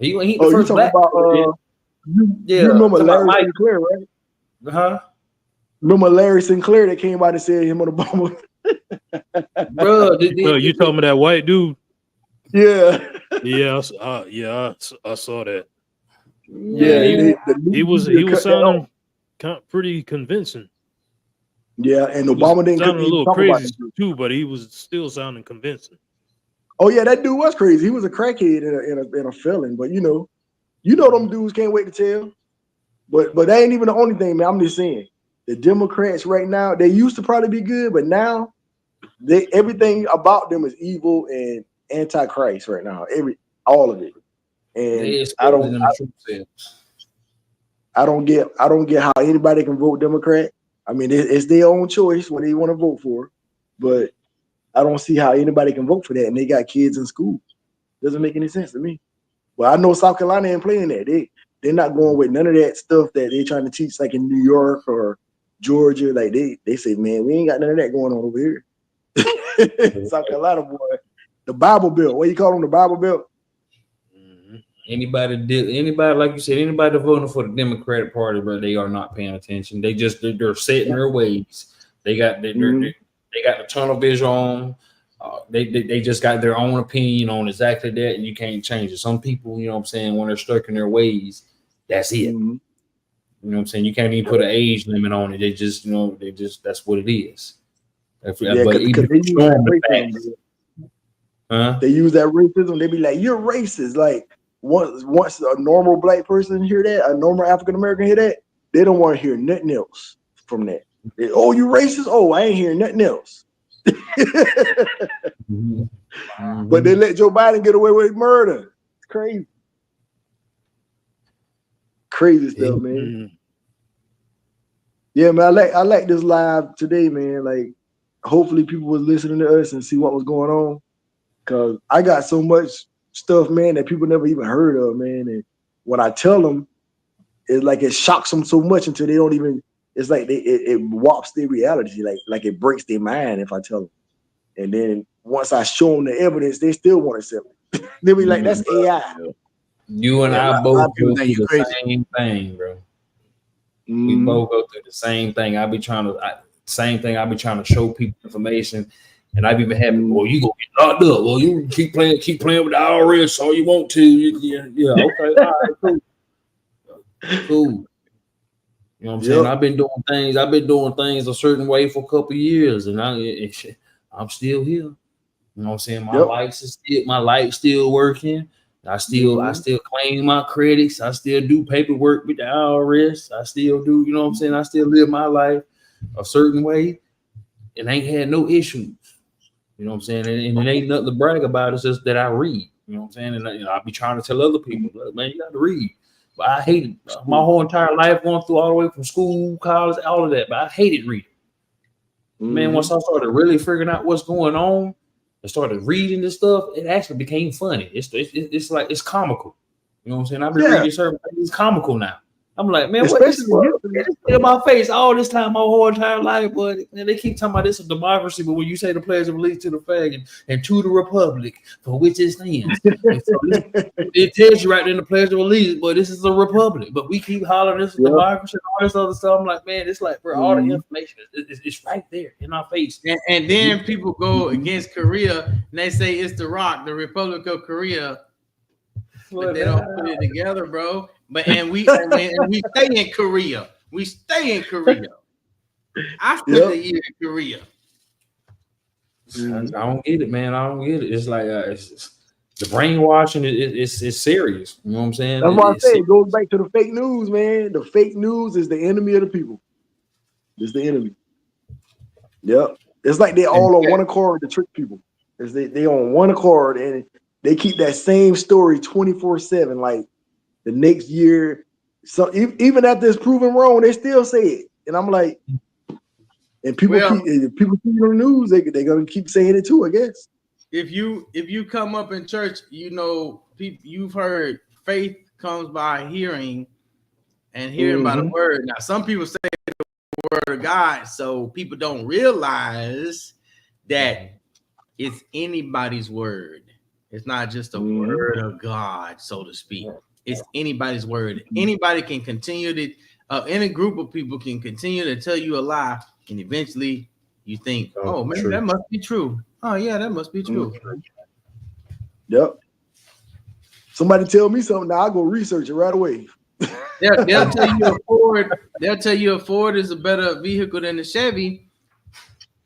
He the first black president. You remember Larry Sinclair, right? Huh? Remember Larry Sinclair that came out and said him on Obama? Bro, you talking about that white dude? Yeah. I saw that. Yeah, he was sounding pretty convincing. Yeah, and Obama didn't sound a little talk crazy about it too, but he was still sounding convincing. Oh yeah, that dude was crazy. He was a crackhead and a felon, but you know them dudes can't wait to tell. But that ain't even the only thing, man. I'm just saying the Democrats right now, they used to probably be good, but now everything about them is evil and antichrist right now. All of it. And I don't get how anybody can vote Democrat. I mean, it's their own choice what they want to vote for, but I don't see how anybody can vote for that. And they got kids in school. Doesn't make any sense to me. Well, I know South Carolina ain't playing that. They're not going with none of that stuff that they're trying to teach, like in New York or Georgia. Like they say, man, we ain't got none of that going on over here. South Carolina, boy, the Bible Belt. What you call them, the Bible Belt? Anybody like you said, anybody voting for the Democratic Party, but they are not paying attention. They're set in their ways. They got they got the tunnel vision on. They just got their own opinion on exactly that, and you can't change it. Some people, you know what I'm saying, when they're stuck in their ways, that's it. You know what I'm saying? You can't even put an age limit on it. They just that's what it is. They use that racism. They be like, "You're racist." Like once a normal black person hear that, a normal African American hear that, they don't want to hear nothing else from that. Oh, you racist? Oh, I ain't hearing nothing else. But they let Joe Biden get away with murder. It's crazy. Crazy stuff, man. Yeah, man. I like this live today, man. Like, hopefully people was listening to us and see what was going on. Cause I got so much stuff, man, that people never even heard of, man. And when I tell them, it's like it shocks them so much until they don't even. It's like it warps their reality, like it breaks their mind if I tell them. And then once I show them the evidence, they still want to sell it. They'll be like, "That's AI." You and I both go through the same thing, bro. We both go through the same thing. I be trying to show people information, and I've even having, well, you gonna get locked up. Well, you keep playing with the IRS all you want to. Yeah, okay, all right, cool. You know what I'm saying? I've been doing things a certain way for a couple of years, and I'm still here. You know what I'm saying? My life's still working. I still claim my credits. I still do paperwork with the IRS. I still do, you know what I'm saying? I still live my life a certain way and ain't had no issues. You know what I'm saying? And it ain't nothing to brag about. It's just that I read. You know what I'm saying? And I be trying to tell other people, man, you got to read. But I hated my whole entire life going through all the way from school, college, all of that. But I hated reading. Man, once I started really figuring out what's going on and started reading this stuff, it actually became funny. It's like it's comical. You know what I'm saying? I've been reading certain things. It's comical now. I'm like, man, what is Especially in my face all this time, my whole entire life, but and they keep talking about this is democracy, but when you say the Pledge of Allegiance to the flag and to the republic for which it stands, it tells you right there in the Pledge of Allegiance, but this is a republic. But we keep hollering this is democracy and all this other stuff. I'm like, man, it's like bro, all the information it's right there in our face. And then people go against Korea and they say it's the Republic of Korea. But they don't put it together, bro. But and we stay in Korea. We stay in Korea. I spent a year in Korea. I don't get it, man. I don't get it. It's like it's the brainwashing. It's serious. You know what I'm saying? That's why I say it goes back to the fake news, man. The fake news is the enemy of the people. It's the enemy. Yep. It's like they all on one accord to trick people. It's they on one accord and they keep that same story 24/7. Like the next year, so even after it's proven wrong, they still say it. And I'm like, and people see it on the news, they're gonna keep saying it too, I guess. If you come up in church, you know, you've heard faith comes by hearing, and hearing by the word. Now, some people say the word of God, so people don't realize that it's anybody's word. It's not just a word of God, so to speak. It's anybody's word. Anybody can continue to, any group of people can continue to tell you a lie, and eventually you think, oh, maybe that must be true. Oh, yeah, that must be true. Yep. Somebody tell me something, now I go research it right away. They'll tell you a Ford. They'll tell you a Ford is a better vehicle than a Chevy,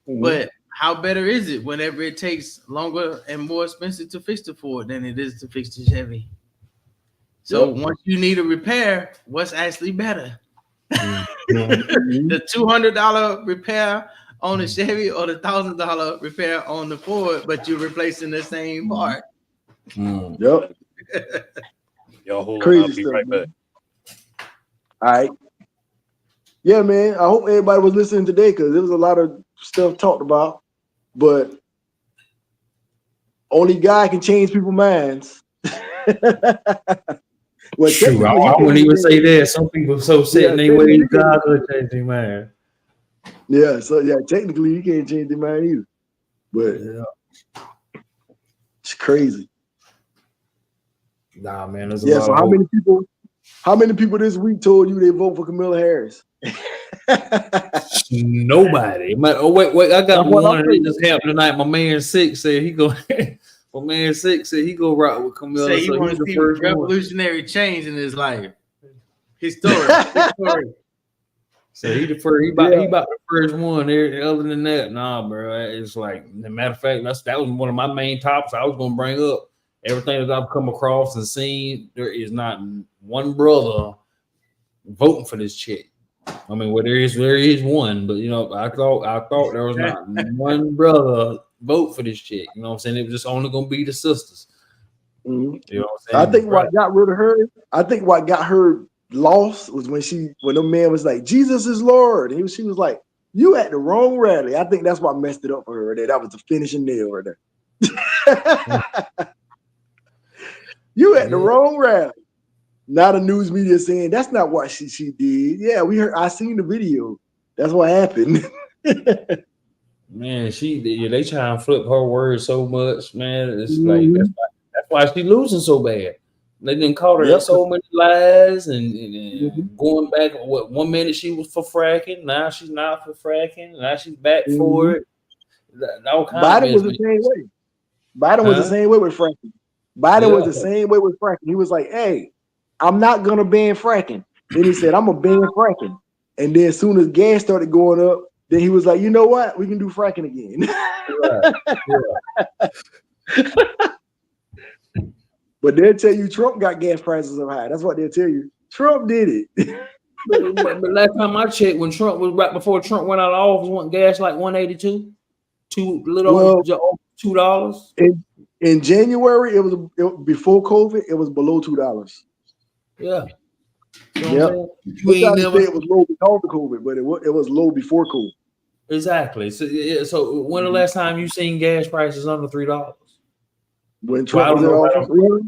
but how better is it whenever it takes longer and more expensive to fix the Ford than it is to fix the Chevy? So once you need a repair, what's actually better? The $200 repair on the Chevy or the $1,000 repair on the Ford, but you're replacing the same part. Yep. Y'all hold on, Crazy I'll be stuff, right back. All right. Yeah, man. I hope everybody was listening today because there was a lot of stuff talked about, but only God can change people's minds. Well, true. I wouldn't even say that. Some people so set in their ways, God could change their mind. Yeah, so yeah, technically you can't change their mind either. But it's crazy. Nah, man. There's so how many people this week told you they vote for Kamala Harris? Nobody. Wait, I got one that just happened tonight. My man Six said he go. My man Six said he go rock with Kamala. Say he wants to see revolutionary change in his life. His story. So he the first. He about the first one. Other than that, nah, bro. It's like, as a matter of fact, that was one of my main topics I was gonna bring up. Everything that I've come across and seen, there is not one brother voting for this chick. I mean, well, there is one, but you know, I thought there was not one brother vote for this chick. You know what I'm saying? It was just only gonna be the sisters. You know what I'm saying? I think what got rid of her, I think what got her lost was when the man was like, Jesus is Lord. And she was like, you at the wrong rally. I think that's what messed it up for her. That was the finishing nail right there. You at the wrong rally. Not a news media saying that's not what she did. Yeah, we heard. I seen the video. That's what happened. Man, they try and flip her words so much, man. It's like that's why she losing so bad. They didn't call her so many lies and going back. What 1 minute she was for fracking, now she's not for fracking. Now she's back for it. Biden was the same way. Biden was the same way with fracking. Biden was the same way with fracking. He was like, "Hey, I'm not gonna ban fracking." Then he said, "I'm gonna ban fracking." And then as soon as gas started going up, then he was like, "You know what? We can do fracking again." But they'll tell you Trump got gas prices up high. That's what they'll tell you. Trump did it. but last time I checked, when Trump was right before Trump went out of office, wasn't gas like $1.82, $2? In January, it was before COVID. It was below $2. Yeah. Yep. It was low because of COVID, but it was low before COVID. Exactly. So when the last time you seen gas prices under $3? When Trump was in office, really?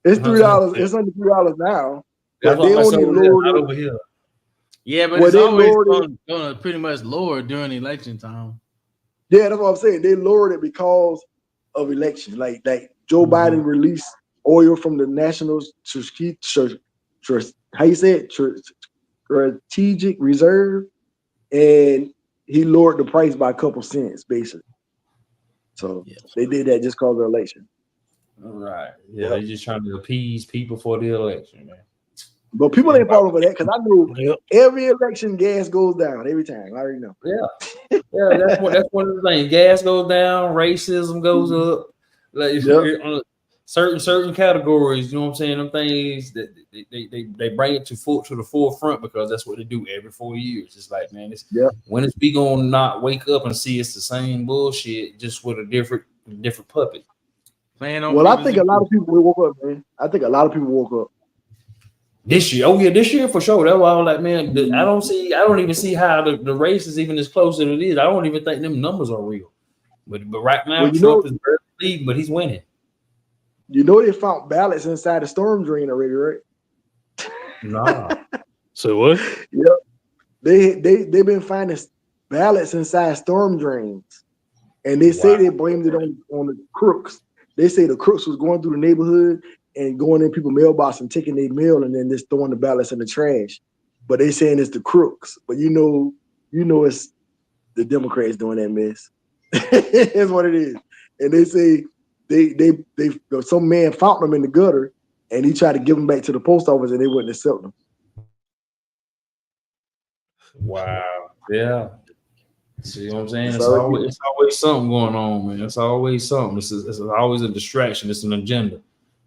It's $3. It's under $3 now. That's but why they my only soul is lowered not it. over here. Yeah, but Well, it's they always lowered it. going to pretty much lower during election time. Yeah, that's what I'm saying. They lowered it because of elections. Like Joe Biden released oil from the national how you say it? Strategic reserve, and he lowered the price by a couple cents, basically. So they did that just because of the election. Right. Yeah, they're just trying to appease people for the election, man. But people ain't falling for that because I know Yep. every election gas goes down every time. I already know. Yeah, that's one of the things. Gas goes down, racism goes up. Like on certain categories, you know what I'm saying? Them things that they bring it to the forefront because that's what they do every 4 years. It's like, man, when is we gonna not wake up and see it's the same bullshit, just with a different puppet? Playing on. Well, I think a lot of people woke up, man. I think a lot of people woke up. This year, this year for sure. That's why I'm like, man, I don't even see how the race is even as close as it is. I don't even think them numbers are real. But right now, Trump is barely leading, but he's winning. You know they found ballots inside the storm drain already, right? Nah. So what? Yeah, they've been finding ballots inside storm drains, and they say they blamed it on the crooks. They say the crooks was going through the neighborhood and going in people's mailbox and taking their mail and then just throwing the ballots in the trash. But they saying it's the crooks. But you know it's the Democrats doing that mess. That's what it is. And they say they some man found them in the gutter and he tried to give them back to the post office and they wouldn't accept them. Wow. Yeah. See what I'm saying? It's always something going on, man. It's always something. It's always a distraction. It's an agenda.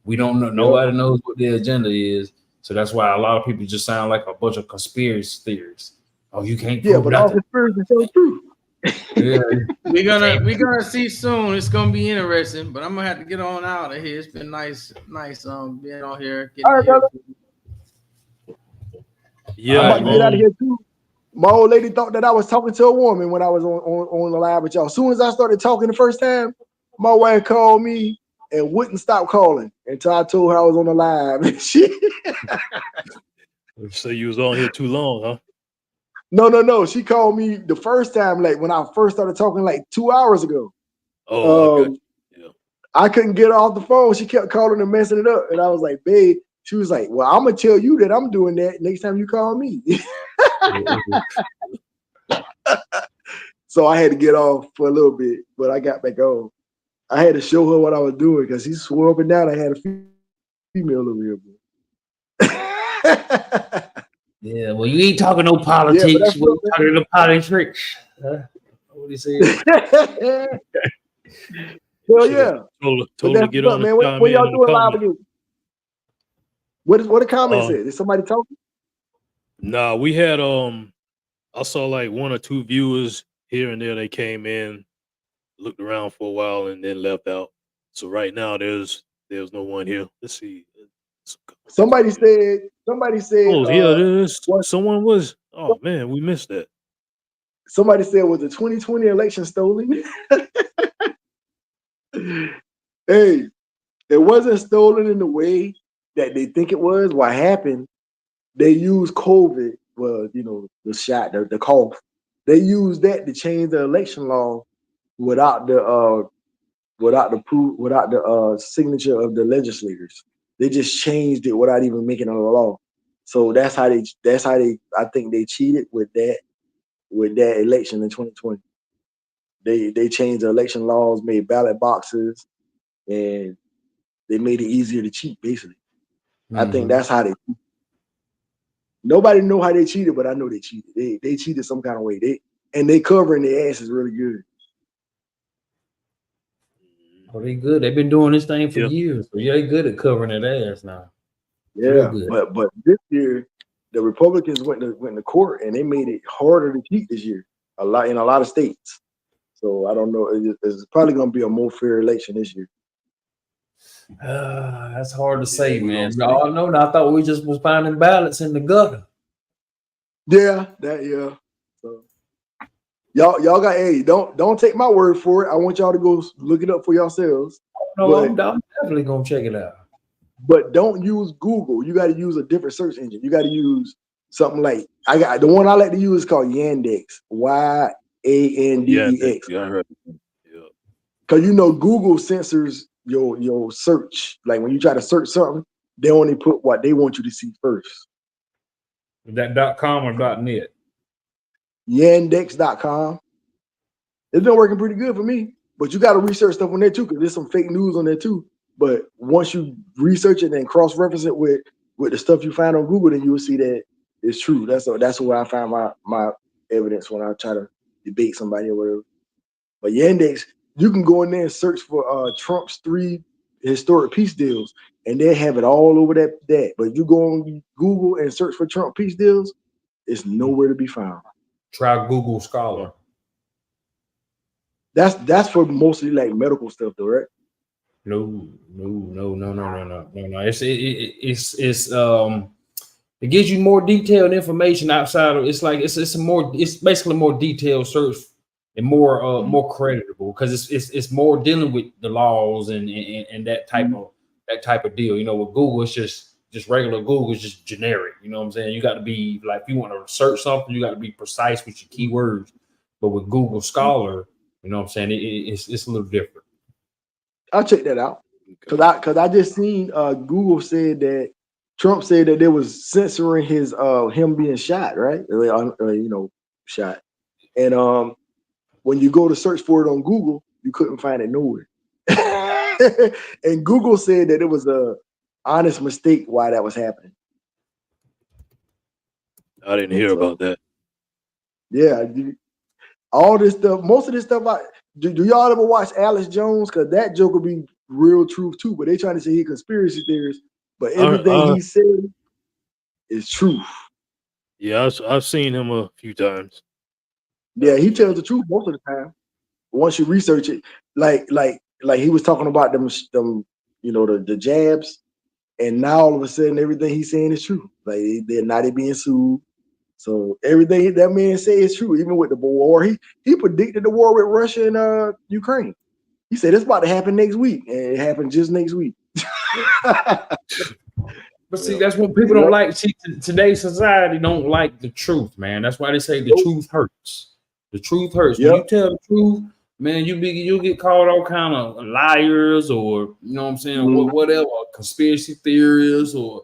We don't know. Nobody knows what the agenda is. So that's why a lot of people just sound like a bunch of conspiracy theories. Oh, you can't prove but all conspiracy is true. Yeah. We're gonna see soon. It's gonna be interesting, but I'm gonna have to get on out of here. It's been nice being on here. All right, brother. Yeah, I'm about to get out of here too. My old lady thought that I was talking to a woman when I was on the live with y'all. As soon as I started talking the first time, my wife called me and wouldn't stop calling until I told her I was on the live. So you was on here too long, huh? No. She called me the first time, like when I first started talking, like 2 hours ago. Oh, I got you. Yeah. I couldn't get her off the phone. She kept calling and messing it up, and I was like, "Babe." She was like, "Well, I'm gonna tell you that I'm doing that next time you call me." So I had to get off for a little bit, but I got back on. I had to show her what I was doing because she swore up and down I had a female over here. Yeah, well, you ain't talking no politics. We're talking no politics. What he said? Hell yeah. Told to get on man. What y'all doing live again? What the comment said? Is somebody talking? Nah, we had I saw like 1 or 2 viewers here and there. They came in, looked around for a while, and then left out. So right now there's no one here. Let's see. Somebody said. Oh yeah, there's someone was. Oh man, we missed that. Somebody said, was the 2020 election stolen? Hey, it wasn't stolen in the way that they think it was. What happened? They used COVID. Well, the shot, the cough. They used that to change the election law without the signature of the legislators. They just changed it without even making it a law. So that's how they I think they cheated with that election in 2020. They changed the election laws, made ballot boxes, and they made it easier to cheat, basically. I think that's how they cheated. Nobody know how they cheated, but I know they cheated. They cheated some kind of way. They covering their asses really good. Oh, they good. They've been doing this thing for years. So yeah, they good at covering their ass now. Yeah, but this year the Republicans went to court and they made it harder to cheat this year. In a lot of states. So I don't know. It's probably going to be a more fair election this year. That's hard to say, man. No, I thought we just was finding ballots in the gutter. Yeah. So y'all got. Hey, don't take my word for it. I want y'all to go look it up for yourselves. No, I'm definitely gonna check it out. but don't use Google. You got to use a different search engine. You got to use something like the one I like to use is called Yandex. YANDEX. Yeah, I heard. Yeah. Because Google censors your search. Like when you try to search something, they only put what they want you to see first. That .com or .net? Yandex.com. It's been working pretty good for me, but you got to research stuff on there too, because there's some fake news on there too. But once you research it and cross-reference it with the stuff you find on Google, then you will see that it's true. That's where I find my evidence when I try to debate somebody or whatever. But Yandex, you can go in there and search for Trump's 3 historic peace deals, and they have it all over that. But if you go on Google and search for Trump peace deals, it's nowhere to be found. Try Google Scholar. That's for mostly like medical stuff, though, right? No. It gives you more detailed information outside of. It's basically more detailed search and more creditable, because it's more dealing with the laws and that type of deal. With Google, it's just regular Google. Is just generic. You know what I'm saying? You got to be like, if you want to search something, you got to be precise with your keywords. But with Google Scholar, you know what I'm saying, it's a little different. I'll check that out, because I just seen Google said that Trump said that they was censoring his him being shot, right? Shot. And when you go to search for it on Google, you couldn't find it nowhere. And Google said that it was a honest mistake why that was happening. I didn't hear about that. Yeah, all this stuff, most of this stuff. Do y'all ever watch Alex Jones? Because that joke will be real truth too. But they trying to say he conspiracy theorist, but everything he said is truth. Yeah, I've seen him a few times. Yeah, he tells the truth most of the time. Once you research it, like he was talking about them, the jabs, and now all of a sudden everything he's saying is true. Like they're not being sued. So everything that man said is true, even with the war. He predicted the war with Russia and Ukraine. He said it's about to happen next week, and it happened just next week. But see, that's what people don't like. See, today's society don't like the truth, man. That's why they say the truth hurts. The truth hurts. When you tell the truth, man, you get called all kind of liars, or or whatever, conspiracy theories or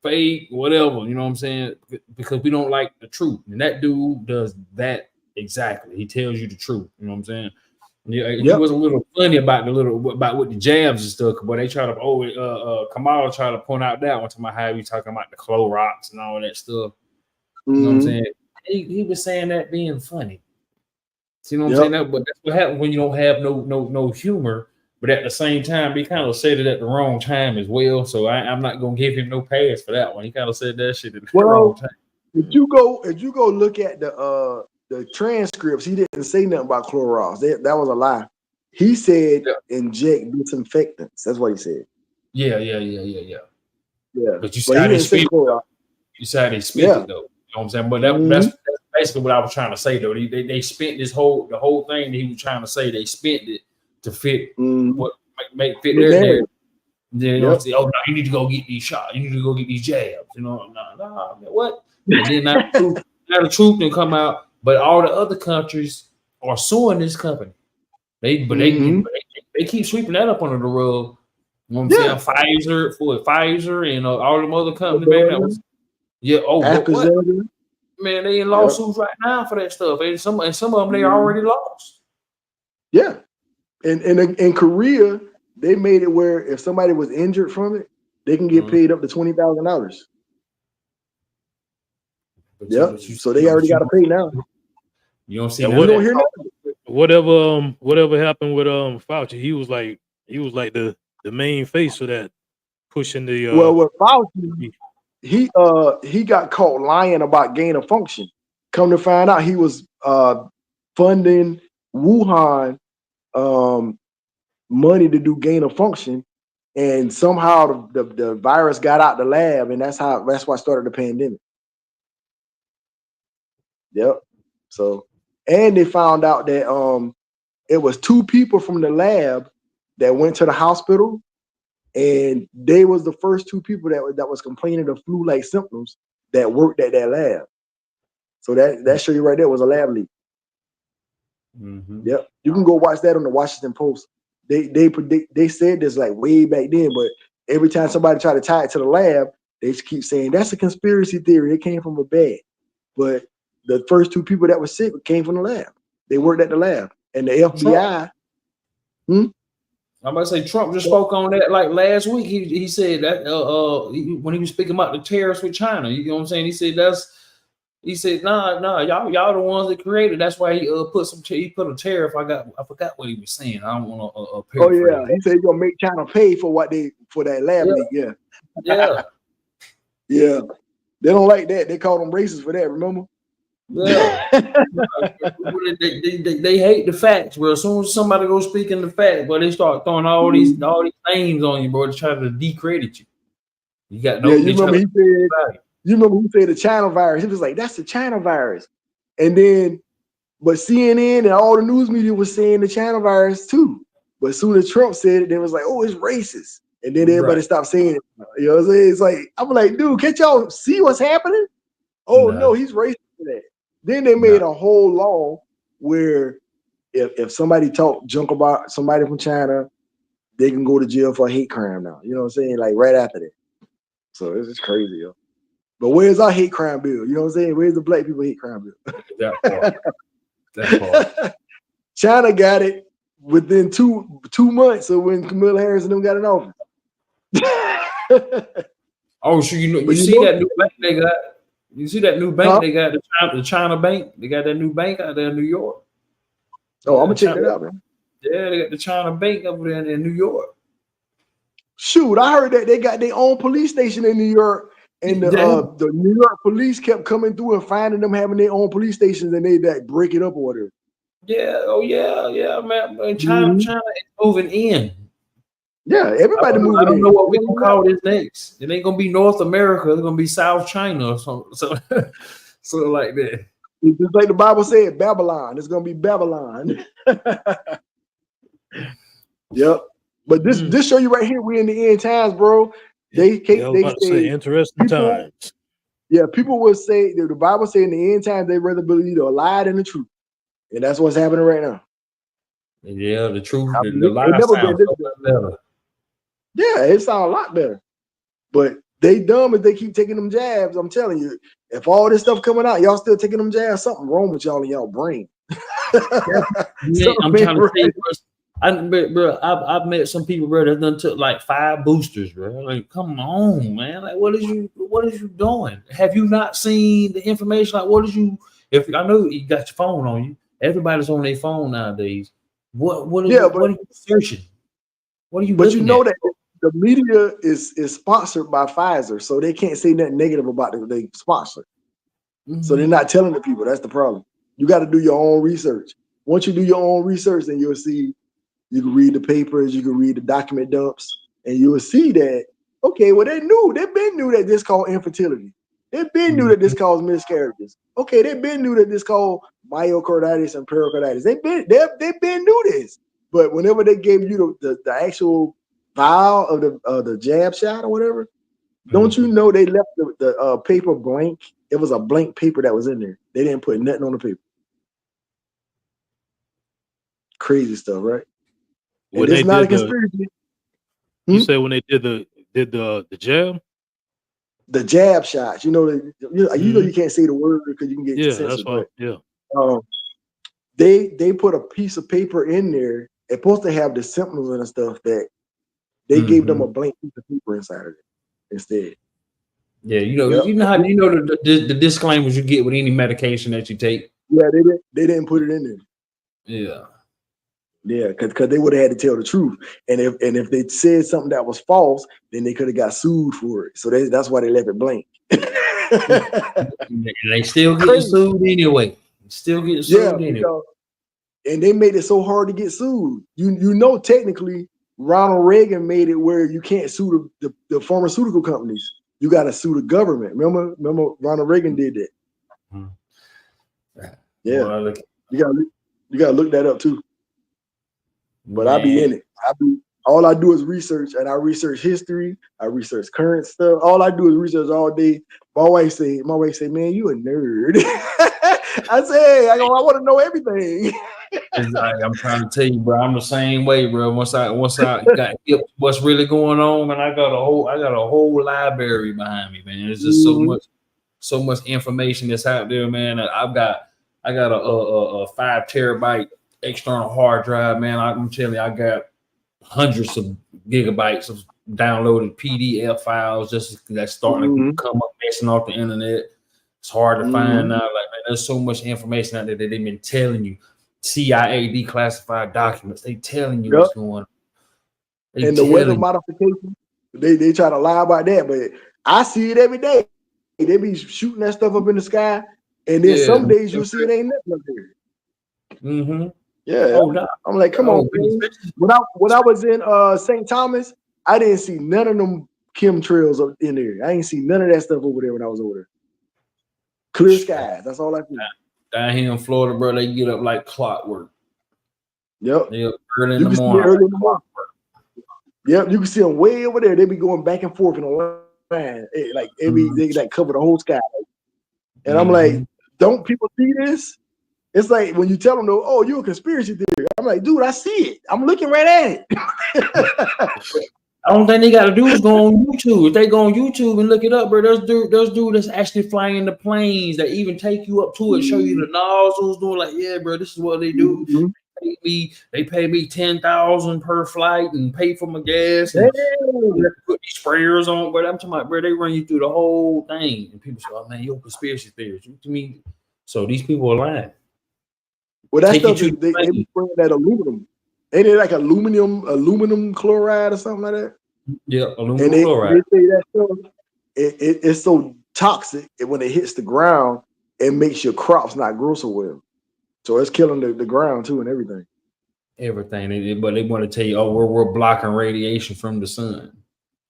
fake, whatever, you know what I'm saying? Because we don't like the truth. And that dude does that exactly. He tells you the truth, you know what I'm saying? He was a little funny about with the jabs and stuff, but they try to Kamala tried to point out that one to my how he talking about the Clorox and all that stuff. You know what I'm saying? He was saying that being funny. So, you know what I'm saying? But that's what happens when you don't have no humor. But at the same time, he kind of said it at the wrong time as well. So I'm not gonna give him no pass for that one. He kind of said that shit at the wrong time. If you go look at the transcripts, he didn't say nothing about Clorox. That was a lie. He said inject disinfectants. That's what he said. Yeah. Yeah. But you said they spent it. You said they spent it though. You know what I'm saying? But that's basically what I was trying to say though. They spent the whole thing that he was trying to say. They spent it to fit what make fit their narrative. Then say, oh no, you need to go get these shots. You need to go get these jabs. No, what? And then now the truth can come out. But all the other countries are suing this company. They keep sweeping that up under the rug. You know what I'm saying? Pfizer and all them other companies, man. That was what? Man, they in lawsuits right now for that stuff. And some of them they already lost. Yeah. And in Korea, they made it where if somebody was injured from it, they can get paid up to $20,000. Yep. So they already got to pay now. You don't see whatever happened with Fauci. He was like the main face of that, pushing the with Fauci, he got caught lying about gain of function. Come to find out, he was funding Wuhan money to do gain of function, and somehow the virus got out the lab, and that's why started the pandemic. Yep. So, and they found out that it was 2 people from the lab that went to the hospital, and they was the first 2 people that was complaining of flu-like symptoms that worked at that lab. So that show you right there was a lab leak. Mm-hmm. Yep, you can go watch that on the Washington Post. They said this like way back then, but every time somebody try to tie it to the lab, they just keep saying that's a conspiracy theory. It came from a bed, but the first 2 people that were sick came from the lab. They worked at the lab, and the FBI. I'm about to say Trump just spoke on that like last week. He said that when he was speaking about the tariffs with China, you know what I'm saying? He said nah, y'all the ones that created. That's why he put a tariff. I forgot what he was saying. I don't want to Oh yeah, he said he's gonna make China pay for that lab leak. Yeah, yeah. Yeah. They don't like that. They call them racist for that. Remember? Yeah. they hate the facts, bro. As soon as somebody goes speaking the fact, but they start throwing all these names on you, bro, to try to decredit you. You got no. Yeah, you remember he said the China virus. He was like, "That's the China virus," and then, but CNN and all the news media was saying the China virus too. But as soon as Trump said it, they was like, "Oh, it's racist," and then everybody stopped saying it. You know what I'm saying? It's like I'm like, dude, can't y'all see what's happening? Oh no, he's racist for that. Then they made a whole law where if somebody talk junk about somebody from China, they can go to jail for a hate crime now. You know what I'm saying? Like right after that. So it's just crazy, yo. But where's our hate crime bill? You know what I'm saying? Where's the black people hate crime bill? That part. China got it within two months of when Kamala Harris and them got in office. Oh, so you see that new bank they got? You see that new bank they got, the China Bank? They got that new bank out there in New York. Oh, I'm gonna check that out, man. Yeah, they got the China Bank over there in New York. Shoot, I heard that they got their own police station in New York, and the New York police kept coming through and finding them having their own police stations, and they like break it up or whatever. Yeah, man. China is moving in. Yeah, everybody moving in. I don't know what we're gonna call this next. It ain't gonna be North America. It's gonna be South China or something. So like that. It's just like the Bible said, Babylon. It's gonna be Babylon. Yep. But this show you right here, we're in the end times, bro. They say interesting times. Yeah, people would say the Bible say in the end times they rather believe a lie than the truth, and that's what's happening right now. Yeah, the truth, the lie sounds so much better. Yeah, it sounds a lot better. But they dumb if they keep taking them jabs. I'm telling you, if all this stuff coming out, y'all still taking them jabs, something wrong with y'all in y'all brain. Man, I'm trying to say, bro, I've met some people, bro, that done took like 5 boosters, bro. Like, come on, man. Like, what is you doing? Have you not seen the information? Like, what is you? If I know you got your phone on you, everybody's on their phone nowadays. What are you searching? What are you? But you know that the media is sponsored by Pfizer, so they can't say nothing negative about they sponsor. So they're not telling the people. That's the problem. You got to do your own research. Once you do your own research, then you'll see. You can read the papers, you can read the document dumps, and you will see that, okay, well, they've been knew that this called infertility. They've been knew that this caused miscarriages. Okay, they've been knew that this called myocarditis and pericarditis. They've been knew this. But whenever they gave you the actual vial of the jab shot or whatever, don't you know they left the paper blank? It was a blank paper that was in there. They didn't put nothing on the paper. Crazy stuff, right? When it's not a conspiracy. You say when they did the jab? The jab shots, you know you can't say the word because you can get censored. That's why. Yeah. They put a piece of paper in there. It's supposed to have the symptoms and stuff that they gave them a blank piece of paper inside of it instead. Yeah, you know how the disclaimers you get with any medication that you take. Yeah, they didn't put it in there. Yeah. Yeah, because they would have had to tell the truth, and if they said something that was false, then they could have got sued for it. So that's why they left it blank. They still getting sued anyway. Anyway. And they made it so hard to get sued. You know, technically, Ronald Reagan made it where you can't sue the pharmaceutical companies. You got to sue the government. Remember, Ronald Reagan did that. Yeah, well, you got to look that up too. But I be in it. all I do is research, and I research history. I research current stuff. All I do is research all day. My wife say, man, you a nerd. I say, hey, I want to know everything. I'm trying to tell you, bro. I'm the same way, bro. Once I got what's really going on, and I got a whole library behind me, man. There's just so much information that's out there, man. I got a 5 terabyte external hard drive, man. I'm telling you, I got hundreds of gigabytes of downloaded PDF files that's starting to come up messing off the internet. It's hard to find now. Like, man, there's so much information out there that they've been telling you. CIA declassified documents. They telling you what's going on. And the weather modification, they try to lie about that, but I see it every day. They be shooting that stuff up in the sky, and then some days you'll see it ain't nothing up there. Yeah, I'm like, come on, man. When I was in St. Thomas, I didn't see none of them chemtrails up in there. I ain't see none of that stuff over there when I was over there. Clear skies. That's all I see. Down here in Florida, bro, they get up like clockwork. Yep. They up early in the morning. Yep, you can see them way over there. They be going back and forth in a line. They like cover the whole sky. And I'm like, don't people see this? It's like when you tell them, oh, you're a conspiracy theory. I'm like, dude, I see it. I'm looking right at it. I don't think they got to do is go on YouTube. If they go on YouTube and look it up, bro, those dude that's actually flying the planes that even take you up to it, show you the nozzles, doing like, yeah, bro, this is what they do. They pay me $10,000 per flight and pay for my gas and put these sprayers on. But I'm talking about, bro, they run you through the whole thing. And people say, oh man, you're a conspiracy theorist. What do you mean? So these people are lying. Well, that stuff they be spraying that aluminum. Ain't it like aluminum chloride or something like that? Yeah, aluminum chloride. They say that stuff, it's so toxic when it hits the ground, it makes your crops not grow so well. So it's killing the ground too and everything. Everything. But they want to tell you, oh, we're blocking radiation from the sun.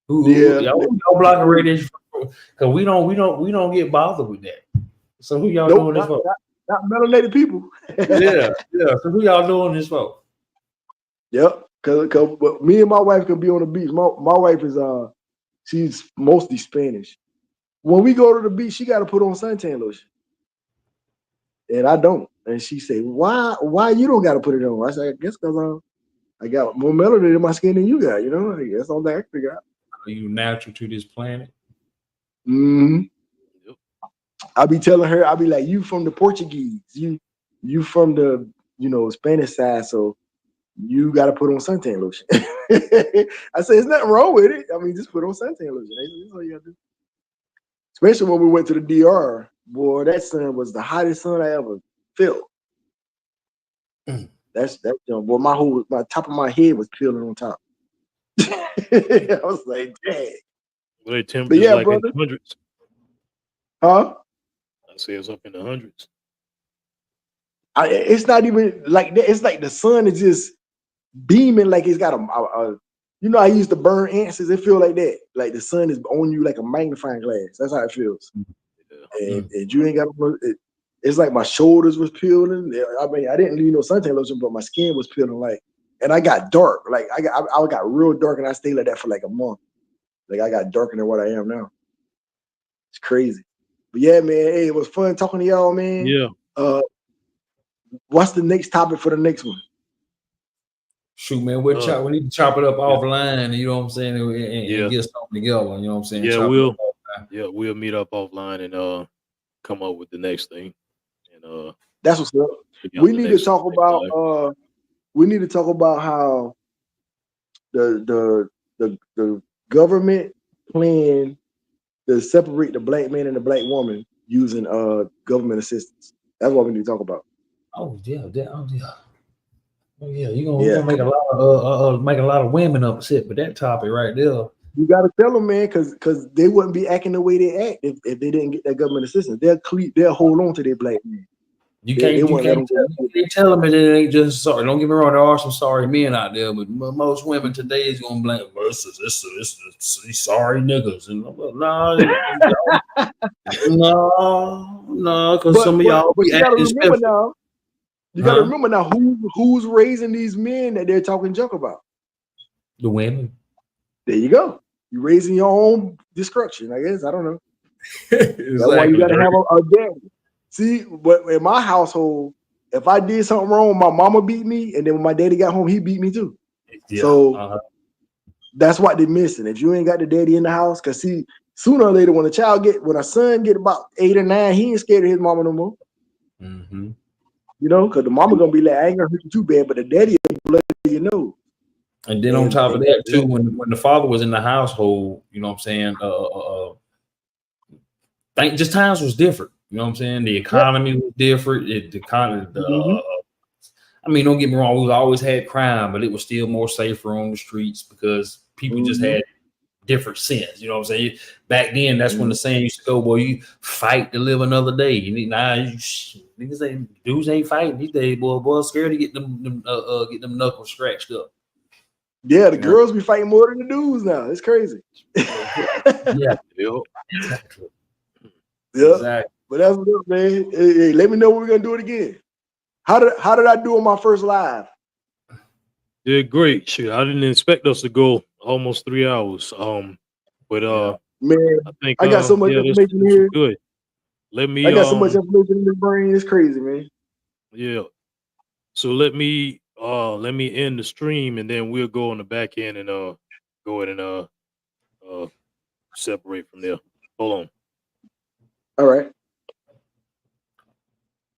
Y'all blocking radiation because we don't get bothered with that. So who y'all doing this for? Not melanated people. yeah. So who y'all doing this for? Yep, cause me and my wife can be on the beach. My wife is she's mostly Spanish. When we go to the beach, she got to put on suntan lotion, and I don't. And she say, "Why you don't got to put it on?" I say, "I guess because I got more melanin in my skin than you got. You know, I guess that's all that I figure out." Are you natural to this planet? I be telling her, I be like, "You from the Portuguese? You from the Spanish side? So." You got to put on suntan lotion. I say, there's nothing wrong with it. I mean, just put on suntan lotion. That's all you got to do. Especially when we went to the DR. Boy, that sun was the hottest sun I ever felt. That's boy, my top of my head was peeling on top. I was like, dang. Well, temperatures like brother. In the hundreds. Huh? I say it's up in the hundreds. It's not even like that. It's like the sun is just beaming like it's got a I used to burn ants. It feel like that. Like the sun is on you like a magnifying glass. That's how it feels. And you ain't got it's like my shoulders was peeling. I mean, I didn't need no suntan lotion, but my skin was peeling and I got dark. Like I got real dark and I stayed like that for like a month. Like I got darker than what I am now. It's crazy. But yeah, man, hey, it was fun talking to y'all, man. Yeah. What's the next topic for the next one? Shoot, man, we need to chop it up offline, you know what I'm saying, and get something together, you know what I'm saying? Yeah, we'll meet up offline and come up with the next thing. And that's what's up. We need to talk about how the government plan to separate the black man and the black woman using government assistance. That's what we need to talk about. Oh yeah. You're gonna make a lot of women upset with that topic right there. You gotta tell them, man, because they wouldn't be acting the way they act if they didn't get that government assistance. They'll hold on to their black man. You can't tell them it ain't just sorry. Don't get me wrong, there are some sorry men out there, but most women today is gonna blame these sorry niggas. And no, because some of y'all. But you gotta remember now. You gotta remember now who's raising these men that they're talking junk about. The women. There you go. You're raising your own destruction, I guess. I don't know. Exactly. That's why you gotta have a daddy. See, but in my household, if I did something wrong, my mama beat me, and then when my daddy got home, he beat me too. Yeah. So that's what they're missing. If you ain't got the daddy in the house, because see, sooner or later, when a son get about 8 or 9, he ain't scared of his mama no more. Mm-hmm. You know, because the mama gonna be like, I ain't gonna hurt you too bad, but the daddy will let you know. And then on top of that, too, when the father was in the household, you know what I'm saying? Just times was different. You know what I'm saying? The economy was different. I mean, don't get me wrong, we always had crime, but it was still more safer on the streets because people just had different sense. You know what I'm saying? Back then, that's when the saying used to go, boy, you fight to live another day. Niggas ain't, dudes ain't fighting these days, boy, scared to get them knuckles scratched up. Yeah, the girls be fighting more than the dudes now. It's crazy. Yeah. Exactly. Exactly. But that's what up, man. Hey, let me know when we're gonna do it again. How did I do on my first live? Did great. Shoot, I didn't expect us to go almost 3 hours. But man, I think I got so much information this here. good. Let me I got so much information in the brain. It's crazy, man. Yeah. So let me end the stream and then we'll go on the back end and go ahead and separate from there. Hold on. All right.